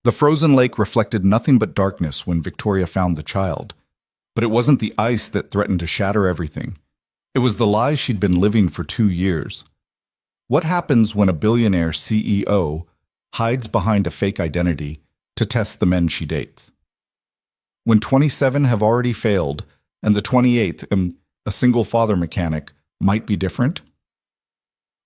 The frozen lake reflected nothing but darkness when Victoria found the child. But it wasn't the ice that threatened to shatter everything. It was the lie she'd been living for 2 years. What happens when a billionaire CEO hides behind a fake identity to test the men she dates? When 27 have already failed, and the 28th, a single father mechanic, might be different?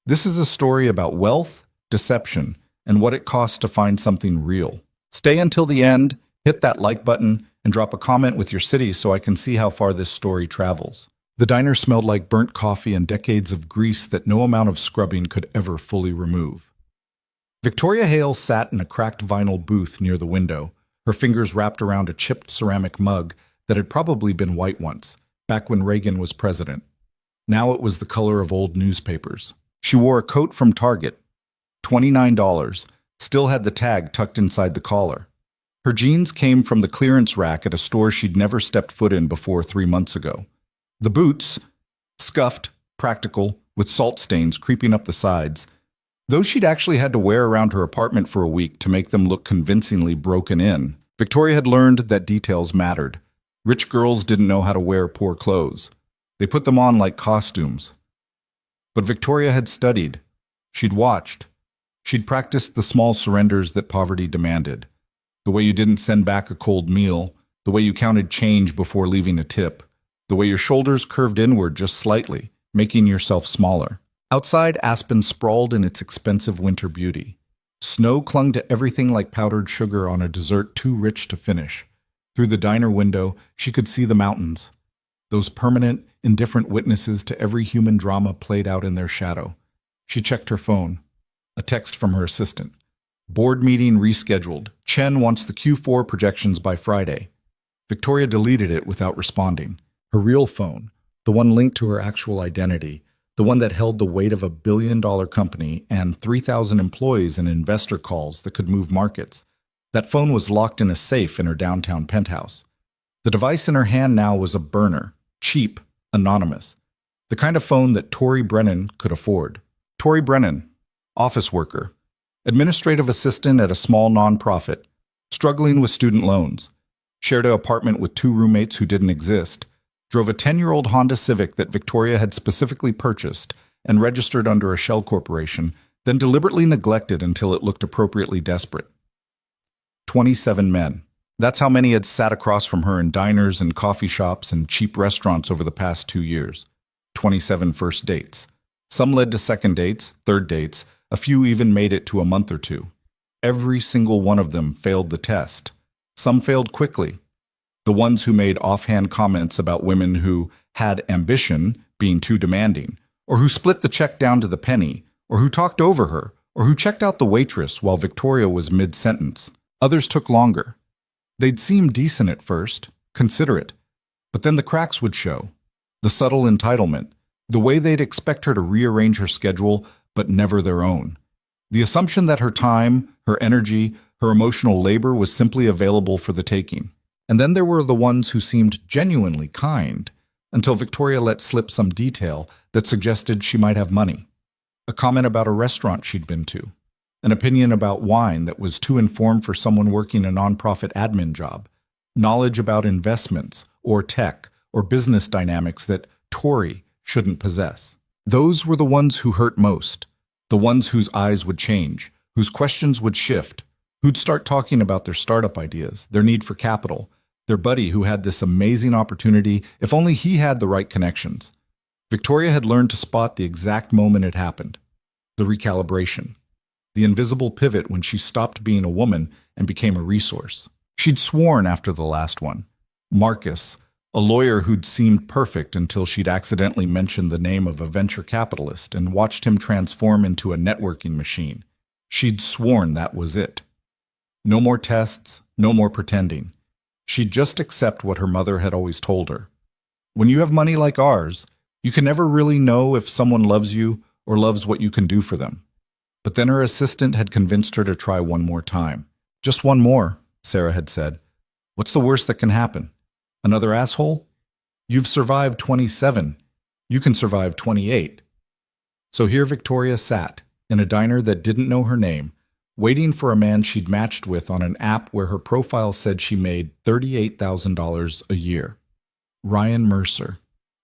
This is a story about wealth, deception, and what it costs to find something real. Stay until the end, hit that like button, and drop a comment with your city so I can see how far this story travels. The diner smelled like burnt coffee and decades of grease that no amount of scrubbing could ever fully remove. Victoria Hale sat in a cracked vinyl booth near the window, her fingers wrapped around a chipped ceramic mug that had probably been white once, back when Reagan was president. Now it was the color of old newspapers. She wore a coat from Target, $29, still had the tag tucked inside the collar. Her jeans came from the clearance rack at a store she'd never stepped foot in before 3 months ago. The boots, scuffed, practical, with salt stains creeping up the sides, those she'd actually had to wear around her apartment for a week to make them look convincingly broken in. Victoria had learned that details mattered. Rich girls didn't know how to wear poor clothes. They put them on like costumes. But Victoria had studied. She'd watched. She'd practiced the small surrenders that poverty demanded. The way you didn't send back a cold meal, the way you counted change before leaving a tip, the way your shoulders curved inward just slightly, making yourself smaller. Outside, Aspen sprawled in its expensive winter beauty. Snow clung to everything like powdered sugar on a dessert too rich to finish. Through the diner window, she could see the mountains, those permanent, indifferent witnesses to every human drama played out in their shadow. She checked her phone. A text from her assistant. Board meeting rescheduled. Chen wants the Q4 projections by Friday. Victoria deleted it without responding. Her real phone, the one linked to her actual identity, the one that held the weight of $1 billion company and 3,000 employees and investor calls that could move markets. That phone was locked in a safe in her downtown penthouse. The device in her hand now was a burner, cheap, anonymous. The kind of phone that Tori Brennan could afford. Tori Brennan, office worker, administrative assistant at a small nonprofit, struggling with student loans, shared an apartment with 2 roommates who didn't exist, drove a 10-year-old Honda Civic that Victoria had specifically purchased and registered under a shell corporation, then deliberately neglected until it looked appropriately desperate. 27 men. That's how many had sat across from her in diners and coffee shops and cheap restaurants over the past 2 years. 27 first dates. Some led to second dates, third dates, a few even made it to a month or 2. Every single one of them failed the test. Some failed quickly. The ones who made offhand comments about women who had ambition, being too demanding, or who split the check down to the penny, or who talked over her, or who checked out the waitress while Victoria was mid-sentence. Others took longer. They'd seem decent at first, considerate, but then the cracks would show. The subtle entitlement, the way they'd expect her to rearrange her schedule, but never their own. The assumption that her time, her energy, her emotional labor was simply available for the taking. And then there were the ones who seemed genuinely kind, until Victoria let slip some detail that suggested she might have money. A comment about a restaurant she'd been to. An opinion about wine that was too informed for someone working a nonprofit admin job. Knowledge about investments, or tech, or business dynamics that Tori shouldn't possess. Those were the ones who hurt most. The ones whose eyes would change, whose questions would shift, who'd start talking about their startup ideas, their need for capital, their buddy who had this amazing opportunity if only he had the right connections. Victoria had learned to spot the exact moment it happened. The recalibration. The invisible pivot when she stopped being a woman and became a resource. She'd sworn after the last one. Marcus, a lawyer who'd seemed perfect until she'd accidentally mentioned the name of a venture capitalist and watched him transform into a networking machine. She'd sworn that was it. No more tests, no more pretending. She'd just accept what her mother had always told her. When you have money like ours, you can never really know if someone loves you or loves what you can do for them. But then her assistant had convinced her to try one more time. Just one more, Sarah had said. What's the worst that can happen? Another asshole? You've survived 27. You can survive 28. So here Victoria sat, in a diner that didn't know her name, waiting for a man she'd matched with on an app where her profile said she made $38,000 a year. Ryan Mercer,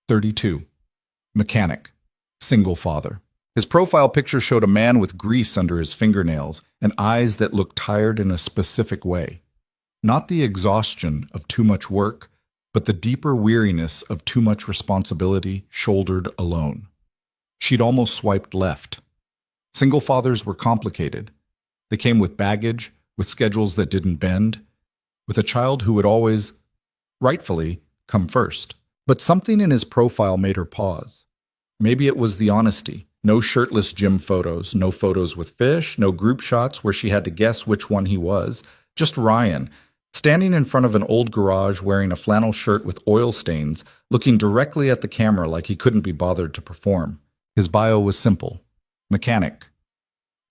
32, mechanic, single father. His profile picture showed a man with grease under his fingernails and eyes that looked tired in a specific way. Not the exhaustion of too much work, but the deeper weariness of too much responsibility shouldered alone. She'd almost swiped left. Single fathers were complicated. They came with baggage, with schedules that didn't bend, with a child who would always, rightfully, come first. But something in his profile made her pause. Maybe it was the honesty. No shirtless gym photos, no photos with fish, no group shots where she had to guess which one he was. Just Ryan, standing in front of an old garage wearing a flannel shirt with oil stains, looking directly at the camera like he couldn't be bothered to perform. His bio was simple. Mechanic.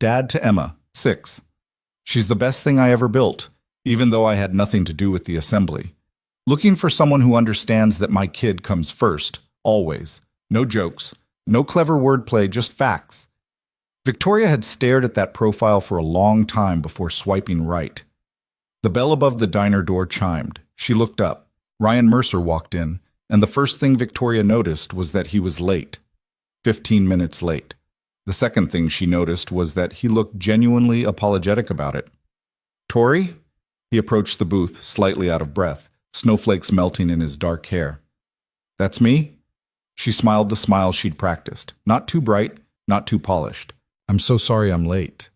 Dad to Emma, 6. She's the best thing I ever built, even though I had nothing to do with the assembly. Looking for someone who understands that my kid comes first, always. No jokes. No clever wordplay, just facts. Victoria had stared at that profile for a long time before swiping right. The bell above the diner door chimed. She looked up. Ryan Mercer walked in, and the first thing Victoria noticed was that he was late. 15 minutes late. The second thing she noticed was that he looked genuinely apologetic about it. Tori? He approached the booth, slightly out of breath, snowflakes melting in his dark hair. That's me? She smiled the smile she'd practiced. Not too bright, not too polished. I'm so sorry I'm late.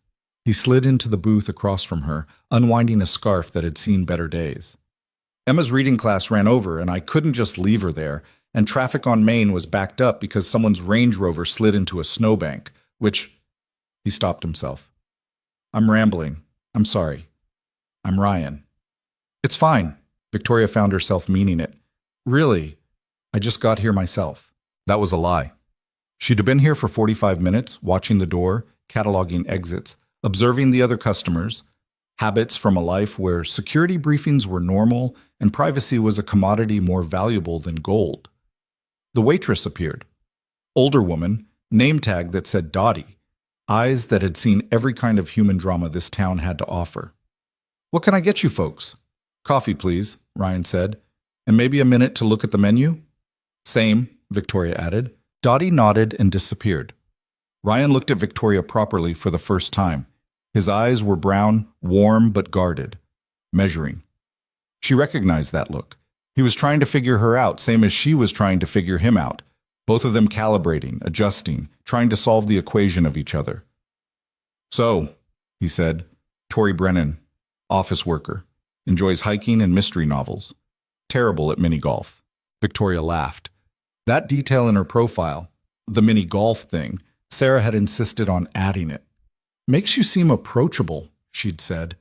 He slid into the booth across from her, unwinding a scarf that had seen better days. Emma's reading class ran over, and I couldn't just leave her there, and traffic on Main was backed up because someone's Range Rover slid into a snowbank, which... He stopped himself. I'm rambling. I'm sorry. I'm Ryan. It's fine. Victoria found herself meaning it. Really, I just got here myself. That was a lie. She'd have been here for 45 minutes, watching the door, cataloging exits, observing the other customers, habits from a life where security briefings were normal and privacy was a commodity more valuable than gold. The waitress appeared. Older woman, name tag that said Dottie, eyes that had seen every kind of human drama this town had to offer. What can I get you folks? Coffee, please, Ryan said, and maybe a minute to look at the menu? Same, Victoria added. Dottie nodded and disappeared. Ryan looked at Victoria properly for the first time. His eyes were brown, warm but guarded, measuring. She recognized that look. He was trying to figure her out, same as she was trying to figure him out. Both of them calibrating, adjusting, trying to solve the equation of each other. So, he said, Tori Brennan, office worker, enjoys hiking and mystery novels. Terrible at mini golf. Victoria laughed. That detail in her profile, the mini golf thing, Sarah had insisted on adding it. Makes you seem approachable, she'd said.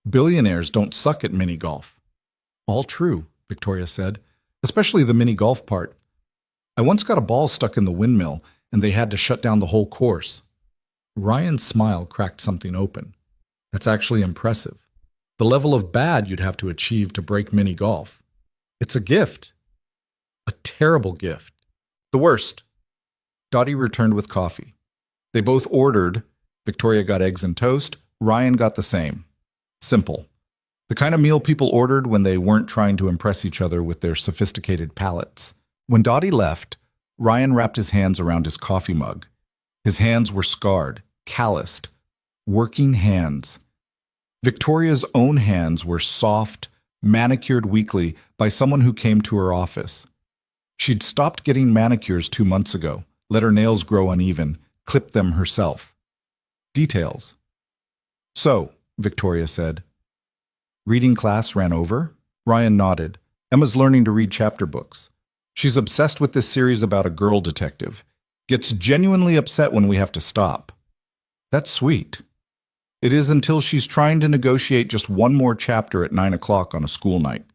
Billionaires don't suck at mini golf. All true, Victoria said, especially the mini golf part. I once got a ball stuck in the windmill, and they had to shut down the whole course. Ryan's smile cracked something open. That's actually impressive. The level of bad you'd have to achieve to break mini golf. It's a gift. A terrible gift. The worst. Dottie returned with coffee. They both ordered. Victoria got eggs and toast. Ryan got the same. Simple. The kind of meal people ordered when they weren't trying to impress each other with their sophisticated palates. When Dottie left, Ryan wrapped his hands around his coffee mug. His hands were scarred, calloused, working hands. Victoria's own hands were soft, manicured weekly by someone who came to her office. She'd stopped getting manicures 2 months ago, let her nails grow uneven, clipped them herself. Details. So, Victoria said. Reading class ran over? Ryan nodded. Emma's learning to read chapter books. She's obsessed with this series about a girl detective. Gets genuinely upset when we have to stop. That's sweet. It is until she's trying to negotiate just one more chapter at 9 o'clock on a school night.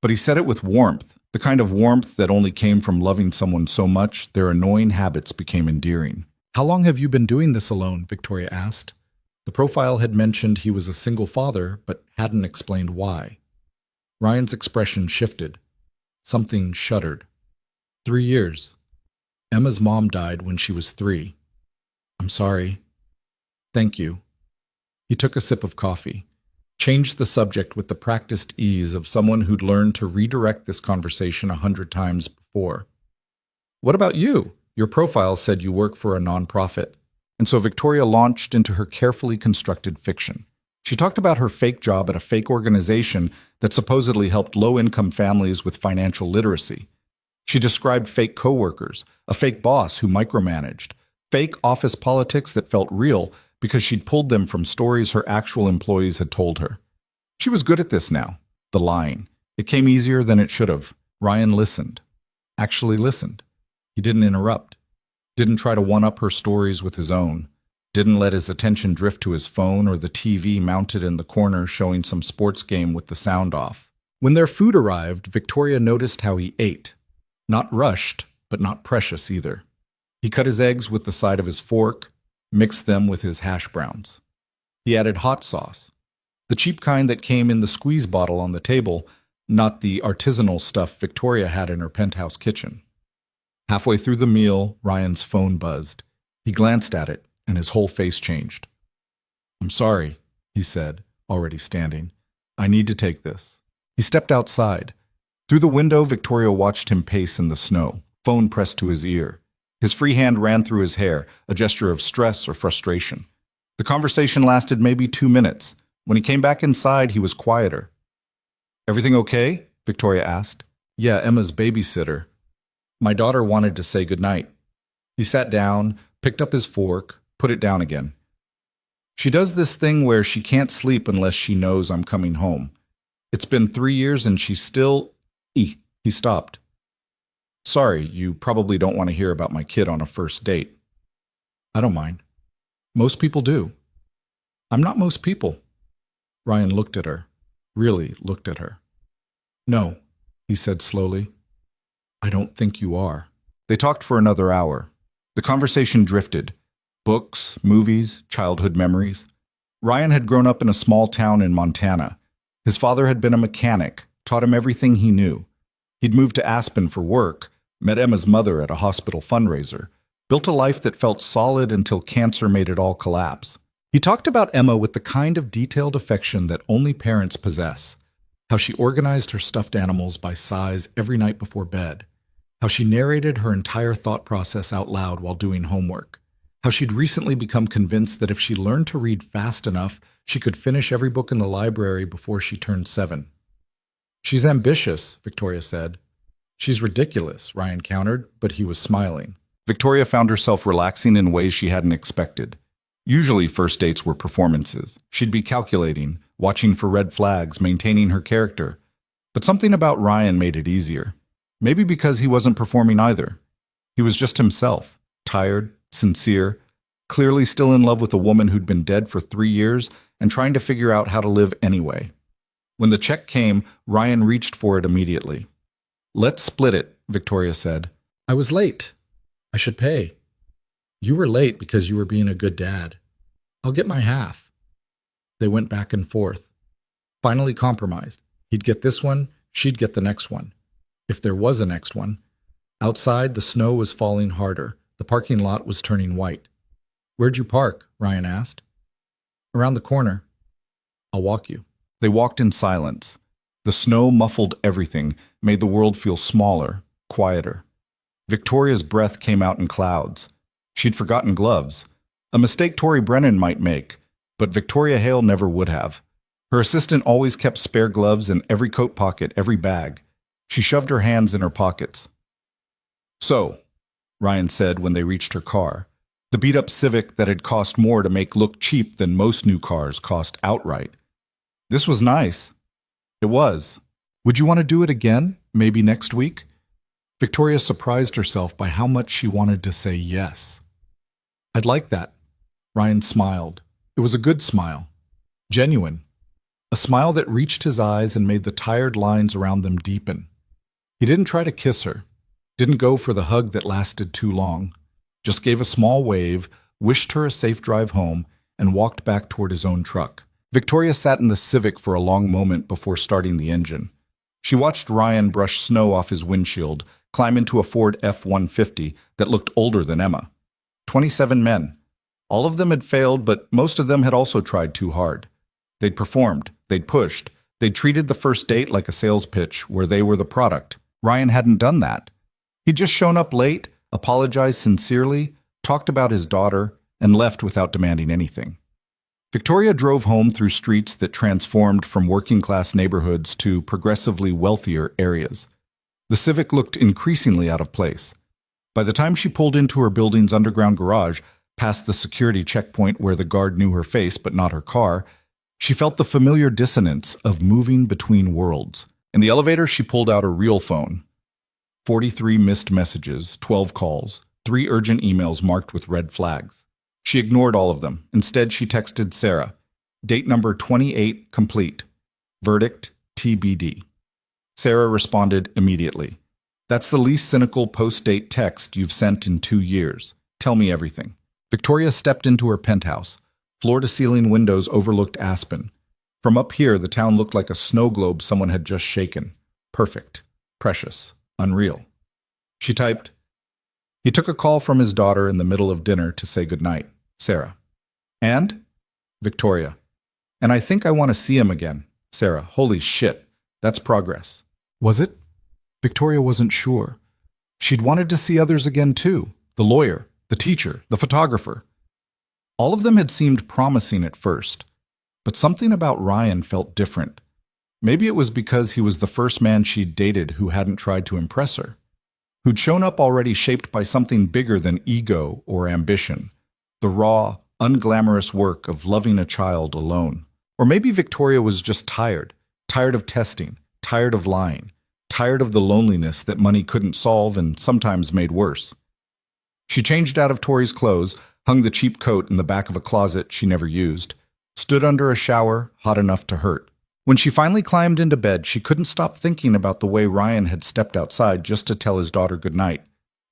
But he said it with warmth, the kind of warmth that only came from loving someone so much their annoying habits became endearing. How long have you been doing this alone? Victoria asked. The profile had mentioned he was a single father, but hadn't explained why. Ryan's expression shifted. Something shuddered. 3 years. Emma's mom died when she was 3. I'm sorry. Thank you. He took a sip of coffee, changed the subject with the practiced ease of someone who'd learned to redirect this conversation 100 times before. What about you? Your profile said you work for a nonprofit. And so Victoria launched into her carefully constructed fiction. She talked about her fake job at a fake organization that supposedly helped low-income families with financial literacy. She described fake coworkers, a fake boss who micromanaged, fake office politics that felt real because she'd pulled them from stories her actual employees had told her. She was good at this now, the lying. It came easier than it should have. Ryan listened. Actually listened. He didn't interrupt. Didn't try to one-up her stories with his own. Didn't let his attention drift to his phone or the TV mounted in the corner showing some sports game with the sound off. When their food arrived, Victoria noticed how he ate. Not rushed, but not precious either. He cut his eggs with the side of his fork, mixed them with his hash browns. He added hot sauce, the cheap kind that came in the squeeze bottle on the table, not the artisanal stuff Victoria had in her penthouse kitchen. Halfway through the meal, Ryan's phone buzzed. He glanced at it, and his whole face changed. "I'm sorry," he said, already standing. "I need to take this." He stepped outside. Through the window, Victoria watched him pace in the snow, phone pressed to his ear. His free hand ran through his hair, a gesture of stress or frustration. The conversation lasted maybe 2 minutes. When he came back inside, he was quieter. "Everything okay?" Victoria asked. "Yeah, Emma's babysitter. My daughter wanted to say goodnight." He sat down, picked up his fork, put it down again. "She does this thing where she can't sleep unless she knows I'm coming home. It's been 3 years and she's still..." He stopped. "Sorry, you probably don't want to hear about my kid on a first date." "I don't mind. Most people do." "I'm not most people." Ryan looked at her, really looked at her. "No," he said slowly. "I don't think you are." They talked for another hour. The conversation drifted. Books, movies, childhood memories. Ryan had grown up in a small town in Montana. His father had been a mechanic, taught him everything he knew. He'd moved to Aspen for work, met Emma's mother at a hospital fundraiser, built a life that felt solid until cancer made it all collapse. He talked about Emma with the kind of detailed affection that only parents possess. How she organized her stuffed animals by size every night before bed. How she narrated her entire thought process out loud while doing homework. How she'd recently become convinced that if she learned to read fast enough, she could finish every book in the library before she turned 7. "She's ambitious," Victoria said. "She's ridiculous," Ryan countered, but he was smiling. Victoria found herself relaxing in ways she hadn't expected. Usually first dates were performances. She'd be calculating, watching for red flags, maintaining her character. But something about Ryan made it easier. Maybe because he wasn't performing either. He was just himself, tired, sincere, clearly still in love with a woman who'd been dead for 3 years and trying to figure out how to live anyway. When the check came, Ryan reached for it immediately. "Let's split it," Victoria said. "I was late. I should pay." "You were late because you were being a good dad. I'll get my half." They went back and forth. Finally compromised. He'd get this one, she'd get the next one. If there was a next one. Outside, the snow was falling harder. The parking lot was turning white. "Where'd you park?" Ryan asked. "Around the corner." "I'll walk you." They walked in silence. The snow muffled everything, made the world feel smaller, quieter. Victoria's breath came out in clouds. She'd forgotten gloves. A mistake Tori Brennan might make, but Victoria Hale never would have. Her assistant always kept spare gloves in every coat pocket, every bag. She shoved her hands in her pockets. "So," Ryan said when they reached her car, the beat-up Civic that had cost more to make look cheap than most new cars cost outright. "This was nice." It was. "Would you want to do it again, maybe next week?" Victoria surprised herself by how much she wanted to say yes. "I'd like that." Ryan smiled. It was a good smile. Genuine. A smile that reached his eyes and made the tired lines around them deepen. He didn't try to kiss her. Didn't go for the hug that lasted too long. Just gave a small wave, wished her a safe drive home, and walked back toward his own truck. Victoria sat in the Civic for a long moment before starting the engine. She watched Ryan brush snow off his windshield, climb into a Ford F-150 that looked older than Emma. 27 men, All of them had failed, but most of them had also tried too hard. They'd performed, they'd pushed, they'd treated the first date like a sales pitch where they were the product. Ryan hadn't done that. He'd just shown up late, apologized sincerely, talked about his daughter, and left without demanding anything. Victoria drove home through streets that transformed from working-class neighborhoods to progressively wealthier areas. The Civic looked increasingly out of place. By the time she pulled into her building's underground garage, past the security checkpoint where the guard knew her face but not her car, she felt the familiar dissonance of moving between worlds. In the elevator, she pulled out her real phone. 43 missed messages, 12 calls, 3 urgent emails marked with red flags. She ignored all of them. Instead, she texted Sarah. Date number 28 complete. Verdict TBD. Sarah responded immediately. That's the least cynical post-date text you've sent in 2 years. Tell me everything. Victoria stepped into her penthouse. Floor-to-ceiling windows overlooked Aspen. From up here, the town looked like a snow globe someone had just shaken. Perfect. Precious. Unreal. She typed, he took a call from his daughter in the middle of dinner to say goodnight. Sarah. And? Victoria. And I think I want to see him again. Sarah. Holy shit. That's progress. Was it? Victoria wasn't sure. She'd wanted to see others again too. The lawyer, the teacher, the photographer. All of them had seemed promising at first. But something about Ryan felt different. Maybe it was because he was the first man she'd dated who hadn't tried to impress her, who'd shown up already shaped by something bigger than ego or ambition, the raw, unglamorous work of loving a child alone. Or maybe Victoria was just tired of testing, tired of lying, tired of the loneliness that money couldn't solve and sometimes made worse. She changed out of Tori's clothes, hung the cheap coat in the back of a closet she never used, stood under a shower hot enough to hurt. When she finally climbed into bed, she couldn't stop thinking about the way Ryan had stepped outside just to tell his daughter goodnight,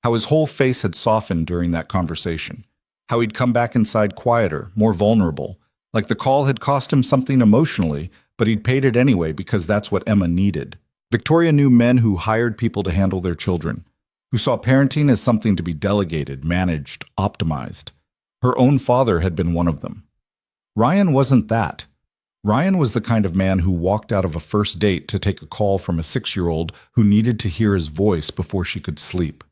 how his whole face had softened during that conversation, how he'd come back inside quieter, more vulnerable, like the call had cost him something emotionally, but he'd paid it anyway because that's what Emma needed. Victoria knew men who hired people to handle their children, who saw parenting as something to be delegated, managed, optimized. Her own father had been one of them. Ryan wasn't that. Ryan was the kind of man who walked out of a first date to take a call from a 6-year-old who needed to hear his voice before she could sleep.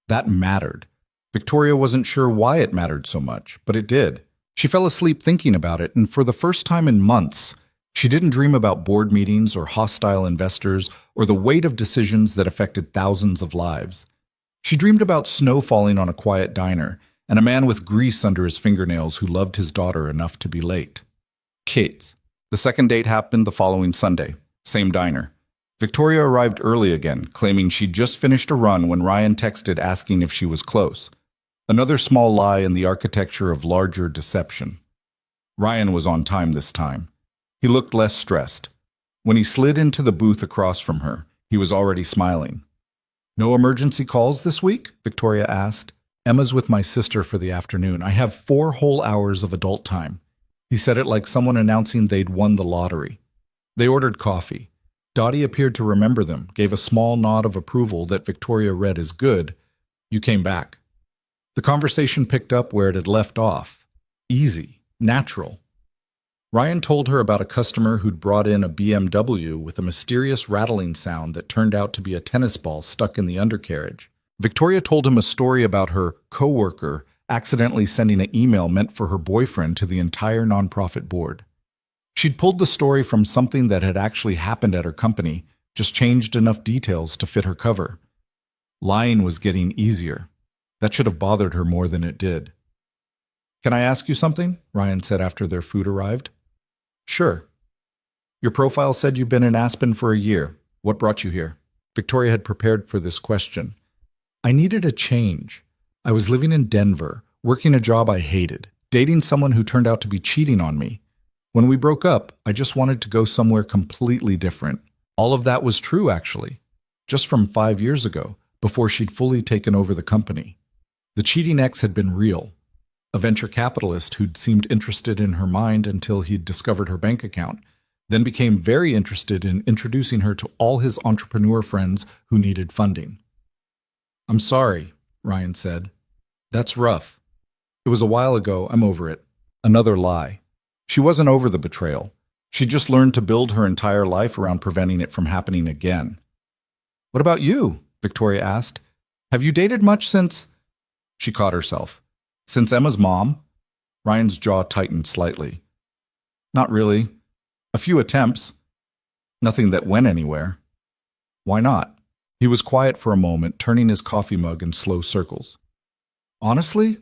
That mattered. Victoria wasn't sure why it mattered so much, but it did. She fell asleep thinking about it, and for the first time in months, she didn't dream about board meetings or hostile investors or the weight of decisions that affected thousands of lives. She dreamed about snow falling on a quiet diner and a man with grease under his fingernails who loved his daughter enough to be late. Kids. The second date happened the following Sunday. Same diner. Victoria arrived early again, claiming she'd just finished a run when Ryan texted asking if she was close. Another small lie in the architecture of larger deception. Ryan was on time this time. He looked less stressed. When he slid into the booth across from her, he was already smiling. No emergency calls this week? Victoria asked. Emma's with my sister for the afternoon. I have 4 whole hours of adult time. He said it like someone announcing they'd won the lottery. They ordered coffee. Dottie appeared to remember them, gave a small nod of approval that Victoria read as good. You came back. The conversation picked up where it had left off. Easy. Natural. Ryan told her about a customer who'd brought in a BMW with a mysterious rattling sound that turned out to be a tennis ball stuck in the undercarriage. Victoria told him a story about her coworker accidentally sending an email meant for her boyfriend to the entire nonprofit board. She'd pulled the story from something that had actually happened at her company, just changed enough details to fit her cover. Lying was getting easier. That should have bothered her more than it did. Can I ask you something? Ryan said after their food arrived. Sure. Your profile said you've been in Aspen for a year. What brought you here? Victoria had prepared for this question. I needed a change. I was living in Denver, working a job I hated, dating someone who turned out to be cheating on me. When we broke up, I just wanted to go somewhere completely different. All of that was true, actually. Just from 5 years ago, before she'd fully taken over the company. The cheating ex had been real. A venture capitalist who'd seemed interested in her mind until he'd discovered her bank account, then became very interested in introducing her to all his entrepreneur friends who needed funding. I'm sorry, Ryan said. That's rough. It was a while ago, I'm over it. Another lie. She wasn't over the betrayal. She just learned to build her entire life around preventing it from happening again. What about you? Victoria asked. Have you dated much since... She caught herself. Since Emma's mom? Ryan's jaw tightened slightly. Not really. A few attempts. Nothing that went anywhere. Why not? He was quiet for a moment, turning his coffee mug in slow circles. Honestly,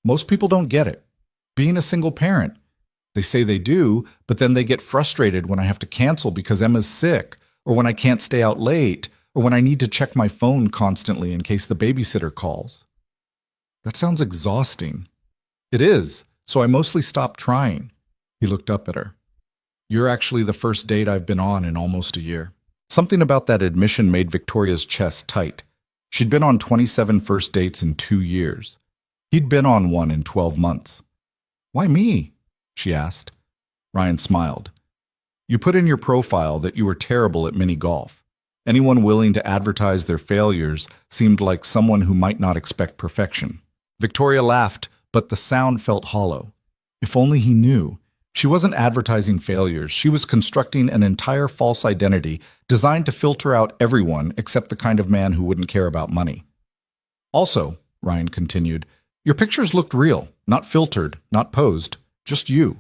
most people don't get it. Being a single parent. They say they do, but then they get frustrated when I have to cancel because Emma's sick, or when I can't stay out late, or when I need to check my phone constantly in case the babysitter calls. That sounds exhausting. It is, so I mostly stopped trying. He looked up at her. You're actually the first date I've been on in almost a year. Something about that admission made Victoria's chest tight. She'd been on 27 first dates in 2 years. He'd been on one in 12 months. Why me? She asked. Ryan smiled. You put in your profile that you were terrible at mini golf. Anyone willing to advertise their failures seemed like someone who might not expect perfection. Victoria laughed, but the sound felt hollow. If only he knew. She wasn't advertising failures. She was constructing an entire false identity designed to filter out everyone except the kind of man who wouldn't care about money. Also, Ryan continued, your pictures looked real, not filtered, not posed, just you.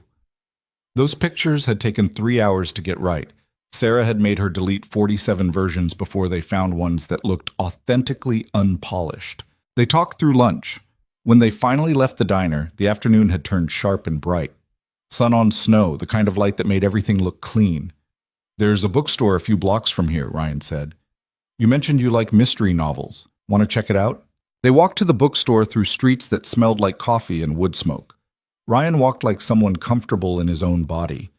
Those pictures had taken 3 hours to get right. Sarah had made her delete 47 versions before they found ones that looked authentically unpolished. They talked through lunch. When they finally left the diner, the afternoon had turned sharp and bright. Sun on snow, the kind of light that made everything look clean. There's a bookstore a few blocks from here, Ryan said. You mentioned you like mystery novels. Want to check it out? They walked to the bookstore through streets that smelled like coffee and wood smoke. Ryan walked like someone comfortable in his own body.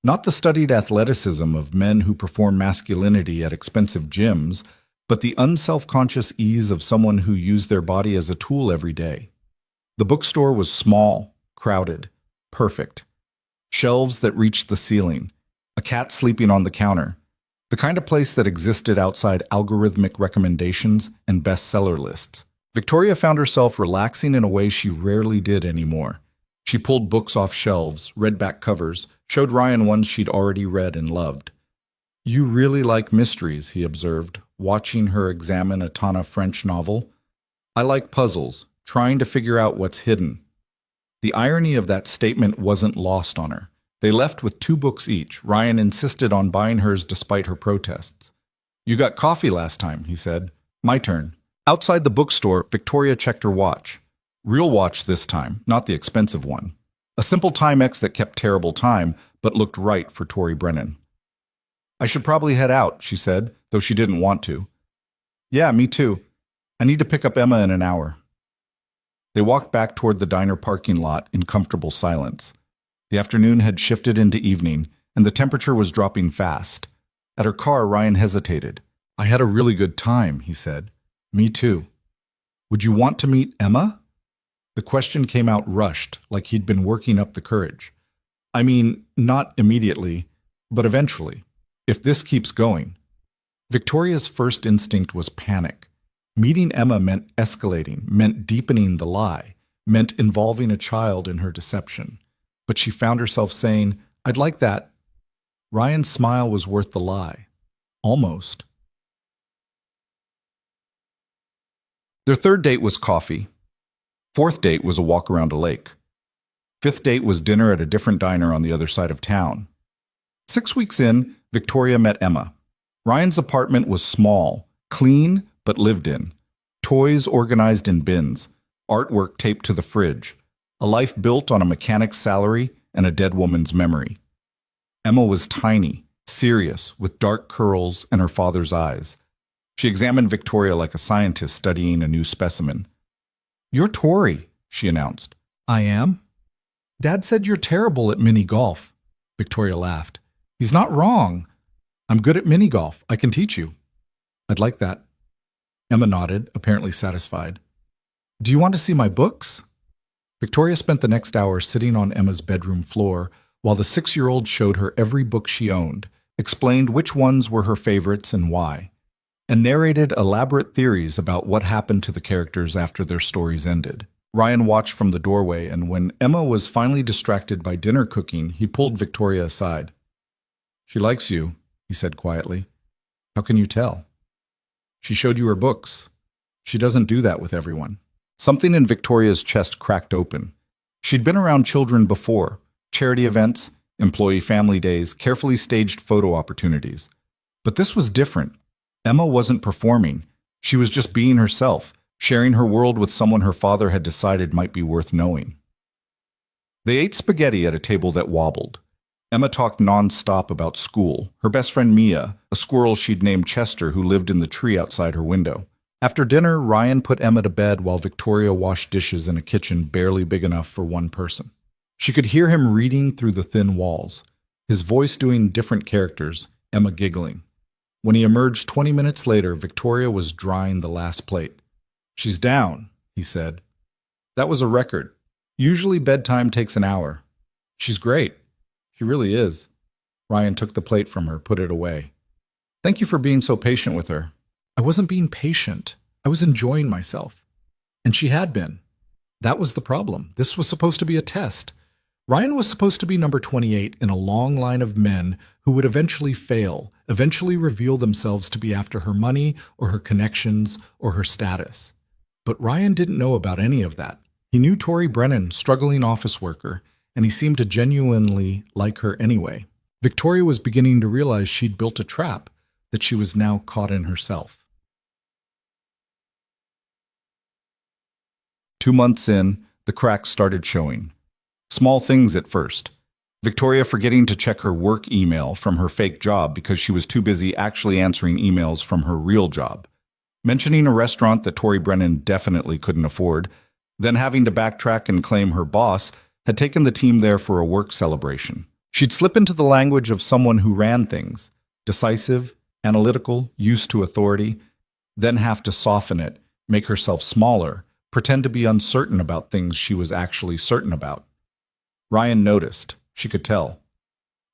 Not the studied athleticism of men who perform masculinity at expensive gyms, but the unself-conscious ease of someone who used their body as a tool every day. The bookstore was small, crowded, perfect. Shelves that reached the ceiling, a cat sleeping on the counter, the kind of place that existed outside algorithmic recommendations and bestseller lists. Victoria found herself relaxing in a way she rarely did anymore. She pulled books off shelves, read back covers, showed Ryan ones she'd already read and loved. You really like mysteries, he observed, watching her examine a Tana French novel. I like puzzles, trying to figure out what's hidden. The irony of that statement wasn't lost on her. They left with 2 books each. Ryan insisted on buying hers despite her protests. You got coffee last time, he said. My turn. Outside the bookstore, Victoria checked her watch. Real watch this time, not the expensive one. A simple Timex that kept terrible time, but looked right for Tori Brennan. I should probably head out, she said, though she didn't want to. Yeah, me too. I need to pick up Emma in an hour. They walked back toward the diner parking lot in comfortable silence. The afternoon had shifted into evening, and the temperature was dropping fast. At her car, Ryan hesitated. I had a really good time, he said. Me too. Would you want to meet Emma? The question came out rushed, like he'd been working up the courage. I mean, not immediately, but eventually, if this keeps going. Victoria's first instinct was panic. Meeting Emma meant escalating, meant deepening the lie, meant involving a child in her deception. But she found herself saying, I'd like that. Ryan's smile was worth the lie. Almost. Their third date was coffee. Fourth date was a walk around a lake. Fifth date was dinner at a different diner on the other side of town. 6 weeks in, Victoria met Emma. Ryan's apartment was small, clean, but lived in. Toys organized in bins, artwork taped to the fridge, a life built on a mechanic's salary and a dead woman's memory. Emma was tiny, serious, with dark curls and her father's eyes. She examined Victoria like a scientist studying a new specimen. You're Tori, she announced. I am? Dad said you're terrible at mini golf. Victoria laughed. He's not wrong. I'm good at mini golf. I can teach you. I'd like that. Emma nodded, apparently satisfied. Do you want to see my books? Victoria spent the next hour sitting on Emma's bedroom floor while the 6-year-old showed her every book she owned, explained which ones were her favorites and why, and narrated elaborate theories about what happened to the characters after their stories ended. Ryan watched from the doorway, and when Emma was finally distracted by dinner cooking, he pulled Victoria aside. "She likes you," he said quietly. "How can you tell?" "She showed you her books. She doesn't do that with everyone." Something in Victoria's chest cracked open. She'd been around children before: charity events, employee family days, carefully staged photo opportunities. But this was different. Emma wasn't performing. She was just being herself, sharing her world with someone her father had decided might be worth knowing. They ate spaghetti at a table that wobbled. Emma talked non-stop about school, her best friend Mia, a squirrel she'd named Chester who lived in the tree outside her window. After dinner, Ryan put Emma to bed while Victoria washed dishes in a kitchen barely big enough for one person. She could hear him reading through the thin walls, his voice doing different characters, Emma giggling. When he emerged 20 minutes later, Victoria was drying the last plate. "She's down," he said. "That was a record. Usually bedtime takes an hour." "She's great. She really is." Ryan took the plate from her, put it away. "Thank you for being so patient with her." "I wasn't being patient. I was enjoying myself." And she had been. That was the problem. This was supposed to be a test. Ryan was supposed to be number 28 in a long line of men who would eventually fail, eventually reveal themselves to be after her money or her connections or her status. But Ryan didn't know about any of that. He knew Tori Brennan, struggling office worker, and he seemed to genuinely like her anyway. Victoria was beginning to realize she'd built a trap that she was now caught in herself. 2 months in, the cracks started showing. Small things at first. Victoria forgetting to check her work email from her fake job because she was too busy actually answering emails from her real job. Mentioning a restaurant that Tori Brennan definitely couldn't afford, then having to backtrack and claim her boss had taken the team there for a work celebration. She'd slip into the language of someone who ran things, decisive, analytical, used to authority, then have to soften it, make herself smaller, pretend to be uncertain about things she was actually certain about. Ryan noticed. She could tell.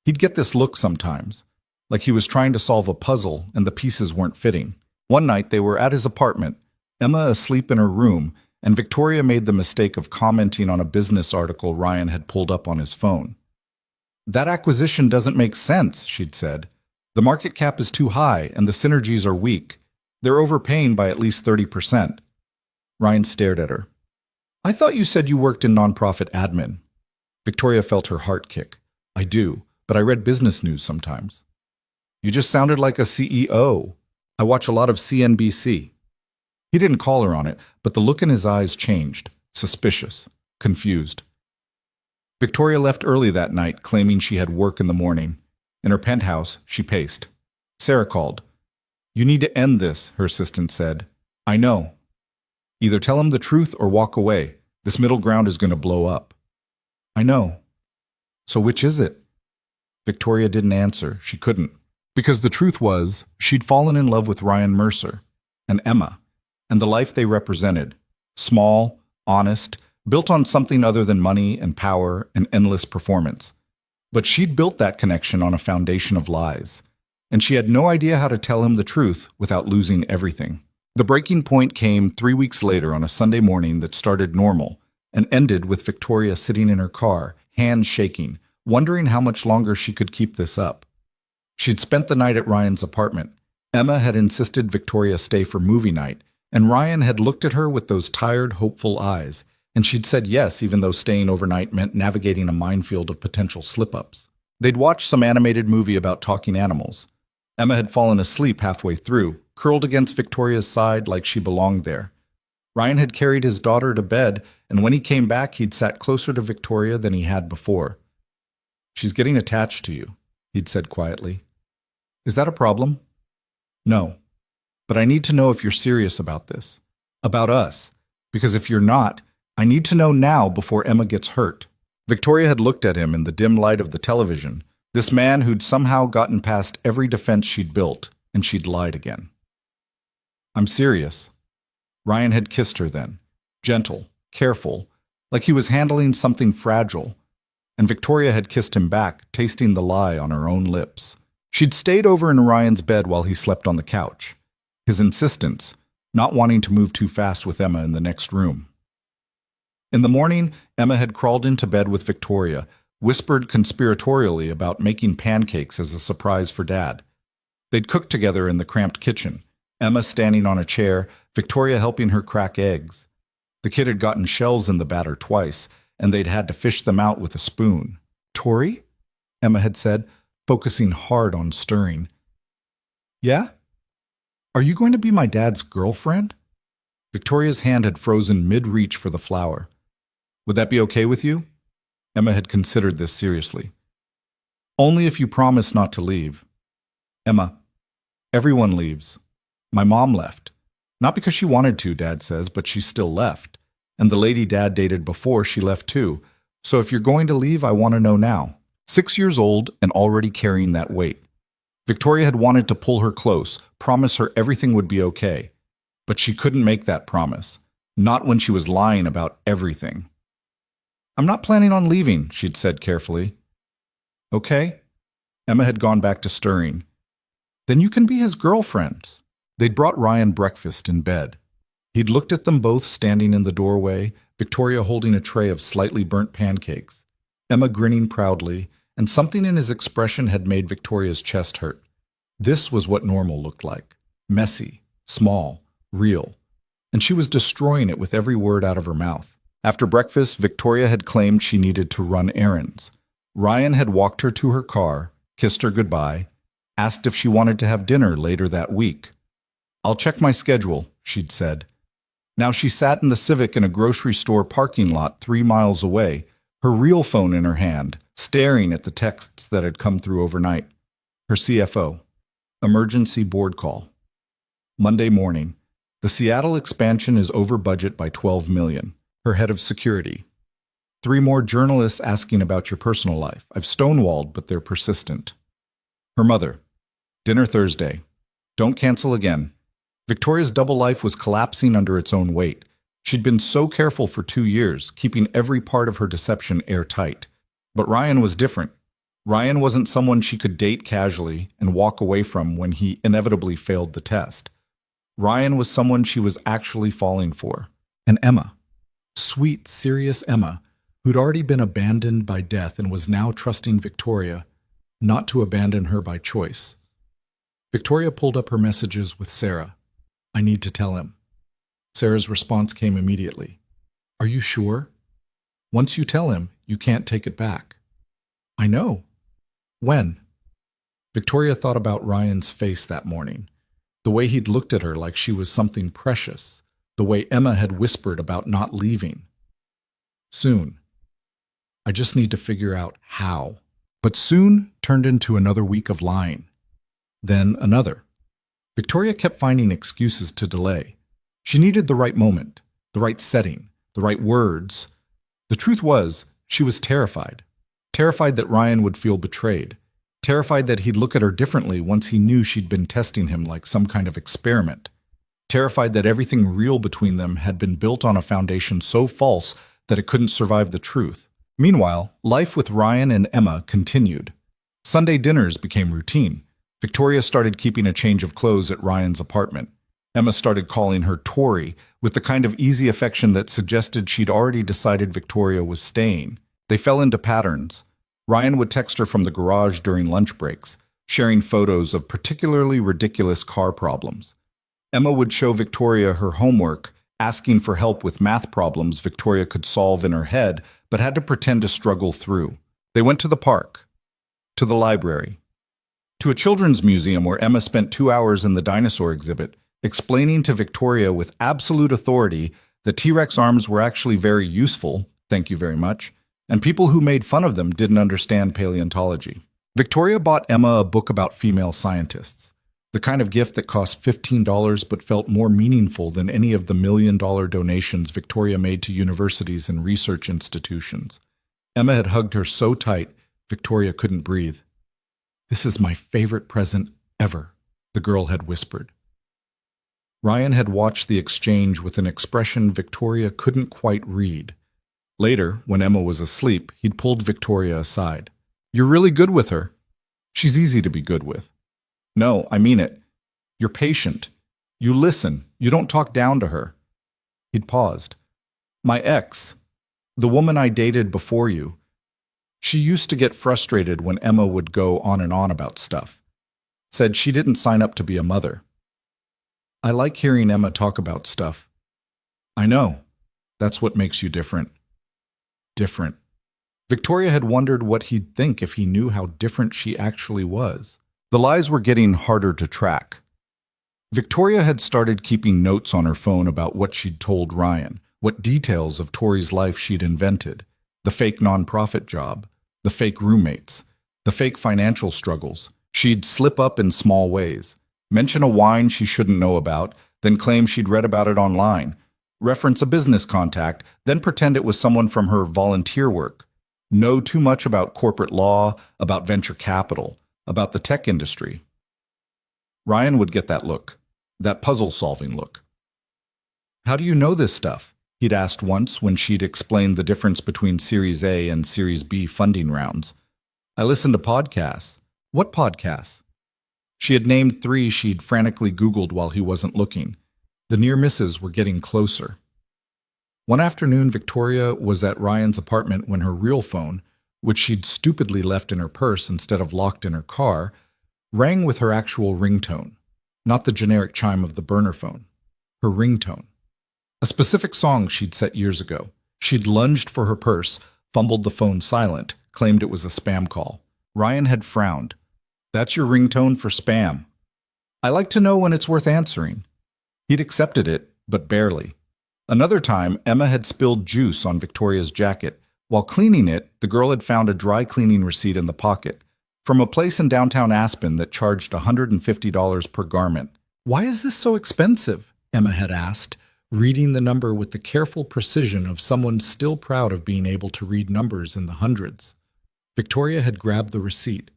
He'd get this look sometimes, like he was trying to solve a puzzle and the pieces weren't fitting. One night they were at his apartment, Emma asleep in her room, and Victoria made the mistake of commenting on a business article Ryan had pulled up on his phone. "That acquisition doesn't make sense," she'd said. "The market cap is too high and the synergies are weak. They're overpaying by at least 30%. Ryan stared at her. "I thought you said you worked in nonprofit admin." Victoria felt her heart kick. "I do, but I read business news sometimes." "You just sounded like a CEO. I watch a lot of CNBC. He didn't call her on it, but the look in his eyes changed. Suspicious. Confused. Victoria left early that night, claiming she had work in the morning. In her penthouse, she paced. Sarah called. "You need to end this," her assistant said. "I know. Either tell him the truth or walk away. This middle ground is going to blow up." "I know. So which is it?" Victoria didn't answer. She couldn't. Because the truth was, she'd fallen in love with Ryan Mercer and Emma, and the life they represented. Small, honest, built on something other than money and power and endless performance. But she'd built that connection on a foundation of lies, and she had no idea how to tell him the truth without losing everything. The breaking point came 3 weeks later on a Sunday morning that started normal and ended with Victoria sitting in her car, hands shaking, wondering how much longer she could keep this up. She'd spent the night at Ryan's apartment. Emma had insisted Victoria stay for movie night, and Ryan had looked at her with those tired, hopeful eyes, and she'd said yes even though staying overnight meant navigating a minefield of potential slip-ups. They'd watched some animated movie about talking animals. Emma had fallen asleep halfway through, curled against Victoria's side like she belonged there. Ryan had carried his daughter to bed, and when he came back, he'd sat closer to Victoria than he had before. "She's getting attached to you," he'd said quietly. "Is that a problem?" "No. But I need to know if you're serious about this. About us. Because if you're not, I need to know now before Emma gets hurt." Victoria had looked at him in the dim light of the television, this man who'd somehow gotten past every defense she'd built, and she'd lied again. "I'm serious." Ryan had kissed her then, gentle, careful, like he was handling something fragile, and Victoria had kissed him back, tasting the lie on her own lips. She'd stayed over in Ryan's bed while he slept on the couch. His insistence, not wanting to move too fast with Emma in the next room. In the morning, Emma had crawled into bed with Victoria, whispered conspiratorially about making pancakes as a surprise for Dad. They'd cooked together in the cramped kitchen, Emma standing on a chair, Victoria helping her crack eggs. The kid had gotten shells in the batter twice, and they'd had to fish them out with a spoon. "Tori?" Emma had said, focusing hard on stirring. "Yeah? Are you going to be my dad's girlfriend?" Victoria's hand had frozen mid-reach for the flour. "Would that be okay with you?" Emma had considered this seriously. "Only if you promise not to leave." "Emma, everyone leaves. My mom left. Not because she wanted to, Dad says, but she still left. And the lady Dad dated before, she left too. So if you're going to leave, I want to know now." 6 years old and already carrying that weight. Victoria had wanted to pull her close, promise her everything would be okay. But she couldn't make that promise. Not when she was lying about everything. "I'm not planning on leaving," she'd said carefully. "Okay." Emma had gone back to stirring. "Then you can be his girlfriend." They'd brought Ryan breakfast in bed. He'd looked at them both standing in the doorway, Victoria holding a tray of slightly burnt pancakes, Emma grinning proudly, and something in his expression had made Victoria's chest hurt. This was what normal looked like. Messy, small, real. And she was destroying it with every word out of her mouth. After breakfast, Victoria had claimed she needed to run errands. Ryan had walked her to her car, kissed her goodbye, asked if she wanted to have dinner later that week. "I'll check my schedule," she'd said. Now she sat in the Civic in a grocery store parking lot 3 miles away, her real phone in her hand, staring at the texts that had come through overnight. Her CFO. Emergency board call. Monday morning. The Seattle expansion is over budget by $12 million. Her head of security. 3 more journalists asking about your personal life. I've stonewalled, but they're persistent. Her mother. Dinner Thursday. Don't cancel again. Victoria's double life was collapsing under its own weight. She'd been so careful for 2 years, keeping every part of her deception airtight. But Ryan was different. Ryan wasn't someone she could date casually and walk away from when he inevitably failed the test. Ryan was someone she was actually falling for. And Emma. Sweet, serious Emma, who'd already been abandoned by death and was now trusting Victoria not to abandon her by choice. Victoria pulled up her messages with Sarah. "I need to tell him." Sarah's response came immediately. "Are you sure? Once you tell him, you can't take it back." "I know." "When?" Victoria thought about Ryan's face that morning, the way he'd looked at her like she was something precious, the way Emma had whispered about not leaving. "Soon. I just need to figure out how." But soon turned into another week of lying. Then another. Victoria kept finding excuses to delay. She needed the right moment, the right setting, the right words. The truth was, she was terrified. Terrified that Ryan would feel betrayed. Terrified that he'd look at her differently once he knew she'd been testing him like some kind of experiment. Terrified that everything real between them had been built on a foundation so false that it couldn't survive the truth. Meanwhile, life with Ryan and Emma continued. Sunday dinners became routine. Victoria started keeping a change of clothes at Ryan's apartment. Emma started calling her Tori, with the kind of easy affection that suggested she'd already decided Victoria was staying. They fell into patterns. Ryan would text her from the garage during lunch breaks, sharing photos of particularly ridiculous car problems. Emma would show Victoria her homework, asking for help with math problems Victoria could solve in her head, but had to pretend to struggle through. They went to the park, to the library, to a children's museum where Emma spent 2 hours in the dinosaur exhibit, explaining to Victoria with absolute authority that T-Rex arms were actually very useful, thank you very much, and people who made fun of them didn't understand paleontology. Victoria bought Emma a book about female scientists, the kind of gift that cost $15 but felt more meaningful than any of the $1 million donations Victoria made to universities and research institutions. Emma had hugged her so tight, Victoria couldn't breathe. "This is my favorite present ever," the girl had whispered. Ryan had watched the exchange with an expression Victoria couldn't quite read. Later, when Emma was asleep, he'd pulled Victoria aside. "You're really good with her. She's easy to be good with." "No, I mean it. You're patient. You listen. You don't talk down to her." He'd paused. "My ex, The woman I dated before you. She used to get frustrated when Emma would go on and on about stuff. Said she didn't sign up to be a mother. I like hearing Emma talk about stuff. I know. That's what makes you different. Different. Victoria had wondered what he'd think if he knew how different she actually was. The lies were getting harder to track. Victoria had started keeping notes on her phone about what she'd told Ryan, what details of Tori's life she'd invented, the fake nonprofit job, the fake roommates, the fake financial struggles. She'd slip up in small ways, mention a wine she shouldn't know about, then claim she'd read about it online, reference a business contact, then pretend it was someone from her volunteer work, know too much about corporate law, about venture capital, about the tech industry. Ryan would get that look, that puzzle-solving look. How do you know this stuff? He'd asked once when she'd explained the difference between Series A and Series B funding rounds. I listened to podcasts. What podcasts? She had named 3 she'd frantically Googled while he wasn't looking. The near misses were getting closer. One afternoon, Victoria was at Ryan's apartment when her real phone, which she'd stupidly left in her purse instead of locked in her car, rang with her actual ringtone, not the generic chime of the burner phone. Her ringtone. A specific song she'd set years ago. She'd lunged for her purse, fumbled the phone silent, claimed it was a spam call. Ryan had frowned. That's your ringtone for spam. I like to know when it's worth answering. He'd accepted it, but barely. Another time, Emma had spilled juice on Victoria's jacket. While cleaning it, the girl had found a dry cleaning receipt in the pocket from a place in downtown Aspen that charged $150 per garment. Why is this so expensive? Emma had asked, reading the number with the careful precision of someone still proud of being able to read numbers in the hundreds. Victoria had grabbed the receipt.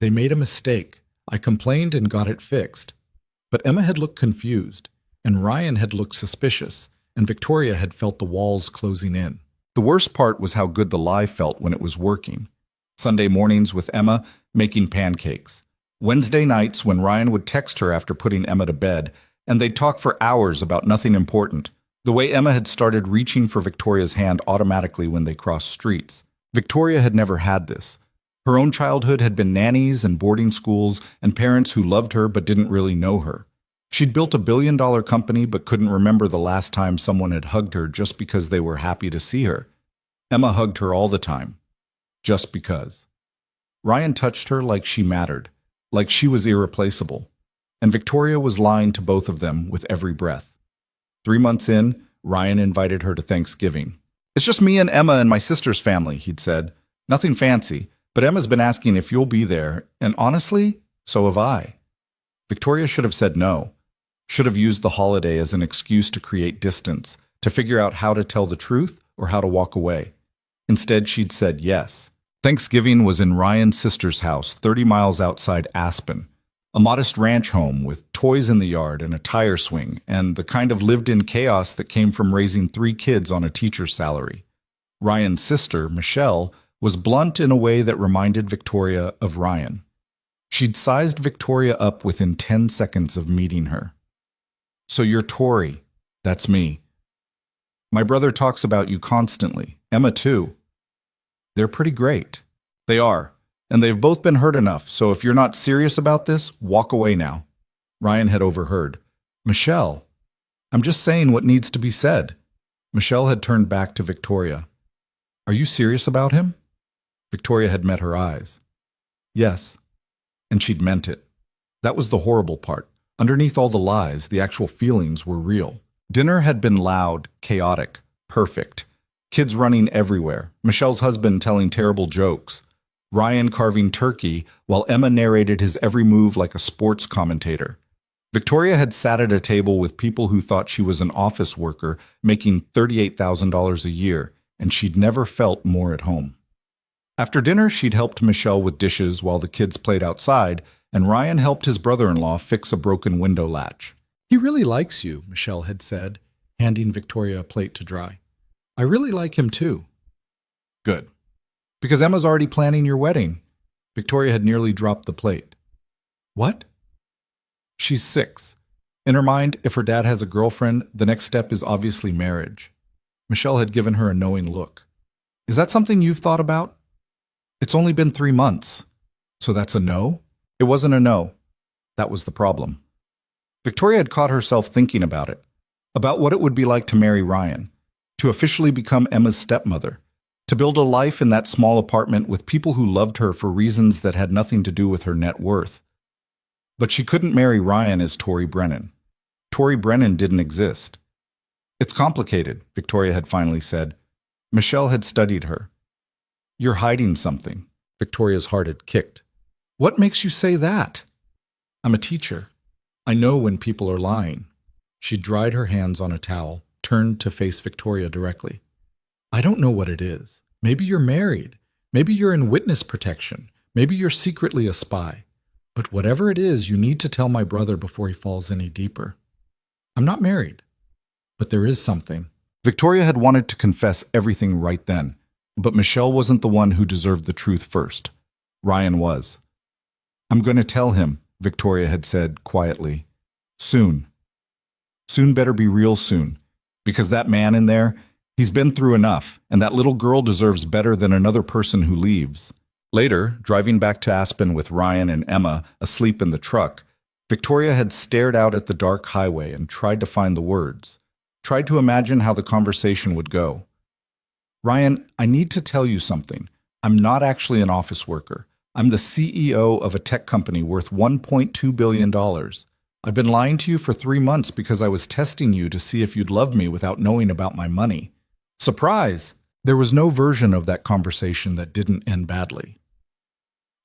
They made a mistake. I complained and got it fixed. But Emma had looked confused, and Ryan had looked suspicious, and Victoria had felt the walls closing in. The worst part was how good the lie felt when it was working. Sunday mornings with Emma, making pancakes. Wednesday nights when Ryan would text her after putting Emma to bed, and they'd talk for hours about nothing important. The way Emma had started reaching for Victoria's hand automatically when they crossed streets. Victoria had never had this. Her own childhood had been nannies and boarding schools and parents who loved her but didn't really know her. She'd built a billion-dollar company but couldn't remember the last time someone had hugged her just because they were happy to see her. Emma hugged her all the time. Just because. Ryan touched her like she mattered, like she was irreplaceable. And Victoria was lying to both of them with every breath. 3 months in, Ryan invited her to Thanksgiving. It's just me and Emma and my sister's family, he'd said. Nothing fancy, but Emma's been asking if you'll be there, and honestly, so have I. Victoria should have said no. Should have used the holiday as an excuse to create distance, to figure out how to tell the truth or how to walk away. Instead, she'd said yes. Thanksgiving was in Ryan's sister's house, 30 miles outside Aspen. A modest ranch home with toys in the yard and a tire swing, and the kind of lived-in chaos that came from raising 3 kids on a teacher's salary. Ryan's sister, Michelle, was blunt in a way that reminded Victoria of Ryan. She'd sized Victoria up within 10 seconds of meeting her. So you're Tori. That's me. My brother talks about you constantly. Emma, too. They're pretty great. They are. And they've both been hurt enough, so if you're not serious about this, walk away now. Ryan had overheard. Michelle, I'm just saying what needs to be said. Michelle had turned back to Victoria. Are you serious about him? Victoria had met her eyes. Yes. And she'd meant it. That was the horrible part. Underneath all the lies, the actual feelings were real. Dinner had been loud, chaotic, perfect. Kids running everywhere. Michelle's husband telling terrible jokes. Ryan carving turkey while Emma narrated his every move like a sports commentator. Victoria had sat at a table with people who thought she was an office worker making $38,000 a year, and she'd never felt more at home. After dinner, she'd helped Michelle with dishes while the kids played outside, and Ryan helped his brother-in-law fix a broken window latch. He really likes you, Michelle had said, handing Victoria a plate to dry. I really like him too. Good. Because Emma's already planning your wedding. Victoria had nearly dropped the plate. What? She's 6. In her mind, if her dad has a girlfriend, the next step is obviously marriage. Michelle had given her a knowing look. Is that something you've thought about? It's only been 3 months. So that's a no? It wasn't a no. That was the problem. Victoria had caught herself thinking about it, about what it would be like to marry Ryan, to officially become Emma's stepmother, to build a life in that small apartment with people who loved her for reasons that had nothing to do with her net worth. But she couldn't marry Ryan as Tori Brennan. Tori Brennan didn't exist. It's complicated, Victoria had finally said. Michelle had studied her. You're hiding something. Victoria's heart had kicked. What makes you say that? I'm a teacher. I know when people are lying. She dried her hands on a towel, turned to face Victoria directly. I don't know what it is. Maybe you're married. Maybe you're in witness protection. Maybe you're secretly a spy. But whatever it is, you need to tell my brother before he falls any deeper. I'm not married. But there is something. Victoria had wanted to confess everything right then, but Michelle wasn't the one who deserved the truth first. Ryan was. I'm going to tell him, Victoria had said quietly. Soon. Soon better be real soon, because that man in there, he's been through enough, and that little girl deserves better than another person who leaves. Later, driving back to Aspen with Ryan and Emma asleep in the truck, Victoria had stared out at the dark highway and tried to find the words, tried to imagine how the conversation would go. Ryan, I need to tell you something. I'm not actually an office worker. I'm the CEO of a tech company worth $1.2 billion. I've been lying to you for 3 months because I was testing you to see if you'd love me without knowing about my money. Surprise! There was no version of that conversation that didn't end badly.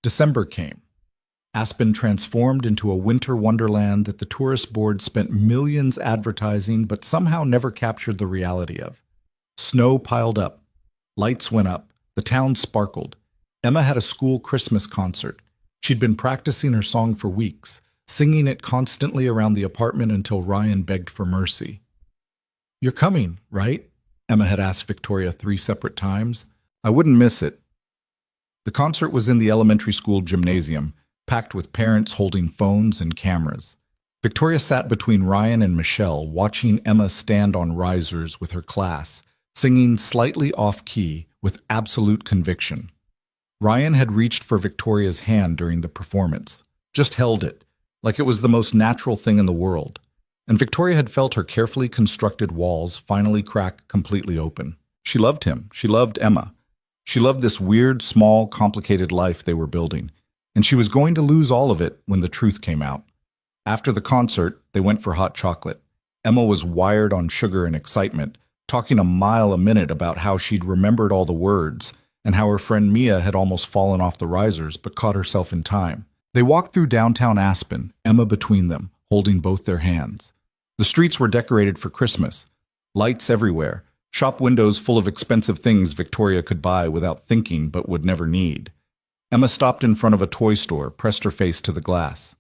December came. Aspen transformed into a winter wonderland that the tourist board spent millions advertising but somehow never captured the reality of. Snow piled up. Lights went up. The town sparkled. Emma had a school Christmas concert. She'd been practicing her song for weeks, singing it constantly around the apartment until Ryan begged for mercy. You're coming, right? Emma had asked Victoria 3 separate times. I wouldn't miss it. The concert was in the elementary school gymnasium, packed with parents holding phones and cameras. Victoria sat between Ryan and Michelle, watching Emma stand on risers with her class, singing slightly off-key with absolute conviction. Ryan had reached for Victoria's hand during the performance, just held it, like it was the most natural thing in the world. And Victoria had felt her carefully constructed walls finally crack completely open. She loved him. She loved Emma. She loved this weird, small, complicated life they were building. And she was going to lose all of it when the truth came out. After the concert, they went for hot chocolate. Emma was wired on sugar and excitement, talking a mile a minute about how she'd remembered all the words and how her friend Mia had almost fallen off the risers but caught herself in time. They walked through downtown Aspen, Emma between them, holding both their hands. The streets were decorated for Christmas. Lights everywhere, shop windows full of expensive things Victoria could buy without thinking but would never need. Emma stopped in front of a toy store, pressed her face to the glass.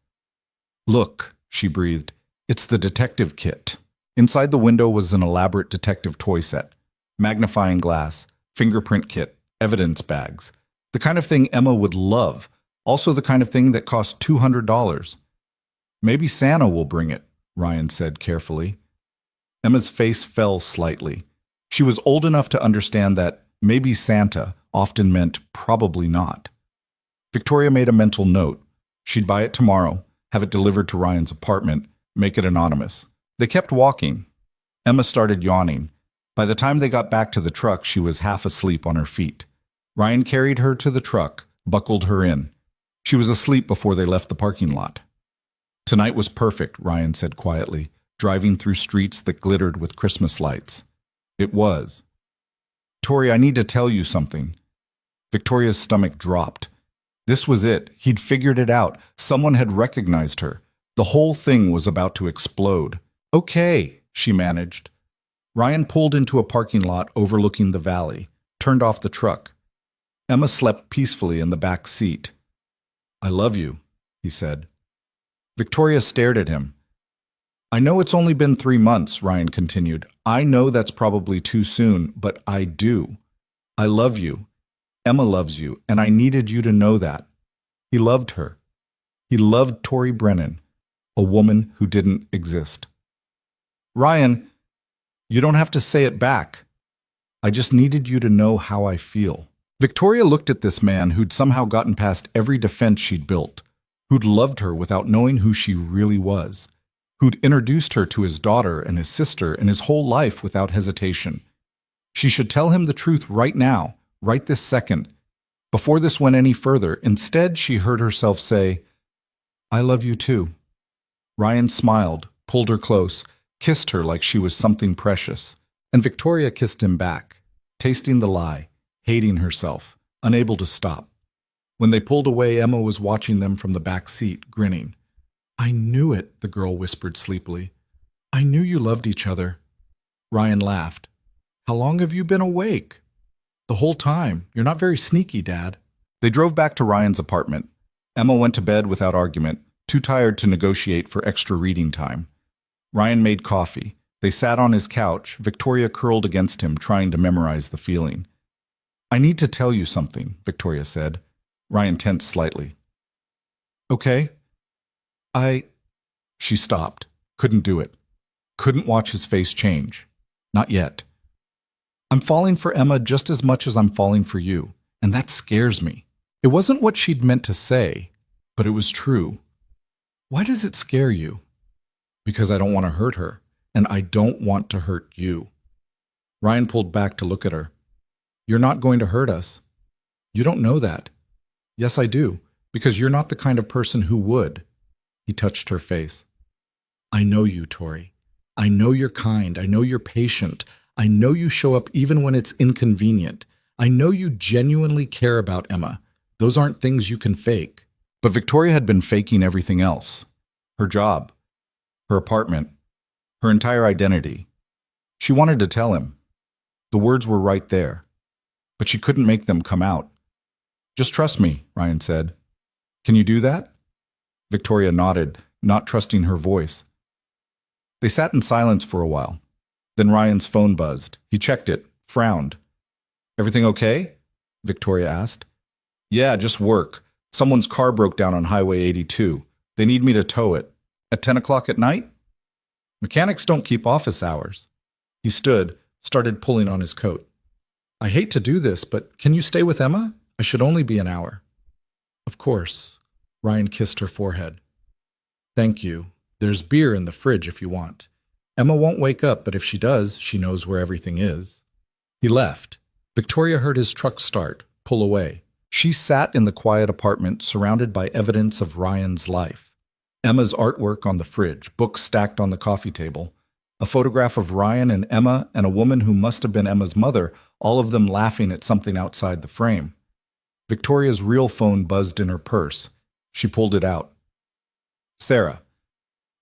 Look, she breathed. It's the detective kit. Inside the window was an elaborate detective toy set. Magnifying glass, fingerprint kit, evidence bags. The kind of thing Emma would love. Also the kind of thing that cost $200. Maybe Santa will bring it, Ryan said carefully. Emma's face fell slightly. She was old enough to understand that maybe Santa often meant probably not. Victoria made a mental note. She'd buy it tomorrow, have it delivered to Ryan's apartment, make it anonymous. They kept walking. Emma started yawning. By the time they got back to the truck, she was half asleep on her feet. Ryan carried her to the truck, buckled her in. She was asleep before they left the parking lot. Tonight was perfect, Ryan said quietly, driving through streets that glittered with Christmas lights. It was. Tori, I need to tell you something. Victoria's stomach dropped. This was it. He'd figured it out. Someone had recognized her. The whole thing was about to explode. Okay, she managed. Ryan pulled into a parking lot overlooking the valley, turned off the truck. Emma slept peacefully in the back seat. I love you, he said. Victoria stared at him. I know it's only been 3 months, Ryan continued. I know that's probably too soon, but I do. I love you. Emma loves you, and I needed you to know that. He loved her. He loved Tori Brennan, a woman who didn't exist. Ryan, you don't have to say it back. I just needed you to know how I feel. Victoria looked at this man who'd somehow gotten past every defense she'd built, who'd loved her without knowing who she really was, who'd introduced her to his daughter and his sister and his whole life without hesitation. She should tell him the truth right now, right this second. Before this went any further, instead she heard herself say, "I love you too." Ryan smiled, pulled her close, kissed her like she was something precious. And Victoria kissed him back, tasting the lie, hating herself, unable to stop. When they pulled away, Emma was watching them from the back seat, grinning. "I knew it," the girl whispered sleepily. "I knew you loved each other." Ryan laughed. "How long have you been awake?" "The whole time. You're not very sneaky, Dad." They drove back to Ryan's apartment. Emma went to bed without argument, too tired to negotiate for extra reading time. Ryan made coffee. They sat on his couch, Victoria curled against him, trying to memorize the feeling. "I need to tell you something," Victoria said. Ryan tensed slightly. "Okay. She stopped. Couldn't do it. Couldn't watch his face change. Not yet. "I'm falling for Emma just as much as I'm falling for you, and that scares me." It wasn't what she'd meant to say, but it was true. "Why does it scare you?" "Because I don't want to hurt her, and I don't want to hurt you." Ryan pulled back to look at her. "You're not going to hurt us." "You don't know that." "Yes, I do, because you're not the kind of person who would." He touched her face. "I know you, Tori. I know you're kind. I know you're patient. I know you show up even when it's inconvenient. I know you genuinely care about Emma. Those aren't things you can fake." But Victoria had been faking everything else. Her job, her apartment, her entire identity. She wanted to tell him. The words were right there. But she couldn't make them come out. "Just trust me," Ryan said. "Can you do that?" Victoria nodded, not trusting her voice. They sat in silence for a while. Then Ryan's phone buzzed. He checked it, frowned. "Everything okay?" Victoria asked. "Yeah, just work. Someone's car broke down on Highway 82. They need me to tow it. At 10 o'clock at night?" "Mechanics don't keep office hours." He stood, started pulling on his coat. "I hate to do this, but can you stay with Emma? I should only be an hour." "Of course." Ryan kissed her forehead. "Thank you. There's beer in the fridge if you want. Emma won't wake up, but if she does, she knows where everything is." He left. Victoria heard his truck start, pull away. She sat in the quiet apartment, surrounded by evidence of Ryan's life. Emma's artwork on the fridge, books stacked on the coffee table, a photograph of Ryan and Emma and a woman who must have been Emma's mother, all of them laughing at something outside the frame. Victoria's real phone buzzed in her purse. She pulled it out. "Sarah,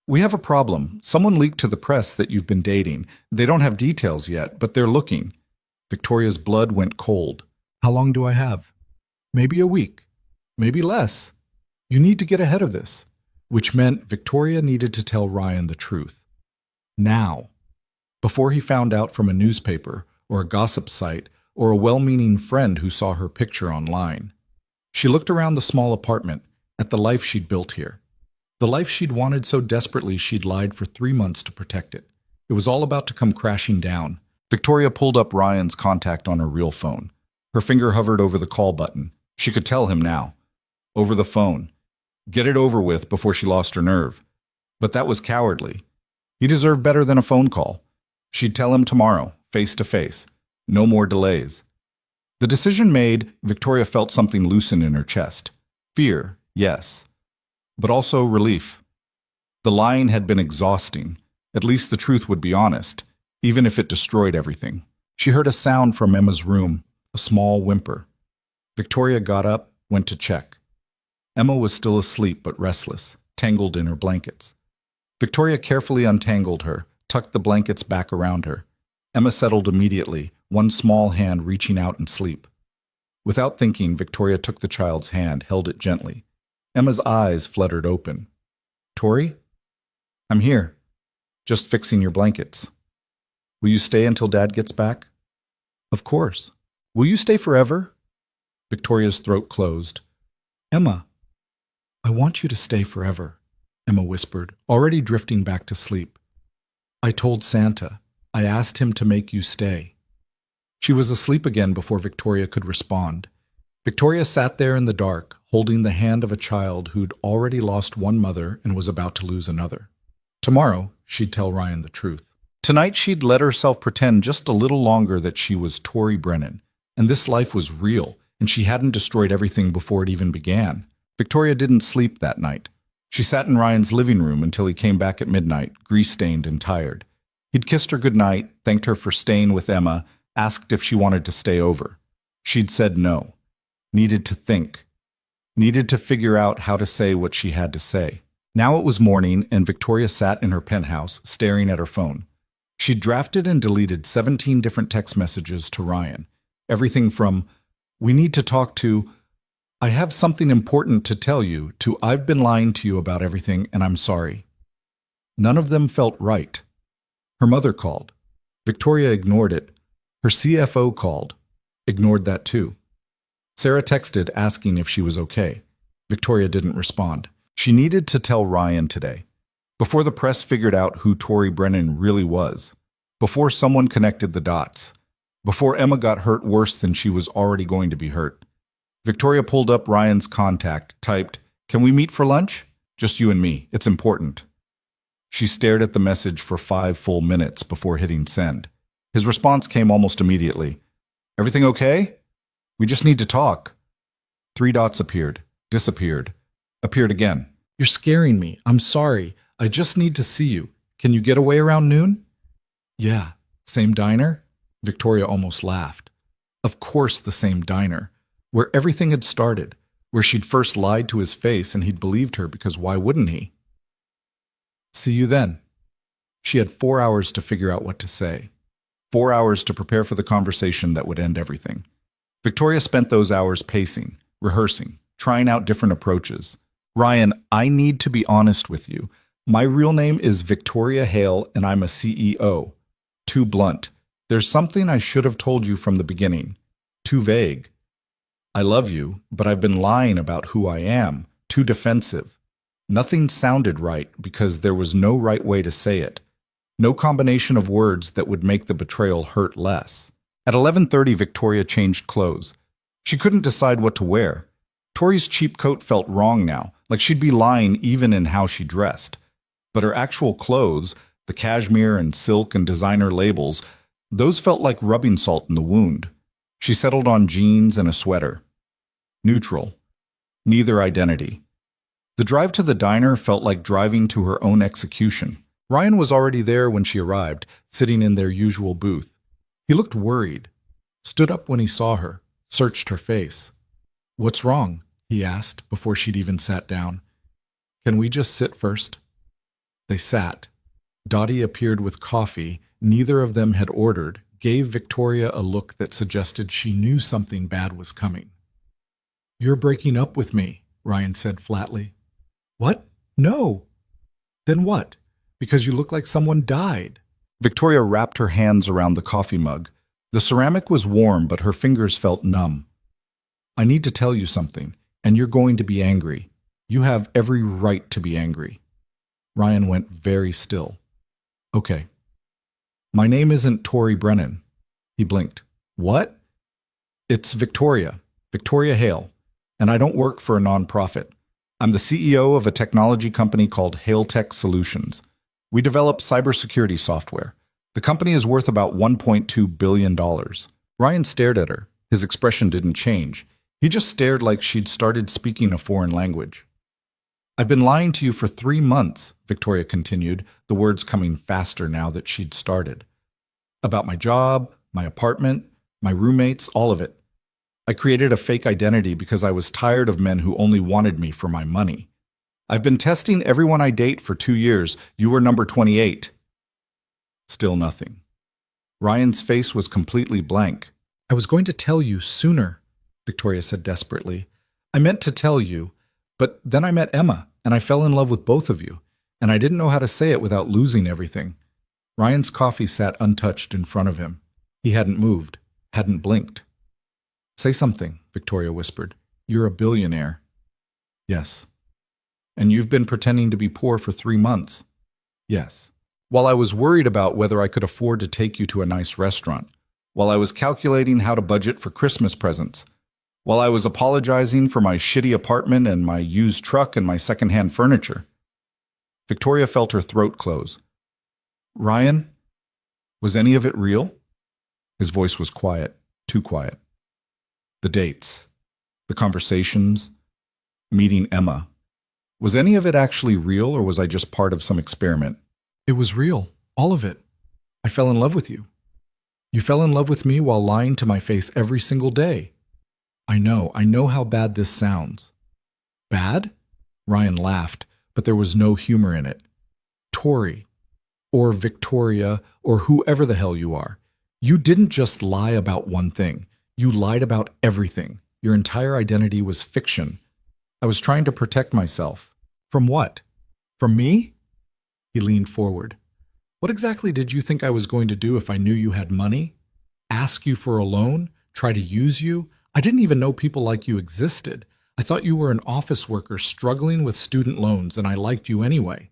we have a problem. Someone leaked to the press that you've been dating. They don't have details yet, but they're looking." Victoria's blood went cold. "How long do I have?" "Maybe a week. Maybe less. You need to get ahead of this." Which meant Victoria needed to tell Ryan the truth. Now. Before he found out from a newspaper or a gossip site or a well-meaning friend who saw her picture online. She looked around the small apartment, at the life she'd built here. The life she'd wanted so desperately she'd lied for 3 months to protect it. It was all about to come crashing down. Victoria pulled up Ryan's contact on her real phone. Her finger hovered over the call button. She could tell him now. Over the phone. Get it over with before she lost her nerve. But that was cowardly. He deserved better than a phone call. She'd tell him tomorrow, face to face. No more delays. The decision made, Victoria felt something loosen in her chest. Fear, yes. But also relief. The lying had been exhausting. At least the truth would be honest, even if it destroyed everything. She heard a sound from Emma's room, a small whimper. Victoria got up, went to check. Emma was still asleep but restless, tangled in her blankets. Victoria carefully untangled her, tucked the blankets back around her. Emma settled immediately, one small hand reaching out in sleep. Without thinking, Victoria took the child's hand, held it gently. Emma's eyes fluttered open. "Tori? I'm here. Just fixing your blankets. Will you stay until Dad gets back?" "Of course. Will you stay forever?" Victoria's throat closed. "Emma, I want you to stay forever," Emma whispered, already drifting back to sleep. "I told Santa. I asked him to make you stay." She was asleep again before Victoria could respond. Victoria sat there in the dark, holding the hand of a child who'd already lost one mother and was about to lose another. Tomorrow, she'd tell Ryan the truth. Tonight, she'd let herself pretend just a little longer that she was Tori Brennan, and this life was real, and she hadn't destroyed everything before it even began. Victoria didn't sleep that night. She sat in Ryan's living room until he came back at midnight, grease-stained and tired. He'd kissed her goodnight, thanked her for staying with Emma, asked if she wanted to stay over. She'd said no. Needed to think. Needed to figure out how to say what she had to say. Now it was morning, and Victoria sat in her penthouse, staring at her phone. She'd drafted and deleted 17 different text messages to Ryan. Everything from, "We need to talk," to, "I have something important to tell you," to, "I've been lying to you about everything and I'm sorry." None of them felt right. Her mother called. Victoria ignored it. Her CFO called. Ignored that too. Sarah texted asking if she was okay. Victoria didn't respond. She needed to tell Ryan today, before the press figured out who Tori Brennan really was, before someone connected the dots, before Emma got hurt worse than she was already going to be hurt. Victoria pulled up Ryan's contact, typed, "Can we meet for lunch? Just you and me. It's important." She stared at the message for 5 full minutes before hitting send. His response came almost immediately. "Everything okay? We just need to talk." 3 dots appeared, disappeared, appeared again. "You're scaring me. I'm sorry. I just need to see you. Can you get away around noon?" "Yeah. Same diner?" Victoria almost laughed. Of course the same diner, where everything had started, where she'd first lied to his face and he'd believed her because why wouldn't he? "See you then." She had 4 hours to figure out what to say. 4 hours to prepare for the conversation that would end everything. Victoria spent those hours pacing, rehearsing, trying out different approaches. "Ryan, I need to be honest with you. My real name is Victoria Hale, and I'm a CEO. Too blunt. There's something I should have told you from the beginning. Too vague. I love you, but I've been lying about who I am. Too defensive. Nothing sounded right because there was no right way to say it. No combination of words that would make the betrayal hurt less." At 11:30, Victoria changed clothes. She couldn't decide what to wear. Tori's cheap coat felt wrong now, like she'd be lying even in how she dressed. But her actual clothes, the cashmere and silk and designer labels, those felt like rubbing salt in the wound. She settled on jeans and a sweater. Neutral. Neither identity. The drive to the diner felt like driving to her own execution. Ryan was already there when she arrived, sitting in their usual booth. He looked worried, stood up when he saw her, searched her face. "What's wrong?" he asked before she'd even sat down. "Can we just sit first?" They sat. Dottie appeared with coffee neither of them had ordered, gave Victoria a look that suggested she knew something bad was coming. "You're breaking up with me," Ryan said flatly. "What? No." "Then what? Because you look like someone died." Victoria wrapped her hands around the coffee mug. The ceramic was warm, but her fingers felt numb. "I need to tell you something, and you're going to be angry. You have every right to be angry." Ryan went very still. "Okay. My name isn't Tori Brennan." He blinked. "What?" "It's Victoria Hale, and I don't work for a nonprofit. I'm the CEO of a technology company called Hale Tech Solutions. We develop cybersecurity software. The company is worth about $1.2 billion. Ryan stared at her. His expression didn't change. He just stared like she'd started speaking a foreign language. "I've been lying to you for 3 months, Victoria continued, the words coming faster now that she'd started. "About my job, my apartment, my roommates, all of it. I created a fake identity because I was tired of men who only wanted me for my money. I've been testing everyone I date for 2 years. You were number 28. Still nothing. Ryan's face was completely blank. "I was going to tell you sooner," Victoria said desperately. "I meant to tell you, but then I met Emma, and I fell in love with both of you, and I didn't know how to say it without losing everything." Ryan's coffee sat untouched in front of him. He hadn't moved, hadn't blinked. "Say something," Victoria whispered. "You're a billionaire." "Yes." "And you've been pretending to be poor for 3 months." "Yes." "While I was worried about whether I could afford to take you to a nice restaurant, while I was calculating how to budget for Christmas presents, while I was apologizing for my shitty apartment and my used truck and my secondhand furniture. Victoria felt her throat close. Ryan, was any of it real? His voice was quiet, too quiet. The dates, the conversations, meeting Emma. Was any of it actually real, or was I just part of some experiment? It was real, all of it. I fell in love with you. You fell in love with me while lying to my face every single day. I know how bad this sounds. Bad? Ryan laughed, but there was no humor in it. Tori, or Victoria, or whoever the hell you are, you didn't just lie about one thing. You lied about everything. Your entire identity was fiction. I was trying to protect myself. From what? From me? He leaned forward. What exactly did you think I was going to do if I knew you had money? Ask you for a loan? Try to use you? I didn't even know people like you existed. I thought you were an office worker struggling with student loans, and I liked you anyway.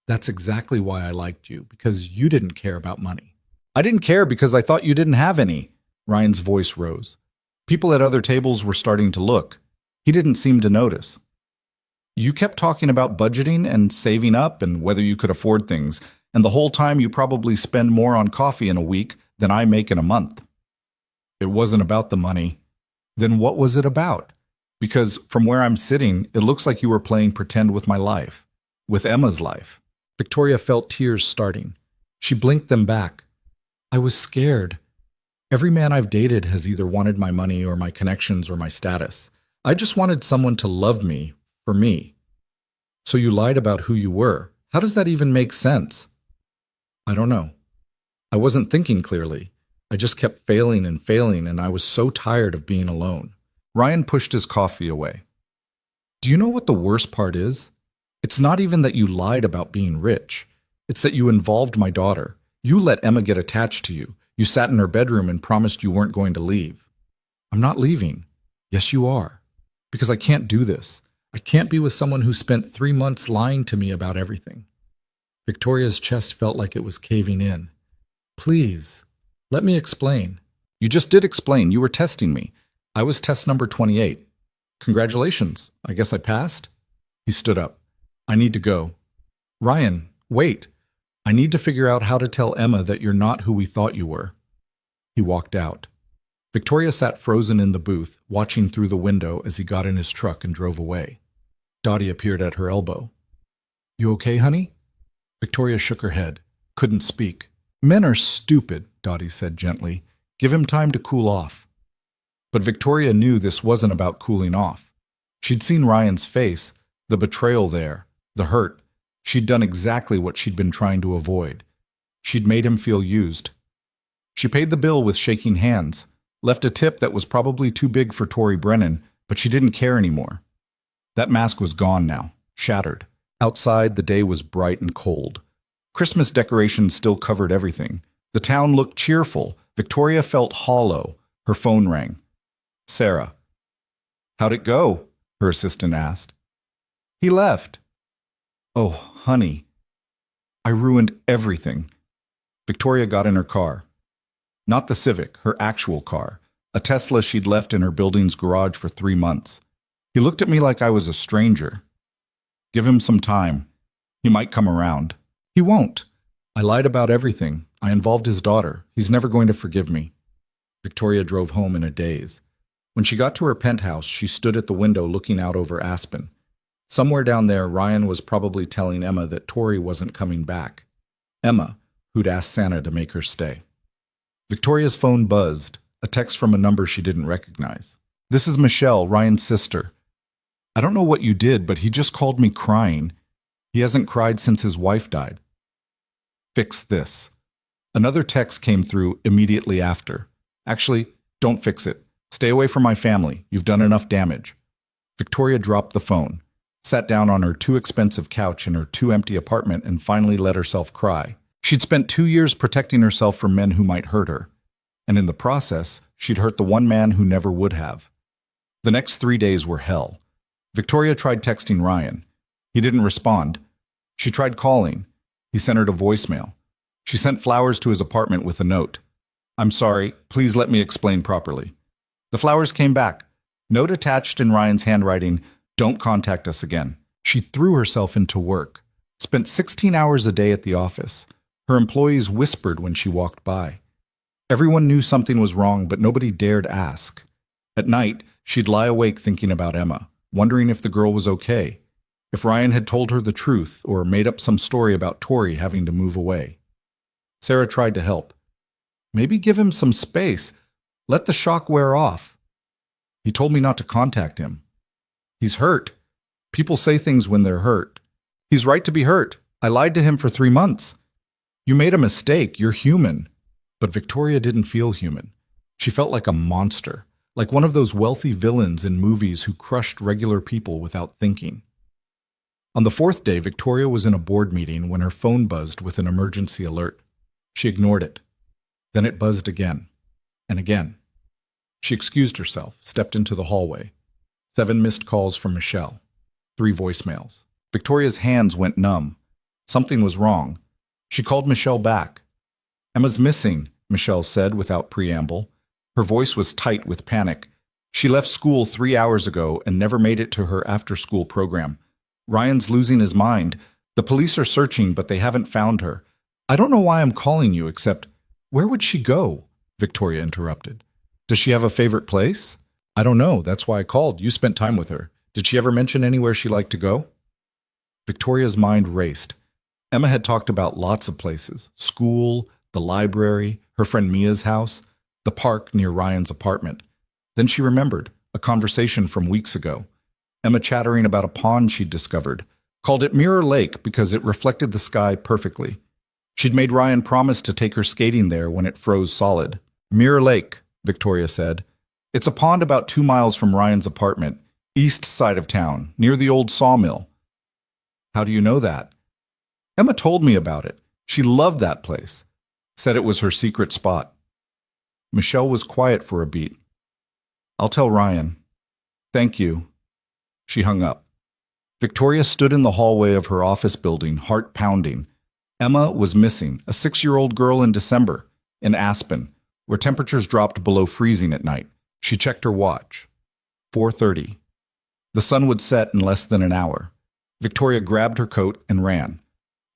That's exactly why I liked you, because you didn't care about money. I didn't care because I thought you didn't have any. Ryan's voice rose. People at other tables were starting to look. He didn't seem to notice. You kept talking about budgeting and saving up and whether you could afford things, and the whole time you probably spend more on coffee in a week than I make in a month. It wasn't about the money. Then what was it about? Because from where I'm sitting, it looks like you were playing pretend with my life, with Emma's life. Victoria felt tears starting. She blinked them back. I was scared. Every man I've dated has either wanted my money or my connections or my status. I just wanted someone to love me for me. So you lied about who you were. How does that even make sense? I don't know. I wasn't thinking clearly. I just kept failing, and I was so tired of being alone. Ryan pushed his coffee away. Do you know what the worst part is? It's not even that you lied about being rich. It's that you involved my daughter. You let Emma get attached to you. You sat in her bedroom and promised you weren't going to leave. I'm not leaving. Yes, you are. Because I can't do this. I can't be with someone who spent 3 months lying to me about everything. Victoria's chest felt like it was caving in. Please, let me explain. You just did explain. You were testing me. I was test number 28. Congratulations. I guess I passed? He stood up. I need to go. Ryan, wait. I need to figure out how to tell Emma that you're not who we thought you were. He walked out. Victoria sat frozen in the booth, watching through the window as he got in his truck and drove away. Dottie appeared at her elbow. You okay, honey? Victoria shook her head, couldn't speak. Men are stupid, Dottie said gently. Give him time to cool off. But Victoria knew this wasn't about cooling off. She'd seen Ryan's face, the betrayal there, the hurt. She'd done exactly what she'd been trying to avoid. She'd made him feel used. She paid the bill with shaking hands, left a tip that was probably too big for Tori Brennan, but she didn't care anymore. That mask was gone now, shattered. Outside, the day was bright and cold. Christmas decorations still covered everything. The town looked cheerful. Victoria felt hollow. Her phone rang. Sarah. How'd it go? Her assistant asked. He left. Oh, honey. I ruined everything. Victoria got in her car. Not the Civic, her actual car, a Tesla she'd left in her building's garage for 3 months. He looked at me like I was a stranger. Give him some time. He might come around. He won't. I lied about everything. I involved his daughter. He's never going to forgive me. Victoria drove home in a daze. When she got to her penthouse, she stood at the window looking out over Aspen. Somewhere down there, Ryan was probably telling Emma that Tori wasn't coming back. Emma, who'd asked Santa to make her stay. Victoria's phone buzzed, a text from a number she didn't recognize. This is Michelle, Ryan's sister. I don't know what you did, but he just called me crying. He hasn't cried since his wife died. Fix this. Another text came through immediately after. Actually, don't fix it. Stay away from my family. You've done enough damage. Victoria dropped the phone, sat down on her too expensive couch in her too empty apartment, and finally let herself cry. She'd spent 2 years protecting herself from men who might hurt her, and in the process, she'd hurt the one man who never would have. The next 3 days were hell. Victoria tried texting Ryan. He didn't respond. She tried calling. He sent her to voicemail. She sent flowers to his apartment with a note. I'm sorry, please let me explain properly. The flowers came back. Note attached in Ryan's handwriting, don't contact us again. She threw herself into work, spent 16 hours a day at the office. Her employees whispered when she walked by. Everyone knew something was wrong, but nobody dared ask. At night, she'd lie awake thinking about Emma, wondering if the girl was okay, if Ryan had told her the truth or made up some story about Tori having to move away. Sarah tried to help. Maybe give him some space. Let the shock wear off. He told me not to contact him. He's hurt. People say things when they're hurt. He's right to be hurt. I lied to him for 3 months. You made a mistake. You're human. But Victoria didn't feel human. She felt like a monster, like one of those wealthy villains in movies who crushed regular people without thinking. On the 4th day, Victoria was in a board meeting when her phone buzzed with an emergency alert. She ignored it. Then it buzzed again, and again. She excused herself, stepped into the hallway. 7 missed calls from Michelle. 3 voicemails. Victoria's hands went numb. Something was wrong. She called Michelle back. Emma's missing, Michelle said without preamble. Her voice was tight with panic. She left school 3 hours ago and never made it to her after-school program. Ryan's losing his mind. The police are searching, but they haven't found her. I don't know why I'm calling you, except, where would she go? Victoria interrupted. Does she have a favorite place? I don't know. That's why I called. You spent time with her. Did she ever mention anywhere she liked to go? Victoria's mind raced. Emma had talked about lots of places. School, the library, her friend Mia's house, the park near Ryan's apartment. Then she remembered a conversation from weeks ago. Emma chattering about a pond she'd discovered, called it Mirror Lake because it reflected the sky perfectly. She'd made Ryan promise to take her skating there when it froze solid. Mirror Lake, Victoria said. It's a pond about 2 miles from Ryan's apartment, east side of town, near the old sawmill. How do you know that? Emma told me about it. She loved that place. Said it was her secret spot. Michelle was quiet for a beat. I'll tell Ryan. Thank you. She hung up. Victoria stood in the hallway of her office building, heart pounding. Emma was missing, a 6-year-old girl in December, in Aspen, where temperatures dropped below freezing at night. She checked her watch. 4:30. The sun would set in less than an hour. Victoria grabbed her coat and ran.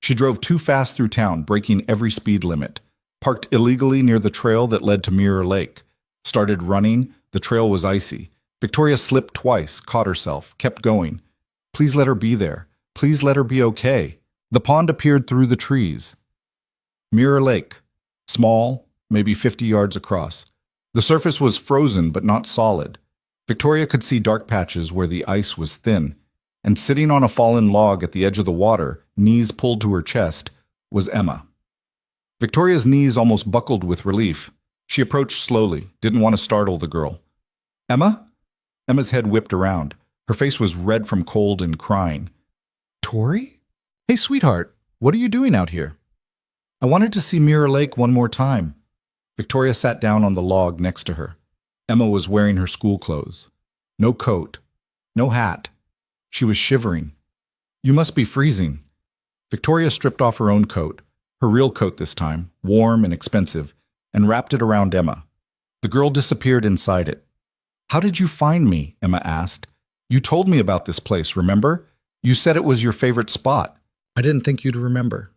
She drove too fast through town, breaking every speed limit, parked illegally near the trail that led to Mirror Lake, started running. The trail was icy. Victoria slipped twice, caught herself, kept going. Please let her be there. Please let her be okay. The pond appeared through the trees. Mirror Lake, small, maybe 50 yards across. The surface was frozen but not solid. Victoria could see dark patches where the ice was thin, and sitting on a fallen log at the edge of the water, knees pulled to her chest, was Emma. Victoria's knees almost buckled with relief. She approached slowly, didn't want to startle the girl. Emma? Emma's head whipped around. Her face was red from cold and crying. Tori? Hey, sweetheart, what are you doing out here? I wanted to see Mirror Lake one more time. Victoria sat down on the log next to her. Emma was wearing her school clothes. No coat. No hat. She was shivering. You must be freezing. Victoria stripped off her own coat, her real coat this time, warm and expensive, and wrapped it around Emma. The girl disappeared inside it. How did you find me? Emma asked. You told me about this place, remember? You said it was your favorite spot. I didn't think you'd remember.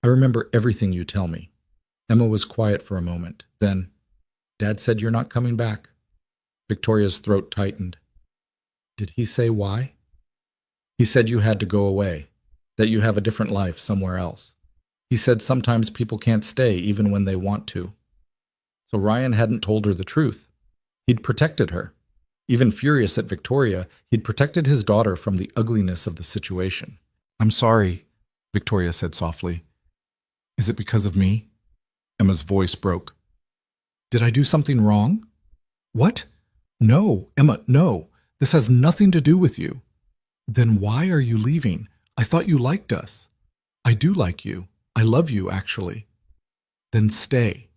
I remember everything you tell me. Emma was quiet for a moment. Then, Dad said you're not coming back. Victoria's throat tightened. Did he say why? He said you had to go away, that you have a different life somewhere else. He said sometimes people can't stay even when they want to. So Ryan hadn't told her the truth. He'd protected her. Even furious at Victoria, he'd protected his daughter from the ugliness of the situation. I'm sorry, Victoria said softly. Is it because of me? Emma's voice broke. Did I do something wrong? What? No, Emma, no. This has nothing to do with you. Then why are you leaving? I thought you liked us. I do like you. I love you, actually. Then stay.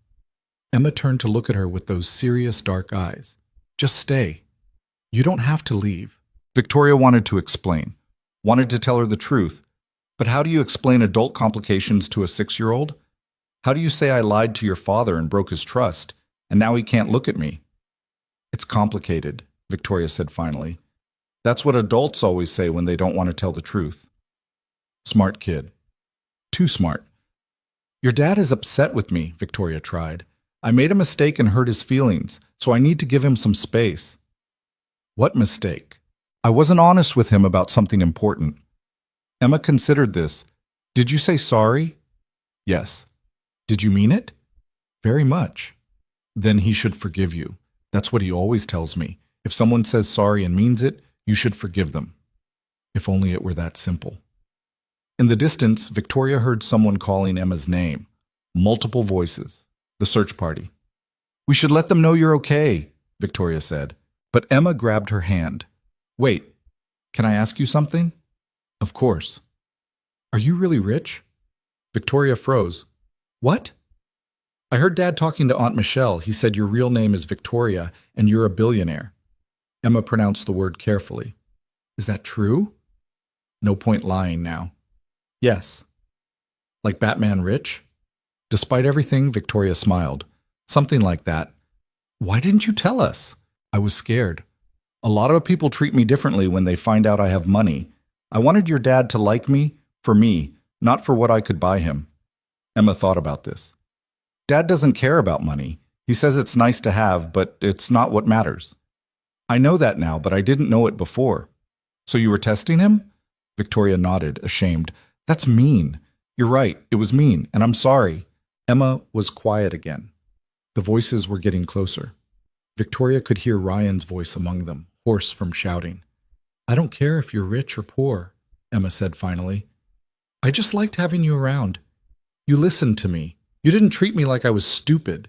Emma turned to look at her with those serious dark eyes. Just stay. You don't have to leave. Victoria wanted to explain, wanted to tell her the truth. But how do you explain adult complications to a 6-year-old? How do you say I lied to your father and broke his trust, and now he can't look at me? It's complicated, Victoria said finally. That's what adults always say when they don't want to tell the truth. Smart kid. Too smart. Your dad is upset with me, Victoria tried. I made a mistake and hurt his feelings, so I need to give him some space. What mistake? I wasn't honest with him about something important. Emma considered this. Did you say sorry? Yes. Did you mean it? Very much. Then he should forgive you. That's what he always tells me. If someone says sorry and means it, you should forgive them. If only it were that simple. In the distance, Victoria heard someone calling Emma's name. Multiple voices. The search party. We should let them know you're okay, Victoria said. But Emma grabbed her hand. Wait, can I ask you something? Of course. Are you really rich? Victoria froze. What? I heard Dad talking to Aunt Michelle. He said your real name is Victoria and you're a billionaire. Emma pronounced the word carefully. Is that true? No point lying now. Yes. Like Batman rich? Despite everything, Victoria smiled. Something like that. Why didn't you tell us? I was scared. A lot of people treat me differently when they find out I have money. I wanted your dad to like me, for me, not for what I could buy him. Emma thought about this. Dad doesn't care about money. He says it's nice to have, but it's not what matters. I know that now, but I didn't know it before. So you were testing him? Victoria nodded, ashamed. That's mean. You're right, it was mean, and I'm sorry. Emma was quiet again. The voices were getting closer. Victoria could hear Ryan's voice among them, hoarse from shouting. I don't care if you're rich or poor, Emma said finally. I just liked having you around. You listened to me. You didn't treat me like I was stupid.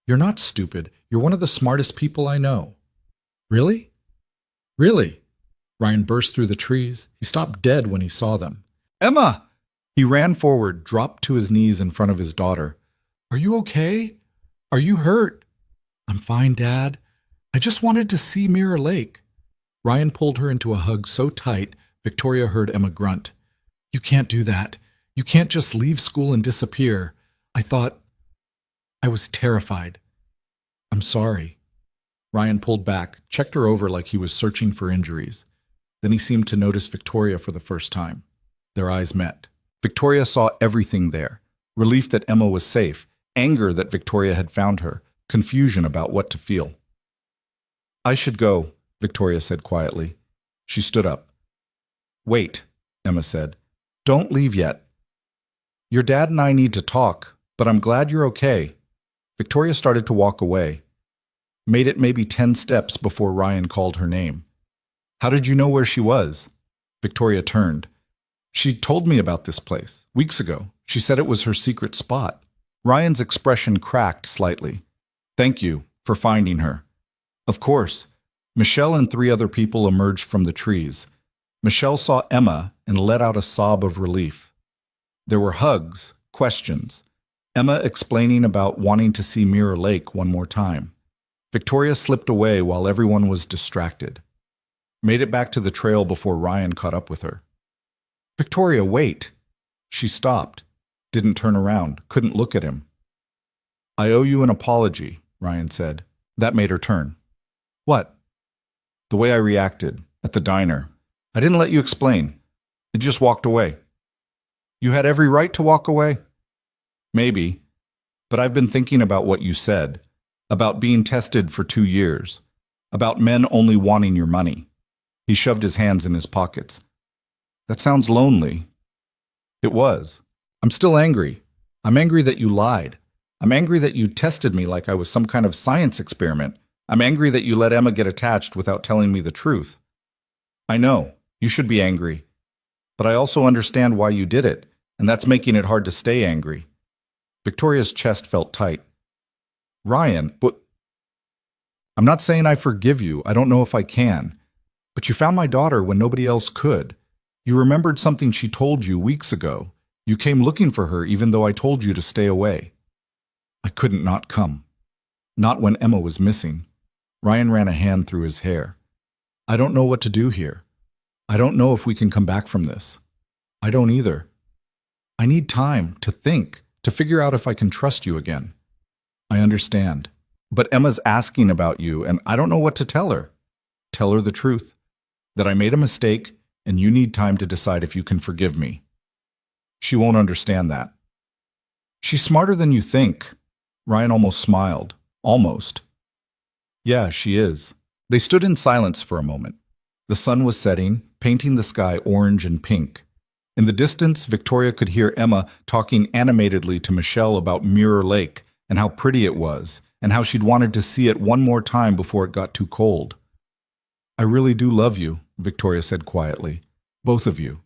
You're not stupid. You're one of the smartest people I know. Really? Really? Ryan burst through the trees. He stopped dead when he saw them. Emma! He ran forward, dropped to his knees in front of his daughter. Are you okay? Are you hurt? I'm fine, Dad. I just wanted to see Mirror Lake. Ryan pulled her into a hug so tight, Victoria heard Emma grunt. You can't do that. You can't just leave school and disappear. I was terrified. I'm sorry. Ryan pulled back, checked her over like he was searching for injuries. Then he seemed to notice Victoria for the first time. Their eyes met. Victoria saw everything there. Relief that Emma was safe, anger that Victoria had found her, confusion about what to feel. I should go, Victoria said quietly. She stood up. Wait, Emma said. Don't leave yet. Your dad and I need to talk, but I'm glad you're okay. Victoria started to walk away. Made it maybe 10 steps before Ryan called her name. How did you know where she was? Victoria turned. She told me about this place, weeks ago. She said it was her secret spot. Ryan's expression cracked slightly. Thank you for finding her. Of course. Michelle and 3 other people emerged from the trees. Michelle saw Emma and let out a sob of relief. There were hugs, questions. Emma explaining about wanting to see Mirror Lake one more time. Victoria slipped away while everyone was distracted. Made it back to the trail before Ryan caught up with her. Victoria, wait. She stopped, didn't turn around, couldn't look at him. I owe you an apology, Ryan said. That made her turn. What? The way I reacted, at the diner. I didn't let you explain. It just walked away. You had every right to walk away? Maybe. But I've been thinking about what you said, about being tested for 2 years, about men only wanting your money. He shoved his hands in his pockets. That sounds lonely. It was. I'm still angry. I'm angry that you lied. I'm angry that you tested me like I was some kind of science experiment. I'm angry that you let Emma get attached without telling me the truth. I know, you should be angry. But I also understand why you did it, and that's making it hard to stay angry. Victoria's chest felt tight. Ryan, but I'm not saying I forgive you. I don't know if I can. But you found my daughter when nobody else could. You remembered something she told you weeks ago. You came looking for her even though I told you to stay away. I couldn't not come. Not when Emma was missing. Ryan ran a hand through his hair. I don't know what to do here. I don't know if we can come back from this. I don't either. I need time to think. to figure out if I can trust you again. I understand. But Emma's asking about you, and I don't know what to tell her. Tell her the truth, that I made a mistake, and you need time to decide if you can forgive me. She won't understand that. She's smarter than you think. Ryan almost smiled. Almost. Yeah, she is. They stood in silence for a moment. The sun was setting, painting the sky orange and pink. In the distance, Victoria could hear Emma talking animatedly to Michelle about Mirror Lake and how pretty it was, and how she'd wanted to see it one more time before it got too cold. I really do love you, Victoria said quietly. Both of you.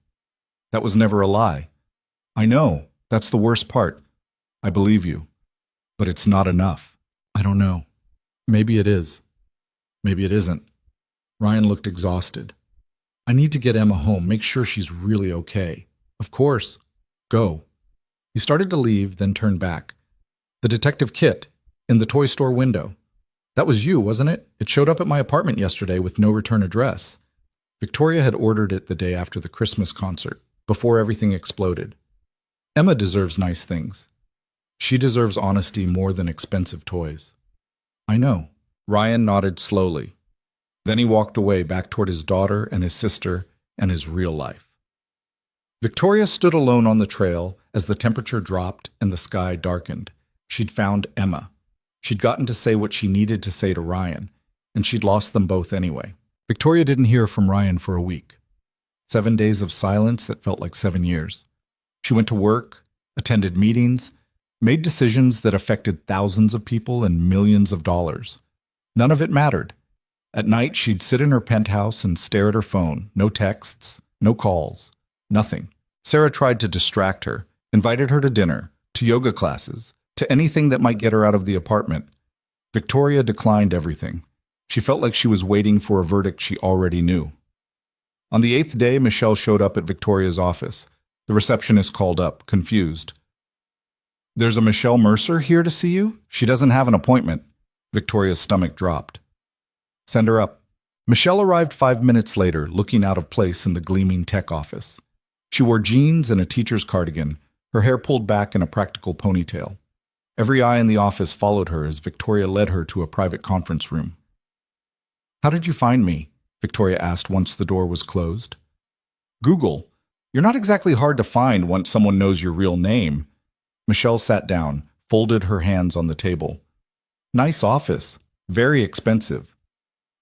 That was never a lie. I know, that's the worst part. I believe you. But it's not enough. I don't know. Maybe it is. Maybe it isn't. Ryan looked exhausted. I need to get Emma home, make sure she's really okay. Of course. Go. He started to leave, then turned back. The detective kit, in the toy store window. That was you, wasn't it? It showed up at my apartment yesterday with no return address. Victoria had ordered it the day after the Christmas concert, before everything exploded. Emma deserves nice things. She deserves honesty more than expensive toys. I know. Ryan nodded slowly. Then he walked away back toward his daughter and his sister and his real life. Victoria stood alone on the trail as the temperature dropped and the sky darkened. She'd found Emma. She'd gotten to say what she needed to say to Ryan, and she'd lost them both anyway. Victoria didn't hear from Ryan for a week. 7 days of silence that felt like 7 years. She went to work, attended meetings, made decisions that affected thousands of people and millions of dollars. None of it mattered. At night, she'd sit in her penthouse and stare at her phone. No texts, no calls, nothing. Sarah tried to distract her, invited her to dinner, to yoga classes, to anything that might get her out of the apartment. Victoria declined everything. She felt like she was waiting for a verdict she already knew. On the 8th day, Michelle showed up at Victoria's office. The receptionist called up, confused. There's a Michelle Mercer here to see you? She doesn't have an appointment. Victoria's stomach dropped. Send her up. Michelle arrived 5 minutes later, looking out of place in the gleaming tech office. She wore jeans and a teacher's cardigan, her hair pulled back in a practical ponytail. Every eye in the office followed her as Victoria led her to a private conference room. How did you find me? Victoria asked once the door was closed. Google. You're not exactly hard to find once someone knows your real name. Michelle sat down, folded her hands on the table. Nice office. Very expensive.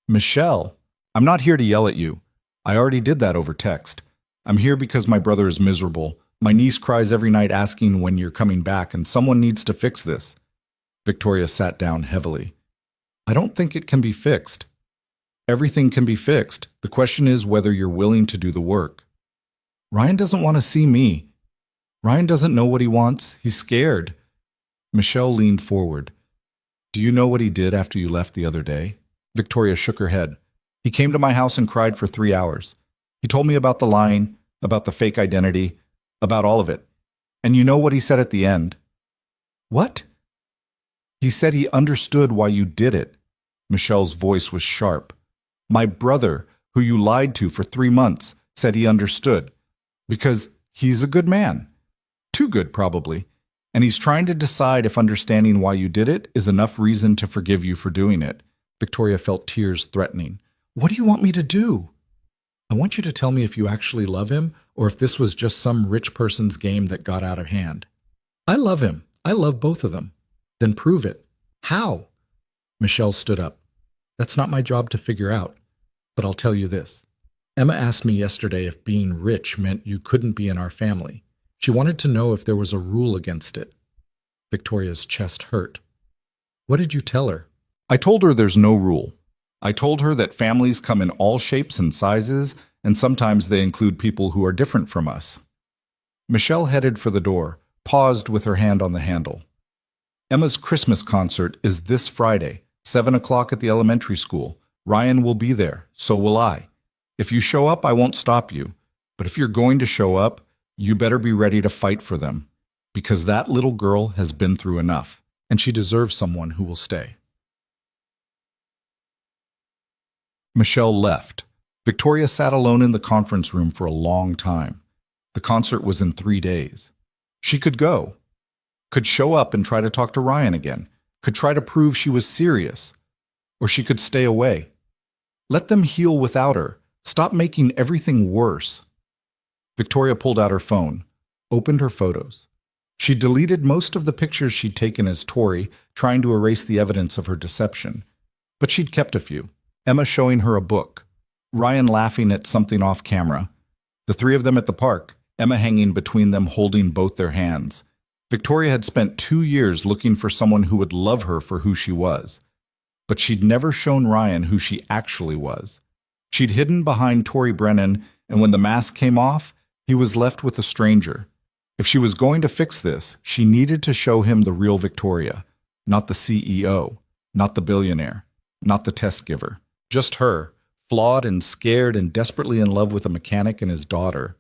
Michelle, I'm not here to yell at you. I already did that over text. I'm here because my brother is miserable. My niece cries every night asking when you're coming back, and someone needs to fix this. Victoria sat down heavily. I don't think it can be fixed. Everything can be fixed. The question is whether you're willing to do the work. Ryan doesn't want to see me. Ryan doesn't know what he wants. He's scared. Michelle leaned forward. Do you know what he did after you left the other day? Victoria shook her head. He came to my house and cried for 3 hours. He told me about the lying, about the fake identity, about all of it. And you know what he said at the end? What? He said he understood why you did it. Michelle's voice was sharp. My brother, who you lied to for 3 months, said he understood. Because he's a good man. Too good, probably. And he's trying to decide if understanding why you did it is enough reason to forgive you for doing it. Victoria felt tears threatening. What do you want me to do? I want you to tell me if you actually love him or if this was just some rich person's game that got out of hand. I love him. I love both of them. Then prove it. How? Michelle stood up. That's not my job to figure out, but I'll tell you this. Emma asked me yesterday if being rich meant you couldn't be in our family. She wanted to know if there was a rule against it. Victoria's chest hurt. What did you tell her? I told her there's no rule. I told her that families come in all shapes and sizes, and sometimes they include people who are different from us. Michelle headed for the door, paused with her hand on the handle. Emma's Christmas concert is this Friday, 7 o'clock at the elementary school. Ryan will be there, so will I. If you show up, I won't stop you. But if you're going to show up, you better be ready to fight for them. Because that little girl has been through enough, and she deserves someone who will stay. Michelle left. Victoria sat alone in the conference room for a long time. The concert was in 3 days. She could go. could show up and try to talk to Ryan again, could try to prove she was serious, or she could stay away. Let them heal without her. Stop making everything worse. Victoria pulled out her phone, opened her photos. She deleted most of the pictures she'd taken as Tori, trying to erase the evidence of her deception. But she'd kept a few. Emma showing her a book, Ryan laughing at something off camera, the three of them at the park, Emma hanging between them holding both their hands. Victoria had spent 2 years looking for someone who would love her for who she was. But she'd never shown Ryan who she actually was. She'd hidden behind Tori Brennan, and when the mask came off, he was left with a stranger. If she was going to fix this, she needed to show him the real Victoria, not the CEO, not the billionaire, not the test giver. Just her, flawed and scared and desperately in love with a mechanic and his daughter.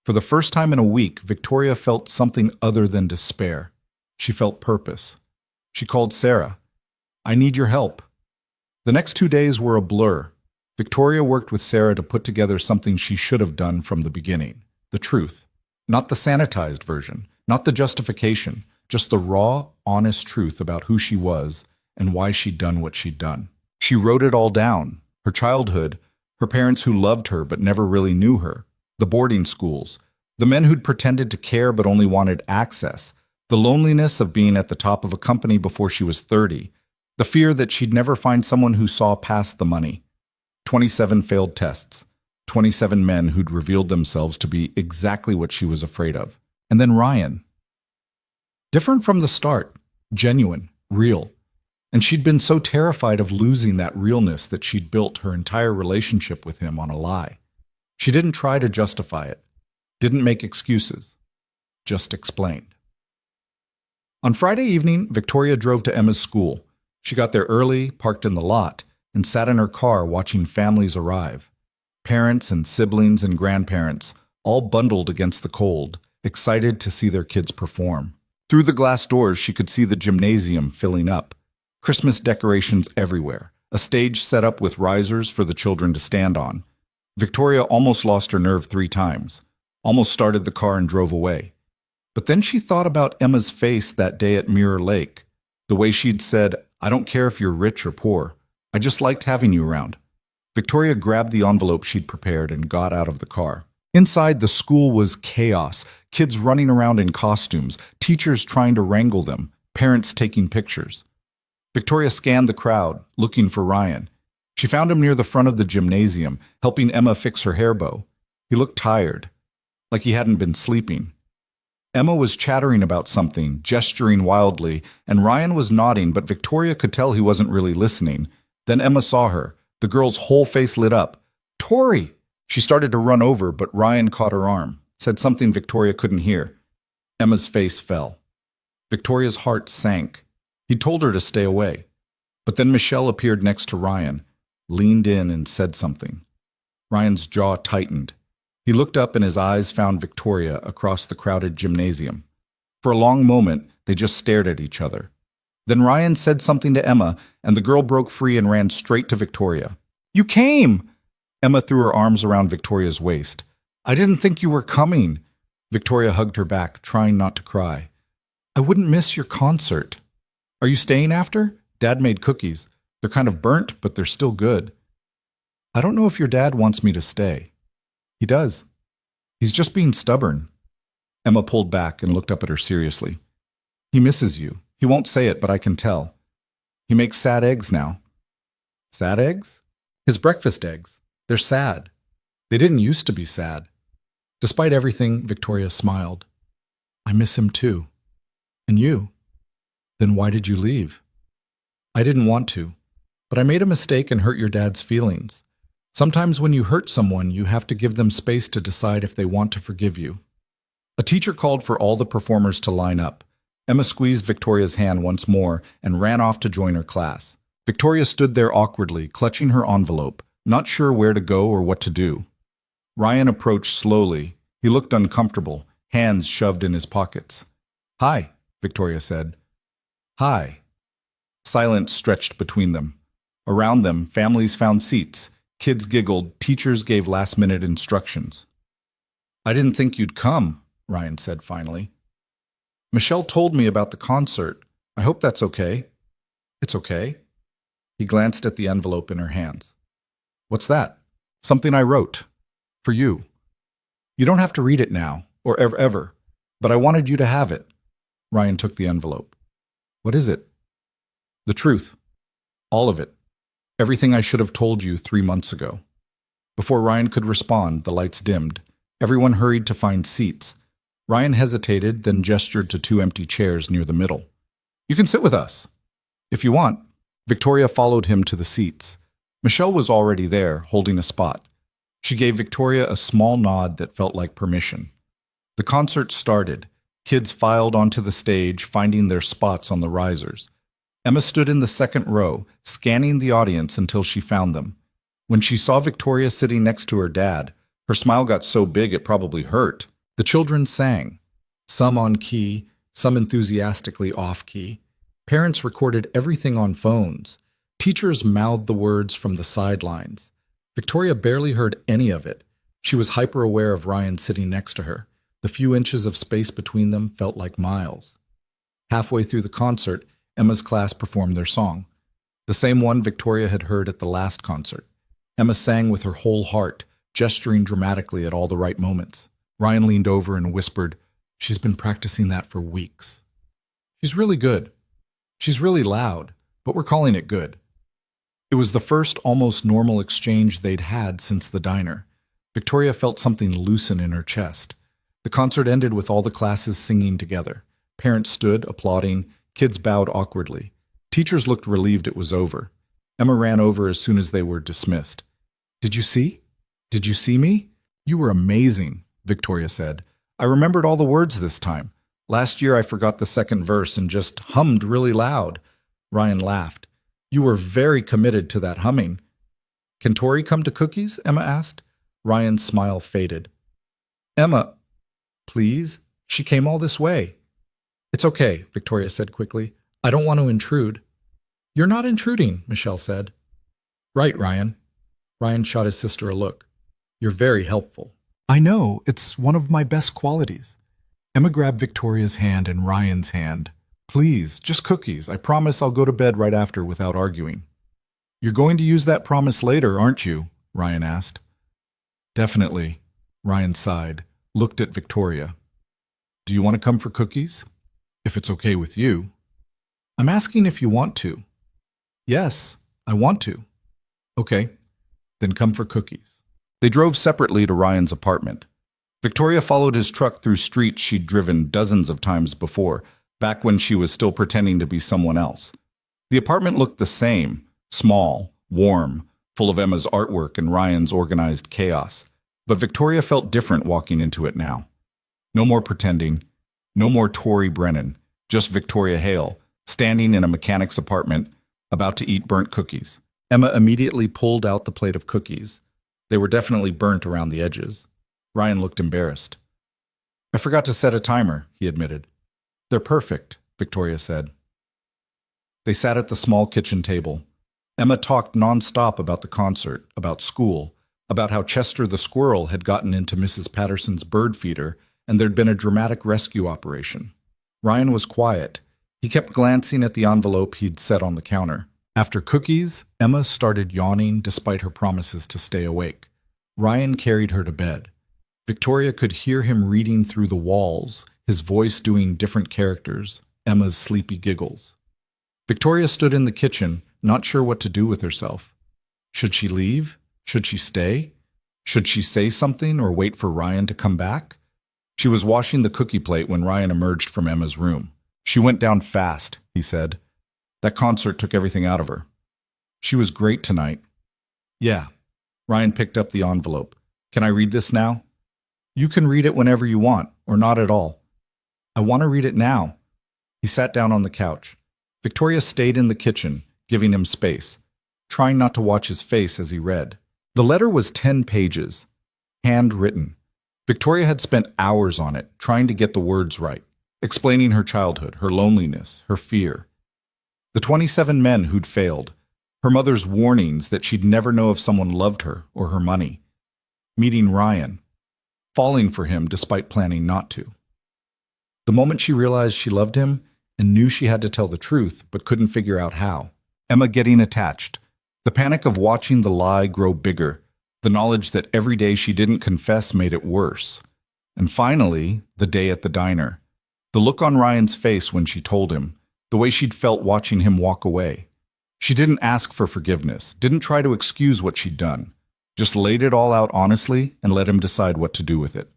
For the first time in a week, Victoria felt something other than despair. She felt purpose. She called Sarah. I need your help. The next 2 days were a blur. Victoria worked with Sarah to put together something she should have done from the beginning. The truth. Not the sanitized version, not the justification, just the raw, honest truth about who she was and why she'd done what she'd done. She wrote it all down. Her childhood, her parents who loved her but never really knew her, the boarding schools, the men who'd pretended to care but only wanted access, the loneliness of being at the top of a company before she was 30, the fear that she'd never find someone who saw past the money. 27 failed tests, 27 men who'd revealed themselves to be exactly what she was afraid of. And then Ryan. Different from the start, genuine, real. And she'd been so terrified of losing that realness that she'd built her entire relationship with him on a lie. She didn't try to justify it, didn't make excuses, just explained. On Friday evening, Victoria drove to Emma's school. She got there early, parked in the lot, and sat in her car watching families arrive. Parents and siblings and grandparents, all bundled against the cold, excited to see their kids perform. Through the glass doors, she could see the gymnasium filling up. Christmas decorations everywhere, a stage set up with risers for the children to stand on. Victoria almost lost her nerve 3 times, almost started the car and drove away. But then she thought about Emma's face that day at Mirror Lake, the way she'd said, I don't care if you're rich or poor. I just liked having you around. Victoria grabbed the envelope she'd prepared and got out of the car. Inside, the school was chaos, kids running around in costumes, teachers trying to wrangle them, parents taking pictures. Victoria scanned the crowd, looking for Ryan. She found him near the front of the gymnasium, helping Emma fix her hair bow. He looked tired, like he hadn't been sleeping. Emma was chattering about something, gesturing wildly, and Ryan was nodding, but Victoria could tell he wasn't really listening. Then Emma saw her. The girl's whole face lit up. Tori! She started to run over, but Ryan caught her arm, said something Victoria couldn't hear. Emma's face fell. Victoria's heart sank. He told her to stay away. But then Michelle appeared next to Ryan, leaned in and said something. Ryan's jaw tightened. He looked up and his eyes found Victoria across the crowded gymnasium. For a long moment, they just stared at each other. Then Ryan said something to Emma, and the girl broke free and ran straight to Victoria. You came! Emma threw her arms around Victoria's waist. I didn't think you were coming. Victoria hugged her back, trying not to cry. I wouldn't miss your concert. Are you staying after? Dad made cookies. They're kind of burnt, but they're still good. I don't know if your dad wants me to stay. He does. He's just being stubborn. Emma pulled back and looked up at her seriously. He misses you. He won't say it, but I can tell. He makes sad eggs now. Sad eggs? His breakfast eggs. They're sad. They didn't used to be sad. Despite everything, Victoria smiled. I miss him too. And you? Then why did you leave? I didn't want to, but I made a mistake and hurt your dad's feelings. Sometimes when you hurt someone, you have to give them space to decide if they want to forgive you. A teacher called for all the performers to line up. Emma squeezed Victoria's hand once more and ran off to join her class. Victoria stood there awkwardly, clutching her envelope, not sure where to go or what to do. Ryan approached slowly. He looked uncomfortable, hands shoved in his pockets. Hi, Victoria said. Hi. Silence stretched between them. Around them, families found seats. Kids giggled. Teachers gave last-minute instructions. I didn't think you'd come, Ryan said finally. Michelle told me about the concert. I hope that's okay. It's okay. He glanced at the envelope in her hands. What's that? Something I wrote. For you. You don't have to read it now, or ever, but I wanted you to have it. Ryan took the envelope. What is it? The truth. All of it. Everything I should have told you 3 months ago. Before Ryan could respond, the lights dimmed. Everyone hurried to find seats. Ryan hesitated, then gestured to 2 empty chairs near the middle. You can sit with us. If you want. Victoria followed him to the seats. Michelle was already there, holding a spot. She gave Victoria a small nod that felt like permission. The concert started. Kids filed onto the stage, finding their spots on the risers. Emma stood in the second row, scanning the audience until she found them. When she saw Victoria sitting next to her dad, her smile got so big it probably hurt. The children sang, some on key, some enthusiastically off key. Parents recorded everything on phones. Teachers mouthed the words from the sidelines. Victoria barely heard any of it. She was hyper-aware of Ryan sitting next to her. The few inches of space between them felt like miles. Halfway through the concert, Emma's class performed their song, the same one Victoria had heard at the last concert. Emma sang with her whole heart, gesturing dramatically at all the right moments. Ryan leaned over and whispered, "She's been practicing that for weeks. She's really good. She's really loud, but we're calling it good." It was the first almost normal exchange they'd had since the diner. Victoria felt something loosen in her chest. The concert ended with all the classes singing together. Parents stood, applauding. Kids bowed awkwardly. Teachers looked relieved it was over. Emma ran over as soon as they were dismissed. Did you see? Did you see me? You were amazing, Victoria said. I remembered all the words this time. Last year I forgot the second verse and just hummed really loud. Ryan laughed. You were very committed to that humming. Can Tori come to Cookies? Emma asked. Ryan's smile faded. Emma, please? She came all this way. It's okay, Victoria said quickly. I don't want to intrude. You're not intruding, Michelle said. Right, Ryan. Ryan shot his sister a look. You're very helpful. I know, it's one of my best qualities. Emma grabbed Victoria's hand and Ryan's hand. Please, just Cookies. I promise I'll go to bed right after without arguing. You're going to use that promise later, aren't you? Ryan asked. Definitely, Ryan sighed, looked at Victoria. Do you want to come for Cookies? If it's okay with you. I'm asking if you want to. Yes, I want to. Okay, then come for Cookies. They drove separately to Ryan's apartment. Victoria followed his truck through streets she'd driven dozens of times before, back when she was still pretending to be someone else. The apartment looked the same, small, warm, full of Emma's artwork and Ryan's organized chaos. But Victoria felt different walking into it now. No more pretending, no more Tori Brennan, just Victoria Hale, standing in a mechanic's apartment, about to eat burnt cookies. Emma immediately pulled out the plate of cookies. They were definitely burnt around the edges. Ryan looked embarrassed. I forgot to set a timer, he admitted. They're perfect, Victoria said. They sat at the small kitchen table. Emma talked nonstop about the concert, about school, about how Chester the squirrel had gotten into Mrs. Patterson's bird feeder and there'd been a dramatic rescue operation. Ryan was quiet. He kept glancing at the envelope he'd set on the counter. After Cookies, Emma started yawning despite her promises to stay awake. Ryan carried her to bed. Victoria could hear him reading through the walls, his voice doing different characters, Emma's sleepy giggles. Victoria stood in the kitchen, not sure what to do with herself. Should she leave? Should she stay? Should she say something or wait for Ryan to come back? She was washing the cookie plate when Ryan emerged from Emma's room. She went down fast, he said. That concert took everything out of her. She was great tonight. Yeah. Ryan picked up the envelope. Can I read this now? You can read it whenever you want, or not at all. I want to read it now. He sat down on the couch. Victoria stayed in the kitchen, giving him space, trying not to watch his face as he read. The letter was 10 pages, handwritten. Victoria had spent hours on it, trying to get the words right, explaining her childhood, her loneliness, her fear. The 27 men who'd failed, her mother's warnings that she'd never know if someone loved her or her money, meeting Ryan, falling for him despite planning not to. The moment she realized she loved him and knew she had to tell the truth but couldn't figure out how. Emma getting attached. The panic of watching the lie grow bigger. The knowledge that every day she didn't confess made it worse. And finally, the day at the diner. The look on Ryan's face when she told him. The way she'd felt watching him walk away. She didn't ask for forgiveness, didn't try to excuse what she'd done. Just laid it all out honestly and let him decide what to do with it.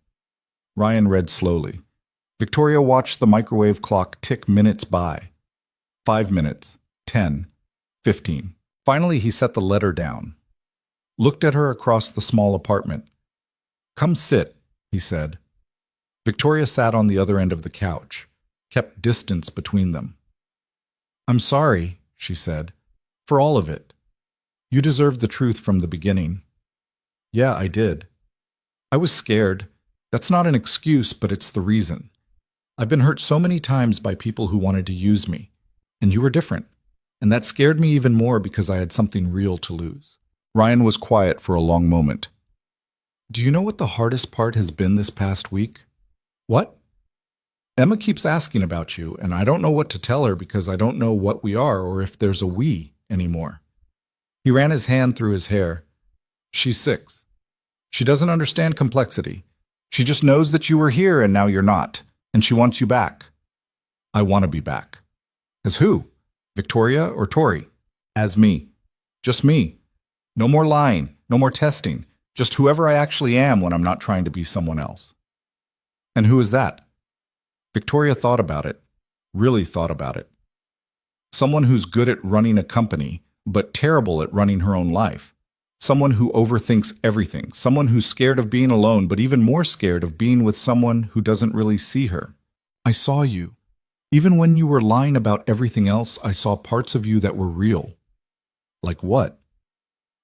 Ryan read slowly. Victoria watched the microwave clock tick minutes by. 5 minutes, 10, 15. Finally, he set the letter down. Looked at her across the small apartment. Come sit, he said. Victoria sat on the other end of the couch, kept distance between them. I'm sorry, she said, for all of it. You deserved the truth from the beginning. Yeah, I did. I was scared. That's not an excuse, but it's the reason. I've been hurt so many times by people who wanted to use me, and you were different. And that scared me even more because I had something real to lose. Ryan was quiet for a long moment. Do you know what the hardest part has been this past week? What? Emma keeps asking about you, and I don't know what to tell her because I don't know what we are or if there's a we anymore. He ran his hand through his hair. She's 6. She doesn't understand complexity. She just knows that you were here and now you're not, and she wants you back. I want to be back. As who? Victoria or Tori? As me. Just me. No more lying, no more testing, just whoever I actually am when I'm not trying to be someone else. And who is that? Victoria thought about it, really thought about it. Someone who's good at running a company, but terrible at running her own life. Someone who overthinks everything. Someone who's scared of being alone, but even more scared of being with someone who doesn't really see her. I saw you. Even when you were lying about everything else, I saw parts of you that were real. Like what?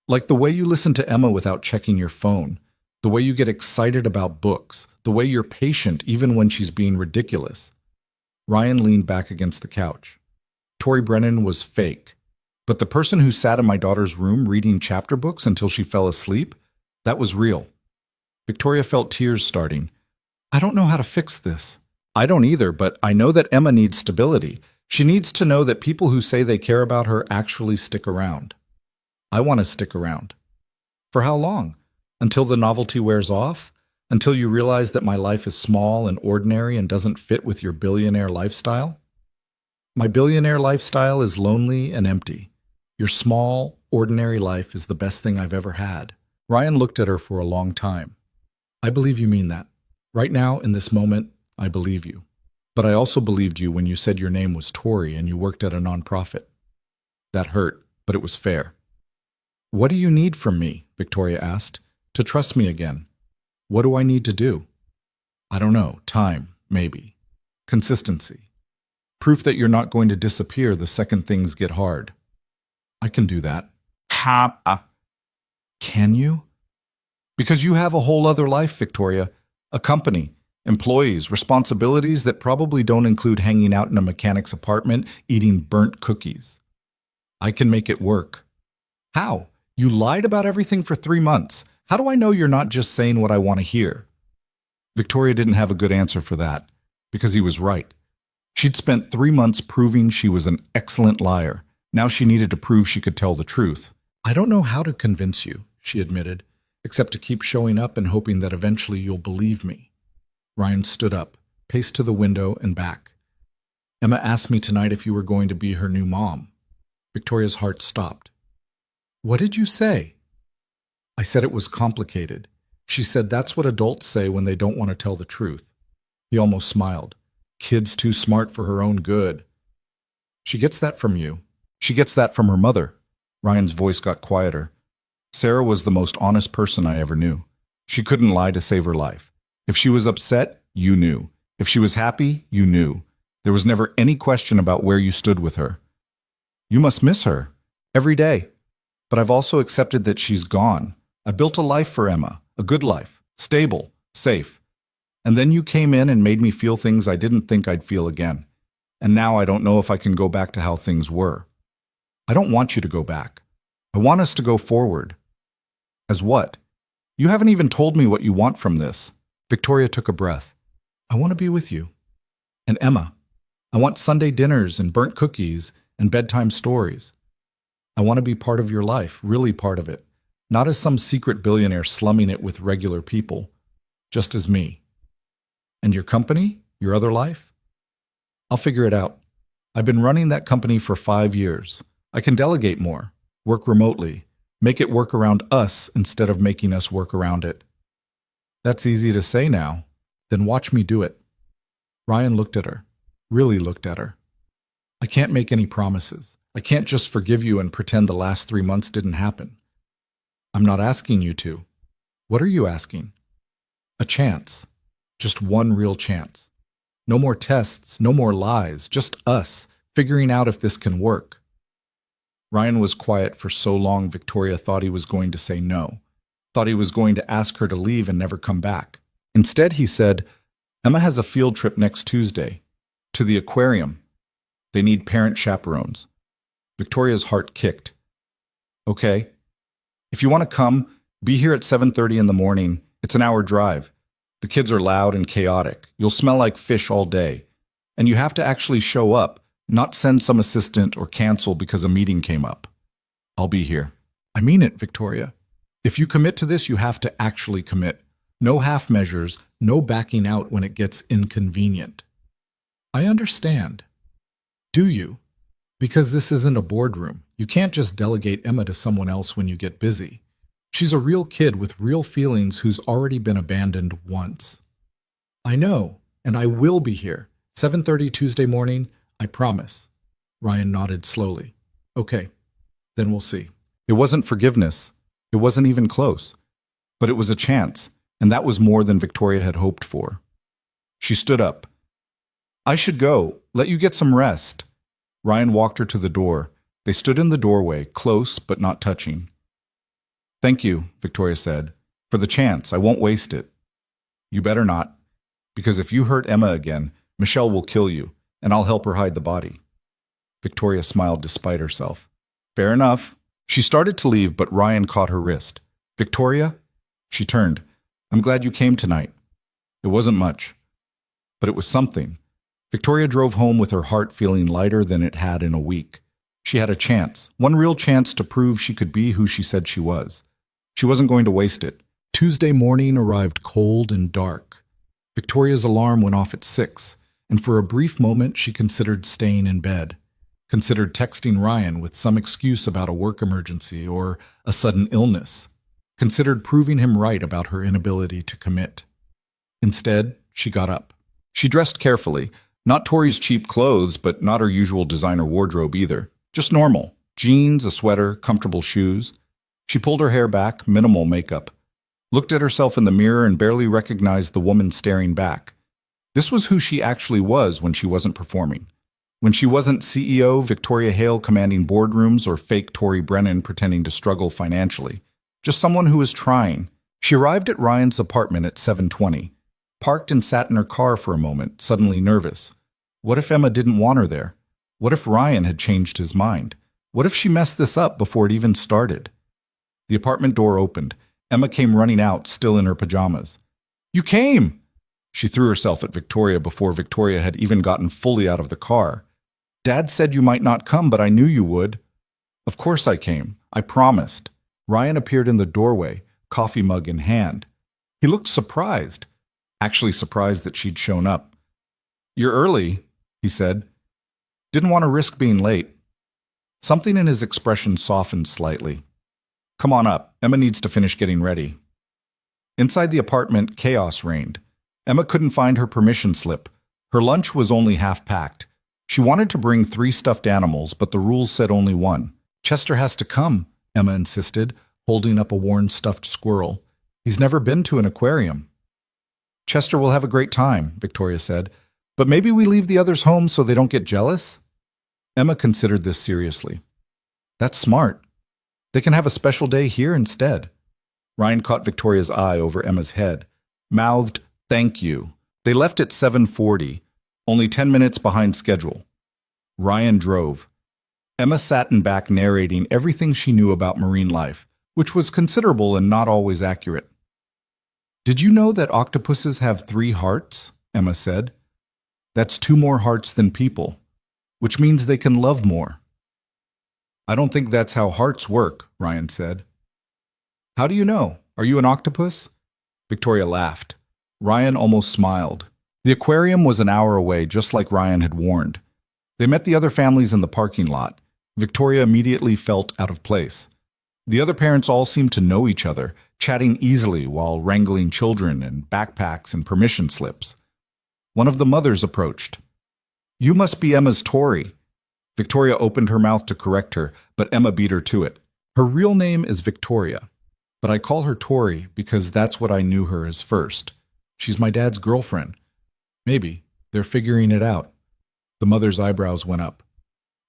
Like the way you listen to Emma without checking your phone. The way you get excited about books. The way you're patient even when she's being ridiculous. Ryan leaned back against the couch. Tori Brennan was fake. But the person who sat in my daughter's room reading chapter books until she fell asleep, that was real. Victoria felt tears starting. I don't know how to fix this. I don't either, but I know that Emma needs stability. She needs to know that people who say they care about her actually stick around. I want to stick around. For how long? Until the novelty wears off? Until you realize that my life is small and ordinary and doesn't fit with your billionaire lifestyle? My billionaire lifestyle is lonely and empty. Your small, ordinary life is the best thing I've ever had. Ryan looked at her for a long time. I believe you mean that. Right now, in this moment, I believe you. But I also believed you when you said your name was Tori and you worked at a nonprofit. That hurt, but it was fair. What do you need from me, Victoria asked, to trust me again? What do I need to do? I don't know. Time, maybe. Consistency. Proof that you're not going to disappear the second things get hard. I can do that. Can you? Because you have a whole other life, Victoria. A company, employees, responsibilities that probably don't include hanging out in a mechanic's apartment eating burnt cookies. I can make it work. How? You lied about everything for 3 months. How do I know you're not just saying what I want to hear? Victoria didn't have a good answer for that, because he was right. She'd spent 3 months proving she was an excellent liar. Now she needed to prove she could tell the truth. I don't know how to convince you, she admitted, except to keep showing up and hoping that eventually you'll believe me. Ryan stood up, paced to the window and back. Emma asked me tonight if you were going to be her new mom. Victoria's heart stopped. What did you say? I said it was complicated. She said that's what adults say when they don't want to tell the truth. He almost smiled. Kid's too smart for her own good. She gets that from you. She gets that from her mother. Ryan's voice got quieter. Sarah was the most honest person I ever knew. She couldn't lie to save her life. If she was upset, you knew. If she was happy, you knew. There was never any question about where you stood with her. You must miss her. Every day. But I've also accepted that she's gone. I built a life for Emma. A good life. Stable. Safe. And then you came in and made me feel things I didn't think I'd feel again. And now I don't know if I can go back to how things were. I don't want you to go back. I want us to go forward. As what? You haven't even told me what you want from this. Victoria took a breath. I want to be with you. And Emma, I want Sunday dinners and burnt cookies and bedtime stories. I want to be part of your life, really part of it. Not as some secret billionaire slumming it with regular people, just as me. And your company? Your other life? I'll figure it out. I've been running that company for 5 years. I can delegate more, work remotely, make it work around us instead of making us work around it. That's easy to say now. Then watch me do it. Ryan looked at her, really looked at her. I can't make any promises. I can't just forgive you and pretend the last 3 months didn't happen. I'm not asking you to. What are you asking? A chance. Just one real chance. No more tests, no more lies, just us figuring out if this can work. Ryan was quiet for so long Victoria thought he was going to say no, thought he was going to ask her to leave and never come back. Instead, he said, Emma has a field trip next Tuesday, to the aquarium. They need parent chaperones. Victoria's heart kicked. Okay. If you want to come, be here at 7:30 in the morning. It's an hour drive. The kids are loud and chaotic. You'll smell like fish all day. And you have to actually show up, not send some assistant or cancel because a meeting came up. I'll be here. I mean it, Victoria. If you commit to this, you have to actually commit. No half measures, no backing out when it gets inconvenient. I understand. Do you? Because this isn't a boardroom. You can't just delegate Emma to someone else when you get busy. She's a real kid with real feelings who's already been abandoned once. I know, and I will be here. 7:30 Tuesday morning, I promise. Ryan nodded slowly. Okay, then we'll see. It wasn't forgiveness. It wasn't even close. But it was a chance, and that was more than Victoria had hoped for. She stood up. I should go. Let you get some rest. Ryan walked her to the door. They stood in the doorway, close but not touching. Thank you, Victoria said, for the chance. I won't waste it. You better not, because if you hurt Emma again, Michelle will kill you, and I'll help her hide the body. Victoria smiled despite herself. Fair enough. She started to leave, but Ryan caught her wrist. Victoria? She turned. I'm glad you came tonight. It wasn't much, but it was something. Victoria drove home with her heart feeling lighter than it had in a week. She had a chance, one real chance to prove she could be who she said she was. She wasn't going to waste it. Tuesday morning arrived cold and dark. Victoria's alarm went off at 6, and for a brief moment she considered staying in bed, considered texting Ryan with some excuse about a work emergency or a sudden illness, considered proving him right about her inability to commit. Instead, she got up. She dressed carefully, not Tori's cheap clothes, but not her usual designer wardrobe either. Just normal. Jeans, a sweater, comfortable shoes. She pulled her hair back, minimal makeup. Looked at herself in the mirror and barely recognized the woman staring back. This was who she actually was when she wasn't performing. When she wasn't CEO Victoria Hale commanding boardrooms or fake Tori Brennan pretending to struggle financially. Just someone who was trying. She arrived at Ryan's apartment at 7:20. Parked and sat in her car for a moment, suddenly nervous. What if Emma didn't want her there? What if Ryan had changed his mind? What if she messed this up before it even started? The apartment door opened. Emma came running out, still in her pajamas. You came! She threw herself at Victoria before Victoria had even gotten fully out of the car. Dad said you might not come, but I knew you would. Of course I came. I promised. Ryan appeared in the doorway, coffee mug in hand. He looked surprised. Actually surprised that she'd shown up. You're early, he said. Didn't want to risk being late. Something in his expression softened slightly. Come on up. Emma needs to finish getting ready. Inside the apartment, chaos reigned. Emma couldn't find her permission slip. Her lunch was only half packed. She wanted to bring 3 stuffed animals, but the rules said only 1. Chester has to come, Emma insisted, holding up a worn stuffed squirrel. He's never been to an aquarium. Chester will have a great time, Victoria said, but maybe we leave the others home so they don't get jealous? Emma considered this seriously. That's smart. They can have a special day here instead. Ryan caught Victoria's eye over Emma's head, mouthed, thank you. They left at 7:40, only 10 minutes behind schedule. Ryan drove. Emma sat in back narrating everything she knew about marine life, which was considerable and not always accurate. Did you know that octopuses have 3 hearts? Emma said. That's two more hearts than people, which means they can love more. I don't think that's how hearts work, Ryan said. How do you know? Are you an octopus? Victoria laughed. Ryan almost smiled. The aquarium was an hour away, just like Ryan had warned. They met the other families in the parking lot. Victoria immediately felt out of place. The other parents all seemed to know each other, chatting easily while wrangling children and backpacks and permission slips. One of the mothers approached. You must be Emma's Tori. Victoria opened her mouth to correct her, but Emma beat her to it. Her real name is Victoria, but I call her Tori because that's what I knew her as first. She's my dad's girlfriend. Maybe. They're figuring it out. The mother's eyebrows went up.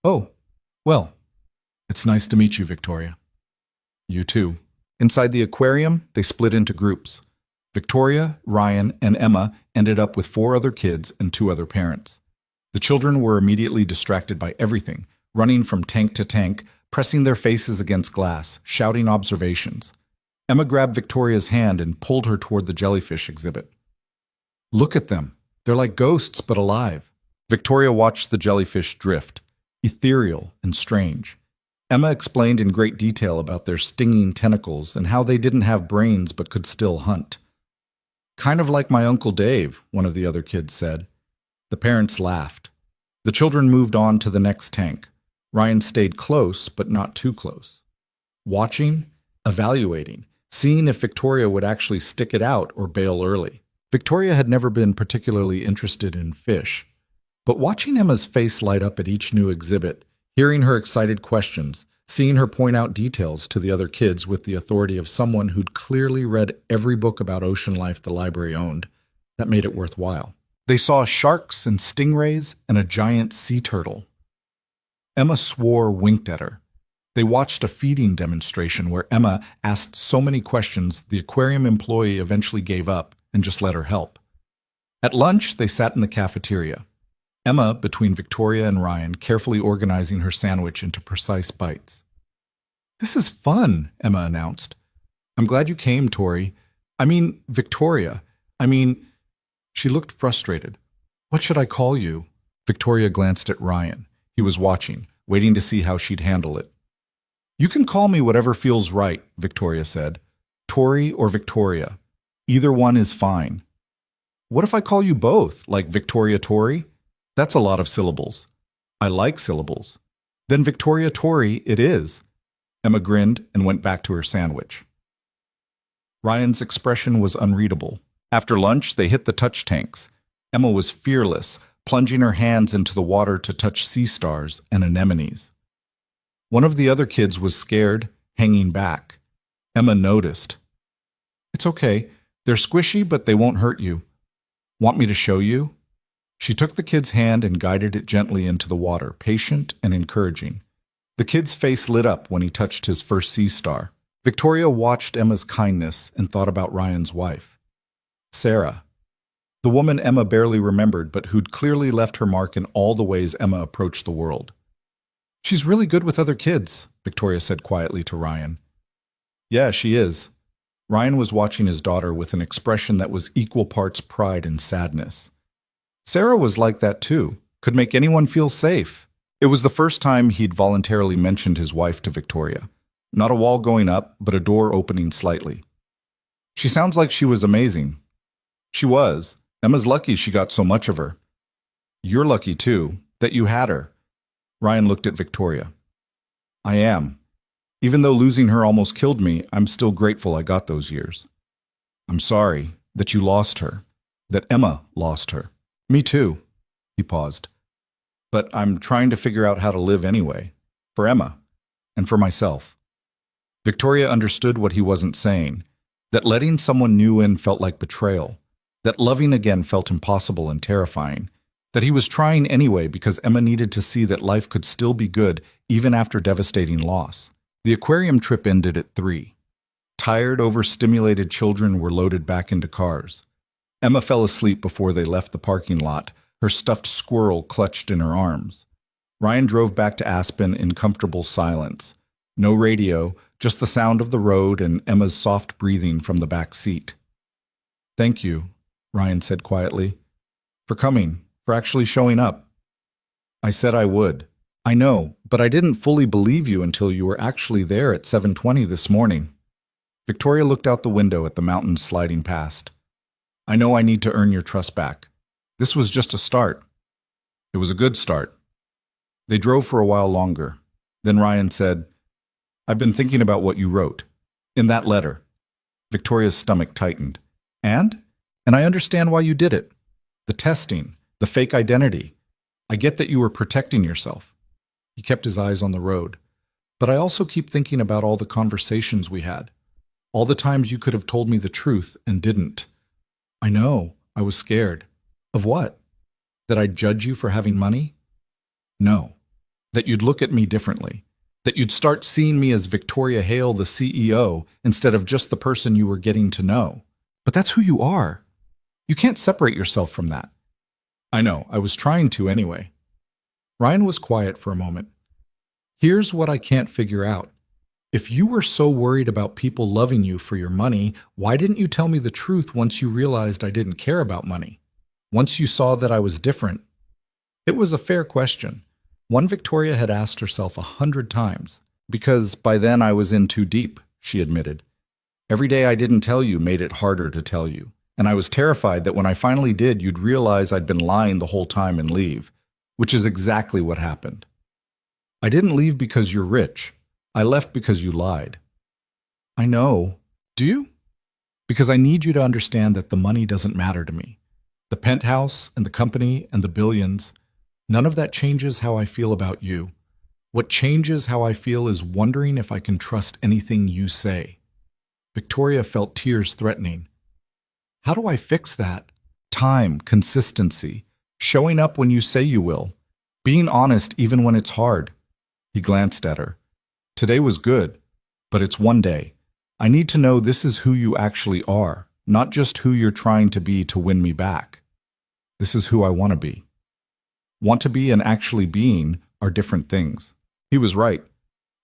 Oh, well, it's nice to meet you, Victoria. You too. Inside the aquarium, they split into groups. Victoria, Ryan, and Emma ended up with 4 other kids and 2 other parents. The children were immediately distracted by everything, running from tank to tank, pressing their faces against glass, shouting observations. Emma grabbed Victoria's hand and pulled her toward the jellyfish exhibit. Look at them. They're like ghosts, but alive. Victoria watched the jellyfish drift, ethereal and strange. Emma explained in great detail about their stinging tentacles and how they didn't have brains but could still hunt. Kind of like my Uncle Dave, one of the other kids said. The parents laughed. The children moved on to the next tank. Ryan stayed close, but not too close. Watching, evaluating, seeing if Victoria would actually stick it out or bail early. Victoria had never been particularly interested in fish, but watching Emma's face light up at each new exhibit, hearing her excited questions, seeing her point out details to the other kids with the authority of someone who'd clearly read every book about ocean life the library owned, that made it worthwhile. They saw sharks and stingrays and a giant sea turtle. Emma swore, winked at her. They watched a feeding demonstration where Emma asked so many questions the aquarium employee eventually gave up and just let her help. At lunch, they sat in the cafeteria. Emma, between Victoria and Ryan, carefully organizing her sandwich into precise bites. This is fun, Emma announced. I'm glad you came, Tori. Victoria. She looked frustrated. What should I call you? Victoria glanced at Ryan. He was watching, waiting to see how she'd handle it. You can call me whatever feels right, Victoria said. Tori or Victoria. Either one is fine. What if I call you both, like Victoria Tori? That's a lot of syllables. I like syllables. Then Victoria Tori it is. Emma grinned and went back to her sandwich. Ryan's expression was unreadable. After lunch, they hit the touch tanks. Emma was fearless, plunging her hands into the water to touch sea stars and anemones. One of the other kids was scared, hanging back. Emma noticed. It's okay. They're squishy, but they won't hurt you. Want me to show you? She took the kid's hand and guided it gently into the water, patient and encouraging. The kid's face lit up when he touched his first sea star. Victoria watched Emma's kindness and thought about Ryan's wife, Sarah, the woman Emma barely remembered but who'd clearly left her mark in all the ways Emma approached the world. She's really good with other kids, Victoria said quietly to Ryan. Yeah, she is. Ryan was watching his daughter with an expression that was equal parts pride and sadness. Sarah was like that too, could make anyone feel safe. It was the first time he'd voluntarily mentioned his wife to Victoria. Not a wall going up, but a door opening slightly. She sounds like she was amazing. She was. Emma's lucky she got so much of her. You're lucky too, that you had her. Ryan looked at Victoria. I am. Even though losing her almost killed me, I'm still grateful I got those years. I'm sorry that you lost her, that Emma lost her. Me too. He paused. But I'm trying to figure out how to live anyway, for Emma, and for myself. Victoria understood what he wasn't saying, that letting someone new in felt like betrayal, that loving again felt impossible and terrifying, that he was trying anyway because Emma needed to see that life could still be good even after devastating loss. The aquarium trip ended at 3. Tired, overstimulated children were loaded back into cars. Emma fell asleep before they left the parking lot, her stuffed squirrel clutched in her arms. Ryan drove back to Aspen in comfortable silence. No radio, just the sound of the road and Emma's soft breathing from the back seat. Thank you, Ryan said quietly, for coming, for actually showing up. I said I would. I know, but I didn't fully believe you until you were actually there at 7:20 this morning. Victoria looked out the window at the mountains sliding past. I know I need to earn your trust back. This was just a start. It was a good start. They drove for a while longer. Then Ryan said, I've been thinking about what you wrote. In that letter. Victoria's stomach tightened. And? And I understand why you did it. The testing, the fake identity. I get that you were protecting yourself. He kept his eyes on the road. But I also keep thinking about all the conversations we had. All the times you could have told me the truth and didn't. I know, I was scared. Of what? That I'd judge you for having money? No. That you'd look at me differently. That you'd start seeing me as Victoria Hale, the CEO, instead of just the person you were getting to know. But that's who you are. You can't separate yourself from that. I know, I was trying to anyway. Ryan was quiet for a moment. Here's what I can't figure out. If you were so worried about people loving you for your money, why didn't you tell me the truth once you realized I didn't care about money? Once you saw that I was different? It was a fair question. One Victoria had asked herself 100 times. Because by then I was in too deep, she admitted. Every day I didn't tell you made it harder to tell you. And I was terrified that when I finally did, you'd realize I'd been lying the whole time and leave. Which is exactly what happened. I didn't leave because you're rich. I left because you lied. I know. Do you? Because I need you to understand that the money doesn't matter to me. The penthouse and the company and the billions, none of that changes how I feel about you. What changes how I feel is wondering if I can trust anything you say. Victoria felt tears threatening. How do I fix that? Time, consistency, showing up when you say you will, being honest even when it's hard. He glanced at her. Today was good, but it's one day. I need to know this is who you actually are, not just who you're trying to be to win me back. This is who I want to be. Want to be and actually being are different things. He was right.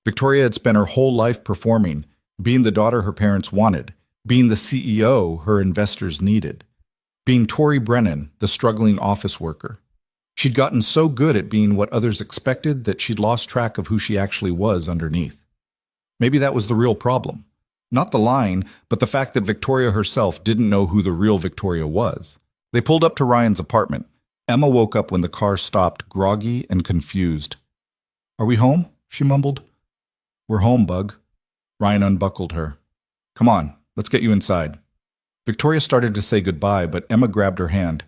Victoria had spent her whole life performing, being the daughter her parents wanted, being the CEO her investors needed, being Tori Brennan, the struggling office worker. She'd gotten so good at being what others expected that she'd lost track of who she actually was underneath. Maybe that was the real problem. Not the lying, but the fact that Victoria herself didn't know who the real Victoria was. They pulled up to Ryan's apartment. Emma woke up when the car stopped, groggy and confused. Are we home? She mumbled. We're home, Bug. Ryan unbuckled her. Come on, let's get you inside. Victoria started to say goodbye, but Emma grabbed her hand.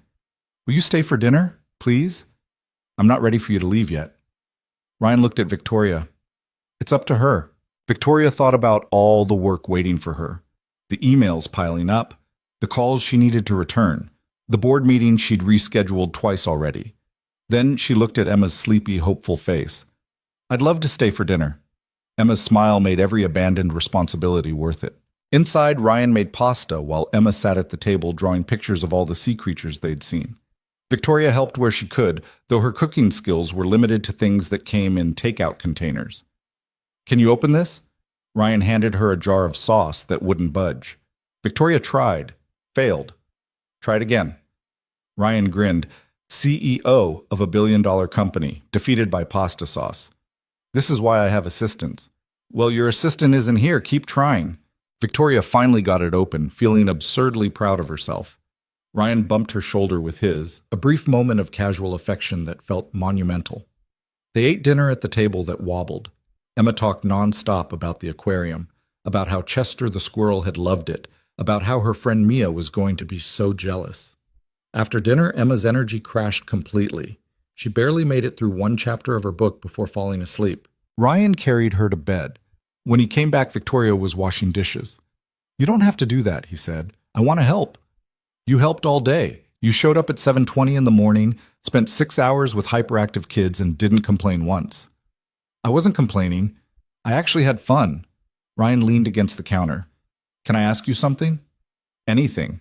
Will you stay for dinner? Please? I'm not ready for you to leave yet. Ryan looked at Victoria. It's up to her. Victoria thought about all the work waiting for her. The emails piling up, the calls she needed to return, the board meeting she'd rescheduled twice already. Then she looked at Emma's sleepy, hopeful face. I'd love to stay for dinner. Emma's smile made every abandoned responsibility worth it. Inside, Ryan made pasta while Emma sat at the table drawing pictures of all the sea creatures they'd seen. Victoria helped where she could, though her cooking skills were limited to things that came in takeout containers. Can you open this? Ryan handed her a jar of sauce that wouldn't budge. Victoria tried, failed. Tried again. Ryan grinned, CEO of a billion-dollar company, defeated by pasta sauce. This is why I have assistants. Well, your assistant isn't here. Keep trying. Victoria finally got it open, feeling absurdly proud of herself. Ryan bumped her shoulder with his, a brief moment of casual affection that felt monumental. They ate dinner at the table that wobbled. Emma talked non-stop about the aquarium, about how Chester the squirrel had loved it, about how her friend Mia was going to be so jealous. After dinner, Emma's energy crashed completely. She barely made it through one chapter of her book before falling asleep. Ryan carried her to bed. When he came back, Victoria was washing dishes. You don't have to do that, he said. I want to help. You helped all day. You showed up at 7:20 in the morning, spent 6 hours with hyperactive kids, and didn't complain once. I wasn't complaining. I actually had fun. Ryan leaned against the counter. Can I ask you something? Anything.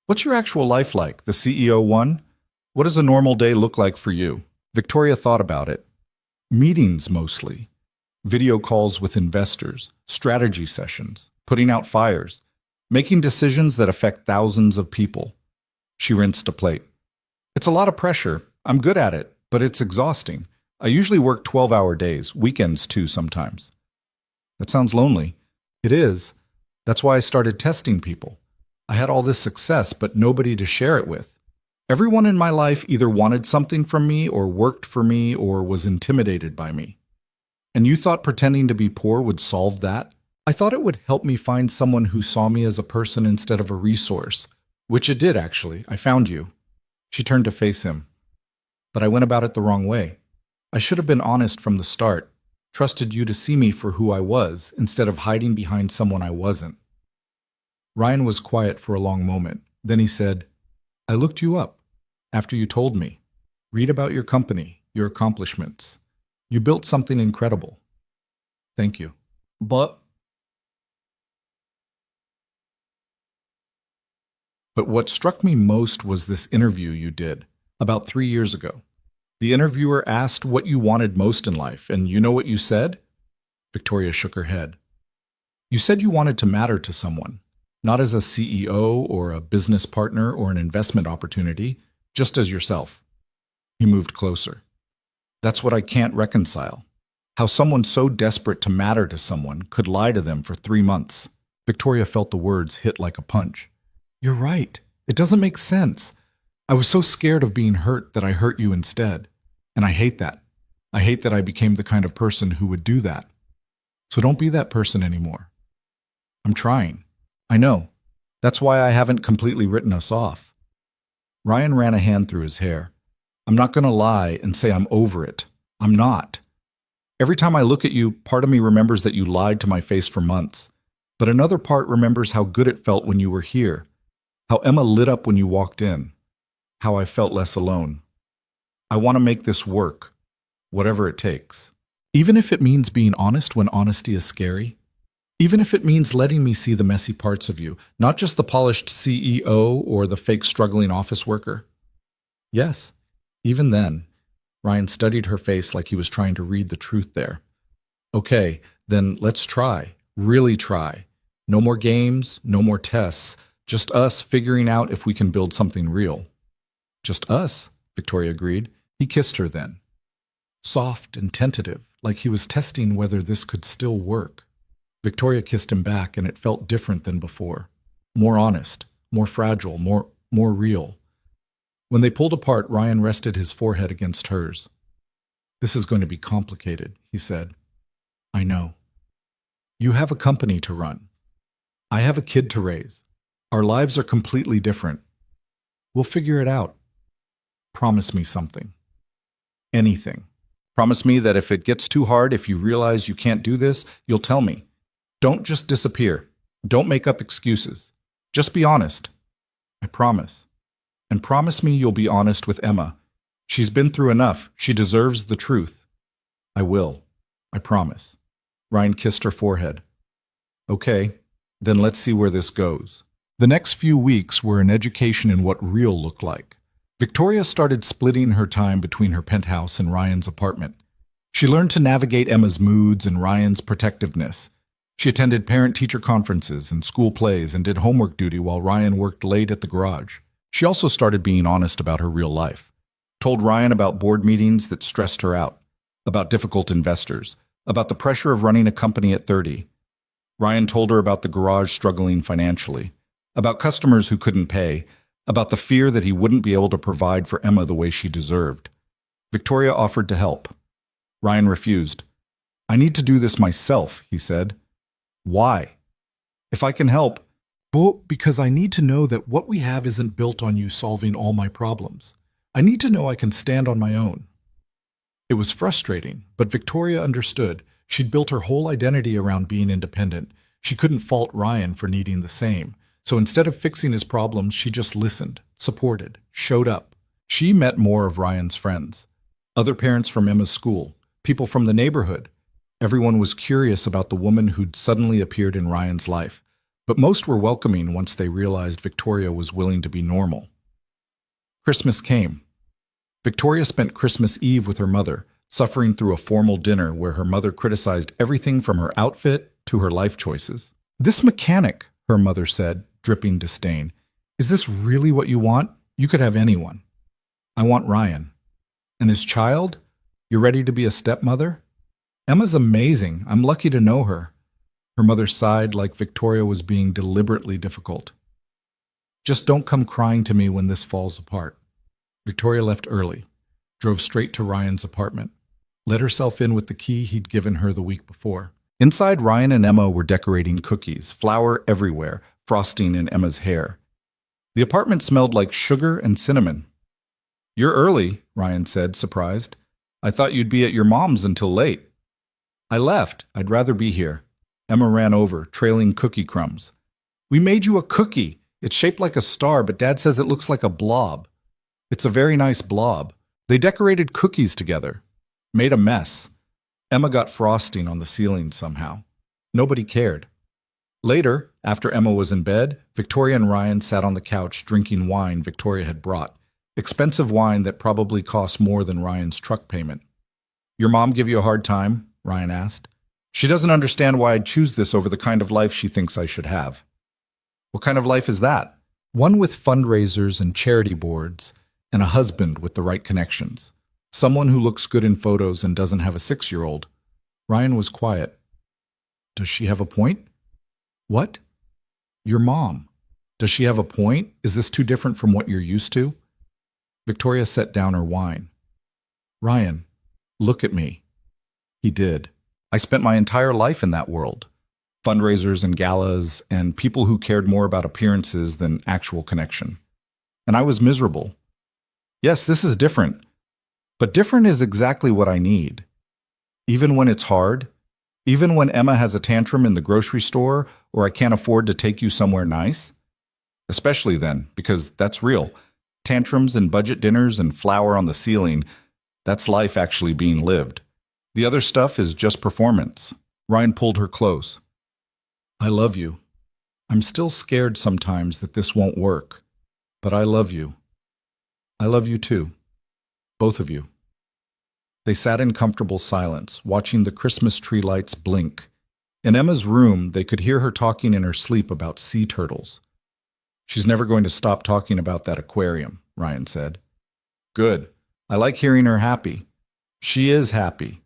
What's your actual life like, the CEO one? What does a normal day look like for you? Victoria thought about it. Meetings mostly. Video calls with investors, strategy sessions, putting out fires, making decisions that affect thousands of people. She rinsed a plate. It's a lot of pressure. I'm good at it, but it's exhausting. I usually work 12-hour days, weekends too sometimes. That sounds lonely. It is. That's why I started testing people. I had all this success, but nobody to share it with. Everyone in my life either wanted something from me or worked for me or was intimidated by me. And you thought pretending to be poor would solve that? I thought it would help me find someone who saw me as a person instead of a resource, which it did actually. I found you. She turned to face him. But I went about it the wrong way. I should have been honest from the start, trusted you to see me for who I was instead of hiding behind someone I wasn't. Ryan was quiet for a long moment. Then he said, I looked you up after you told me. Read about your company, your accomplishments. You built something incredible. Thank you. But what struck me most was this interview you did about 3 years ago. The interviewer asked what you wanted most in life, and you know what you said? Victoria shook her head. You said you wanted to matter to someone, not as a CEO or a business partner or an investment opportunity, just as yourself. He moved closer. That's what I can't reconcile. How someone so desperate to matter to someone could lie to them for 3 months. Victoria felt the words hit like a punch. You're right. It doesn't make sense. I was so scared of being hurt that I hurt you instead. And I hate that. I hate that I became the kind of person who would do that. So don't be that person anymore. I'm trying. I know. That's why I haven't completely written us off. Ryan ran a hand through his hair. I'm not going to lie and say I'm over it. I'm not. Every time I look at you, part of me remembers that you lied to my face for months. But another part remembers how good it felt when you were here. How Emma lit up when you walked in. How I felt less alone. I want to make this work, whatever it takes. Even if it means being honest when honesty is scary. Even if it means letting me see the messy parts of you, not just the polished CEO or the fake struggling office worker. Yes, even then, Ryan studied her face like he was trying to read the truth there. Okay, then let's try, really try. No more games, no more tests, just us figuring out if we can build something real. Just us, Victoria agreed. He kissed her then. Soft and tentative, like he was testing whether this could still work. Victoria kissed him back, and it felt different than before. More honest, more fragile, more real. When they pulled apart, Ryan rested his forehead against hers. This is going to be complicated, he said. I know. You have a company to run. I have a kid to raise. Our lives are completely different. We'll figure it out. Promise me something. Anything. Promise me that if it gets too hard, if you realize you can't do this, you'll tell me. Don't just disappear. Don't make up excuses. Just be honest. I promise. And promise me you'll be honest with Emma. She's been through enough. She deserves the truth. I will. I promise. Ryan kissed her forehead. Okay, then let's see where this goes. The next few weeks were an education in what real looked like. Victoria started splitting her time between her penthouse and Ryan's apartment. She learned to navigate Emma's moods and Ryan's protectiveness. She attended parent-teacher conferences and school plays and did homework duty while Ryan worked late at the garage. She also started being honest about her real life. Told Ryan about board meetings that stressed her out, about difficult investors, about the pressure of running a company at 30. Ryan told her about the garage struggling financially, about customers who couldn't pay, about the fear that he wouldn't be able to provide for Emma the way she deserved. Victoria offered to help. Ryan refused. I need to do this myself, he said. Why? If I can help, because I need to know that what we have isn't built on you solving all my problems. I need to know I can stand on my own. It was frustrating, but Victoria understood. She'd built her whole identity around being independent. She couldn't fault Ryan for needing the same. So instead of fixing his problems, she just listened, supported, showed up. She met more of Ryan's friends, other parents from Emma's school, people from the neighborhood. Everyone was curious about the woman who'd suddenly appeared in Ryan's life, but most were welcoming once they realized Victoria was willing to be normal. Christmas came. Victoria spent Christmas Eve with her mother, suffering through a formal dinner where her mother criticized everything from her outfit to her life choices. This mechanic, her mother said, dripping disdain. Is this really what you want? You could have anyone. I want Ryan. And his child? You're ready to be a stepmother? Emma's amazing. I'm lucky to know her. Her mother sighed like Victoria was being deliberately difficult. Just don't come crying to me when this falls apart. Victoria left early, drove straight to Ryan's apartment, let herself in with the key he'd given her the week before. Inside, Ryan and Emma were decorating cookies, flour everywhere, frosting in Emma's hair. The apartment smelled like sugar and cinnamon. You're early, Ryan said, surprised. I thought you'd be at your mom's until late. I left. I'd rather be here. Emma ran over, trailing cookie crumbs. We made you a cookie. It's shaped like a star, but Dad says it looks like a blob. It's a very nice blob. They decorated cookies together. Made a mess. Emma got frosting on the ceiling somehow. Nobody cared. Later, after Emma was in bed, Victoria and Ryan sat on the couch drinking wine Victoria had brought. Expensive wine that probably cost more than Ryan's truck payment. Your mom give you a hard time? Ryan asked. She doesn't understand why I'd choose this over the kind of life she thinks I should have. What kind of life is that? One with fundraisers and charity boards, and a husband with the right connections. Someone who looks good in photos and doesn't have a 6-year-old. Ryan was quiet. Does she have a point? What? Your mom. Does she have a point? Is this too different from what you're used to? Victoria set down her wine. Ryan, look at me. He did. I spent my entire life in that world. Fundraisers and galas, and people who cared more about appearances than actual connection. And I was miserable. Yes, this is different. But different is exactly what I need. Even when it's hard, even when Emma has a tantrum in the grocery store, or I can't afford to take you somewhere nice. Especially then, because that's real. Tantrums and budget dinners and flour on the ceiling, that's life actually being lived. The other stuff is just performance. Ryan pulled her close. I love you. I'm still scared sometimes that this won't work, but I love you. I love you too. Both of you. They sat in comfortable silence, watching the Christmas tree lights blink. In Emma's room, they could hear her talking in her sleep about sea turtles. She's never going to stop talking about that aquarium, Ryan said. Good. I like hearing her happy. She is happy.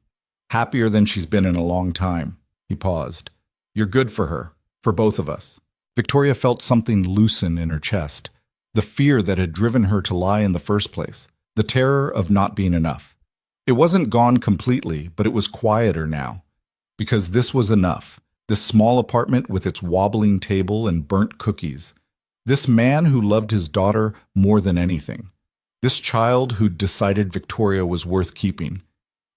Happier than she's been in a long time. He paused. You're good for her, for both of us. Victoria felt something loosen in her chest. The fear that had driven her to lie in the first place. The terror of not being enough. It wasn't gone completely, but it was quieter now. Because this was enough. This small apartment with its wobbling table and burnt cookies. This man who loved his daughter more than anything. This child who decided Victoria was worth keeping.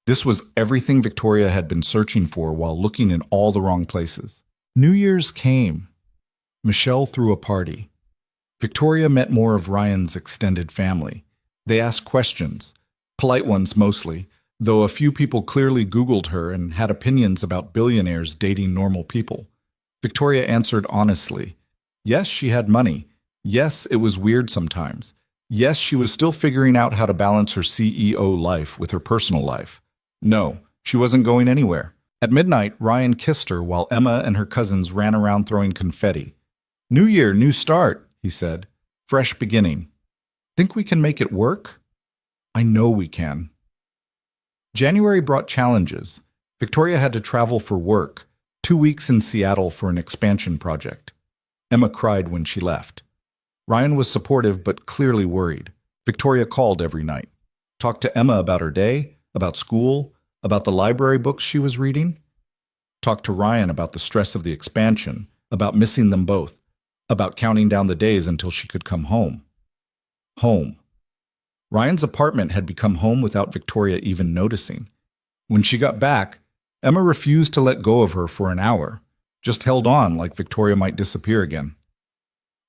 This was everything Victoria had been searching for while looking in all the wrong places. New Year's came. Michelle threw a party. Victoria met more of Ryan's extended family. They asked questions, polite ones mostly, though a few people clearly Googled her and had opinions about billionaires dating normal people. Victoria answered honestly. Yes, she had money. Yes, it was weird sometimes. Yes, she was still figuring out how to balance her CEO life with her personal life. No, she wasn't going anywhere. At midnight, Ryan kissed her while Emma and her cousins ran around throwing confetti. New year, new start, he said. Fresh beginning. Think we can make it work? I know we can. January brought challenges. Victoria had to travel for work, 2 weeks in Seattle for an expansion project. Emma cried when she left. Ryan was supportive but clearly worried. Victoria called every night. Talked to Emma about her day, about school, about the library books she was reading. Talked to Ryan about the stress of the expansion, about missing them both, about counting down the days until she could come home. Home. Ryan's apartment had become home without Victoria even noticing. When she got back, Emma refused to let go of her for an hour, just held on like Victoria might disappear again.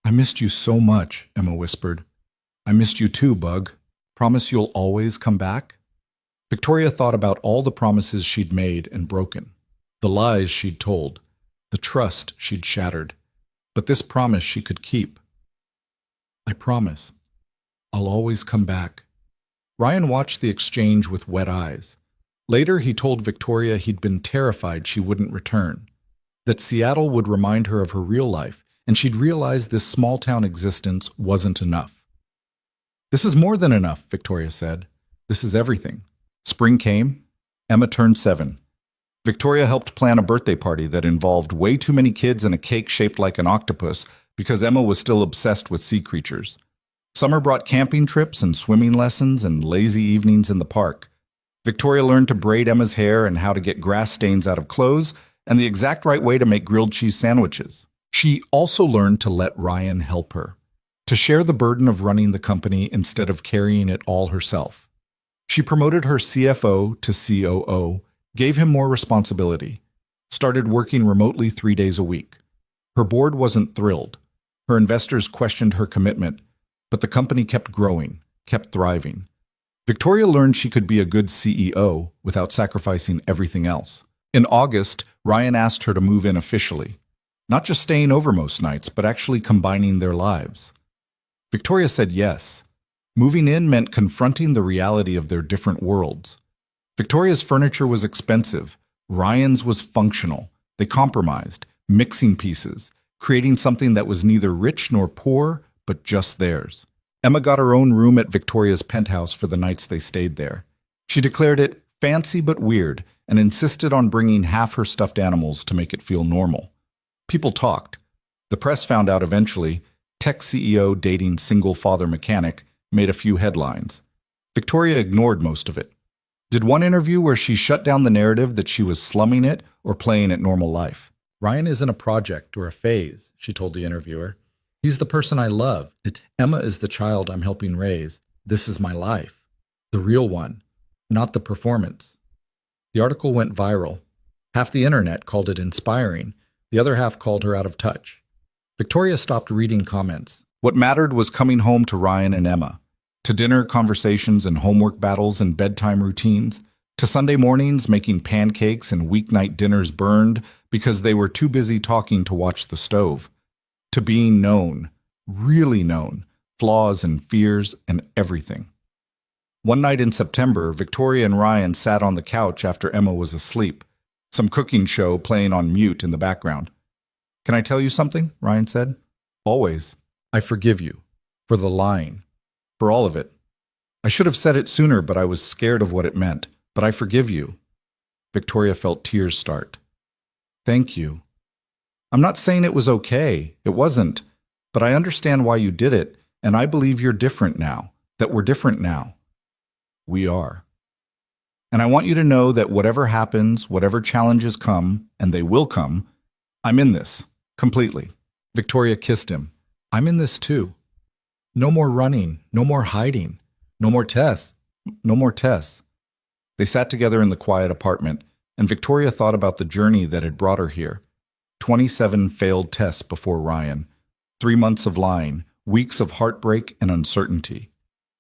I missed you so much, Emma whispered. I missed you too, Bug. Promise you'll always come back? Victoria thought about all the promises she'd made and broken, the lies she'd told, the trust she'd shattered. But this promise she could keep. I promise. I'll always come back. Ryan watched the exchange with wet eyes. Later, he told Victoria he'd been terrified she wouldn't return, that Seattle would remind her of her real life, and she'd realize this small-town existence wasn't enough. This is more than enough, Victoria said. This is everything. Spring came. Emma turned 7. Victoria helped plan a birthday party that involved way too many kids and a cake shaped like an octopus because Emma was still obsessed with sea creatures. Summer brought camping trips and swimming lessons and lazy evenings in the park. Victoria learned to braid Emma's hair and how to get grass stains out of clothes and the exact right way to make grilled cheese sandwiches. She also learned to let Ryan help her, to share the burden of running the company instead of carrying it all herself. She promoted her CFO to COO, gave him more responsibility, started working remotely 3 days a week. Her board wasn't thrilled. Her investors questioned her commitment, but the company kept growing, kept thriving. Victoria learned she could be a good CEO without sacrificing everything else. In August, Ryan asked her to move in officially, not just staying over most nights, but actually combining their lives. Victoria said yes. Moving in meant confronting the reality of their different worlds. Victoria's furniture was expensive. Ryan's was functional. They compromised, mixing pieces, creating something that was neither rich nor poor, but just theirs. Emma got her own room at Victoria's penthouse for the nights they stayed there. She declared it fancy but weird and insisted on bringing half her stuffed animals to make it feel normal. People talked. The press found out eventually. Tech CEO dating single father mechanic made a few headlines. Victoria ignored most of it. Did one interview where she shut down the narrative that she was slumming it or playing it normal life. Ryan isn't a project or a phase, she told the interviewer. He's the person I love. Emma is the child I'm helping raise. This is my life. The real one, not the performance. The article went viral. Half the internet called it inspiring. The other half called her out of touch. Victoria stopped reading comments. What mattered was coming home to Ryan and Emma, to dinner conversations and homework battles and bedtime routines, to Sunday mornings making pancakes and weeknight dinners burned because they were too busy talking to watch the stove, to being known, really known, flaws and fears and everything. One night in September, Victoria and Ryan sat on the couch after Emma was asleep, some cooking show playing on mute in the background. Can I tell you something? Ryan said. Always. I forgive you. For the lying. For all of it. I should have said it sooner, but I was scared of what it meant. But I forgive you. Victoria felt tears start. Thank you. I'm not saying it was okay. It wasn't. But I understand why you did it, and I believe you're different now. That we're different now. We are. And I want you to know that whatever happens, whatever challenges come, and they will come, I'm in this. Completely. Victoria kissed him. I'm in this too. No more running, no more hiding, no more tests, no more tests. They sat together in the quiet apartment, and Victoria thought about the journey that had brought her here. 27 failed tests before Ryan, 3 months of lying, weeks of heartbreak and uncertainty.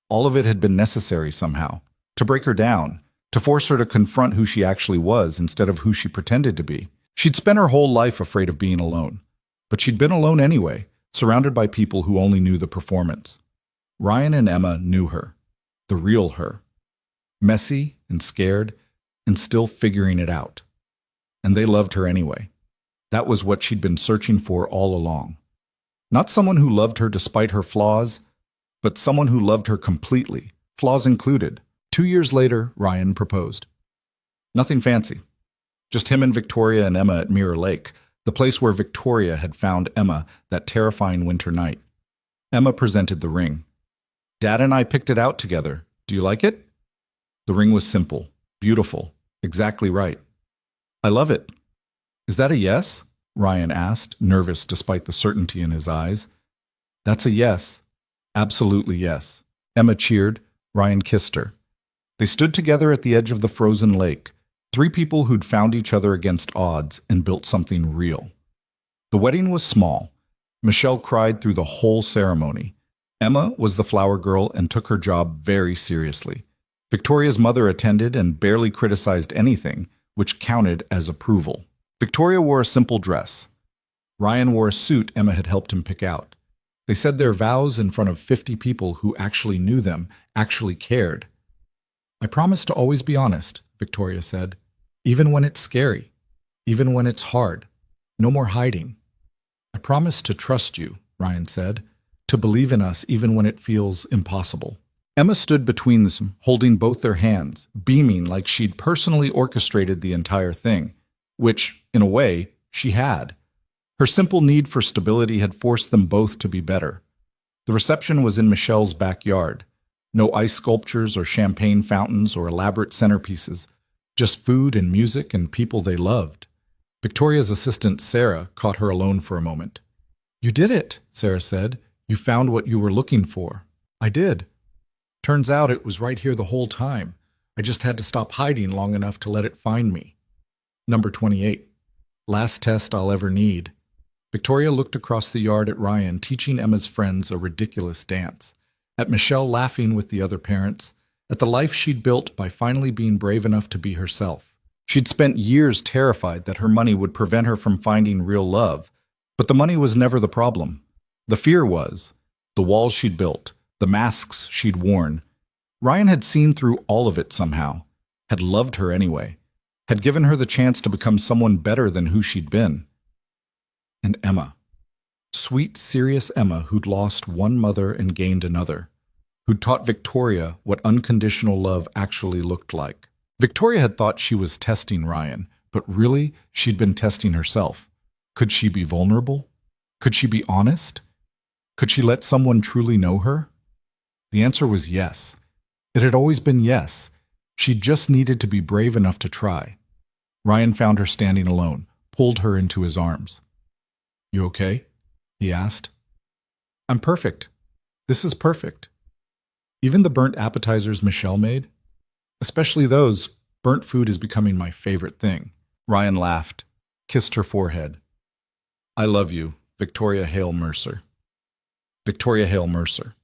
All of it had been necessary somehow, to break her down, to force her to confront who she actually was instead of who she pretended to be. She'd spent her whole life afraid of being alone, but she'd been alone anyway, surrounded by people who only knew the performance. Ryan and Emma knew her, the real her, messy and scared and still figuring it out. And they loved her anyway. That was what she'd been searching for all along. Not someone who loved her despite her flaws, but someone who loved her completely, flaws included. 2 years later, Ryan proposed. Nothing fancy. Just him and Victoria and Emma at Mirror Lake, the place where Victoria had found Emma that terrifying winter night. Emma presented the ring. Dad and I picked it out together. Do you like it? The ring was simple, beautiful, exactly right. I love it. Is that a yes? Ryan asked, nervous despite the certainty in his eyes. That's a yes. Absolutely yes. Emma cheered. Ryan kissed her. They stood together at the edge of the frozen lake, 3 people who'd found each other against odds and built something real. The wedding was small. Michelle cried through the whole ceremony. Emma was the flower girl and took her job very seriously. Victoria's mother attended and barely criticized anything, which counted as approval. Victoria wore a simple dress. Ryan wore a suit Emma had helped him pick out. They said their vows in front of 50 people who actually knew them, actually cared. I promise to always be honest, Victoria said. Even when it's scary. Even when it's hard. No more hiding. I promise to trust you, Ryan said. To believe in us even when it feels impossible. Emma stood between them, holding both their hands, beaming like she'd personally orchestrated the entire thing, which, in a way, she had. Her simple need for stability had forced them both to be better. The reception was in Michelle's backyard. No ice sculptures or champagne fountains or elaborate centerpieces, just food and music and people they loved. Victoria's assistant, Sarah, caught her alone for a moment. "You did it," Sarah said. "You found what you were looking for." "I did. Turns out it was right here the whole time. I just had to stop hiding long enough to let it find me." Number 28. Last test I'll ever need. Victoria looked across the yard at Ryan teaching Emma's friends a ridiculous dance, at Michelle laughing with the other parents, at the life she'd built by finally being brave enough to be herself. She'd spent years terrified that her money would prevent her from finding real love, but the money was never the problem. The fear was the walls she'd built, the masks she'd worn. Ryan had seen through all of it somehow, had loved her anyway, had given her the chance to become someone better than who she'd been. And Emma. Sweet, serious Emma who'd lost one mother and gained another, who'd taught Victoria what unconditional love actually looked like. Victoria had thought she was testing Ryan, but really, she'd been testing herself. Could she be vulnerable? Could she be honest? Could she let someone truly know her? The answer was yes. It had always been yes. She just needed to be brave enough to try. Ryan found her standing alone, pulled her into his arms. "You okay?" he asked. "I'm perfect. This is perfect." Even the burnt appetizers Michelle made, especially those, burnt food is becoming my favorite thing. Ryan laughed, kissed her forehead. "I love you, Victoria Hale Mercer." Victoria Hale Mercer.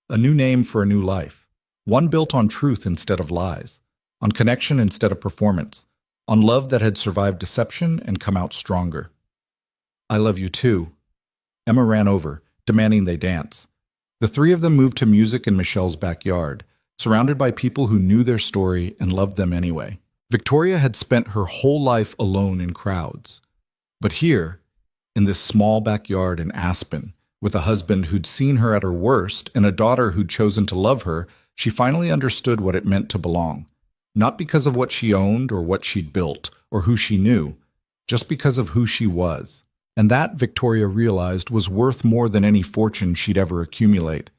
A new name for a new life. One built on truth instead of lies, on connection instead of performance, on love that had survived deception and come out stronger. "I love you too." Emma ran over, demanding they dance. The three of them moved to music in Michelle's backyard, surrounded by people who knew their story and loved them anyway. Victoria had spent her whole life alone in crowds. But here, in this small backyard in Aspen, with a husband who'd seen her at her worst and a daughter who'd chosen to love her, she finally understood what it meant to belong. Not because of what she owned or what she'd built or who she knew, just because of who she was. And that, Victoria realized, was worth more than any fortune she'd ever accumulate,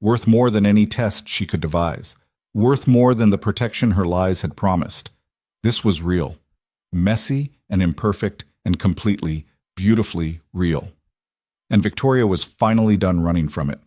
worth more than any test she could devise, worth more than the protection her lies had promised. This was real, messy and imperfect and completely, beautifully real. And Victoria was finally done running from it.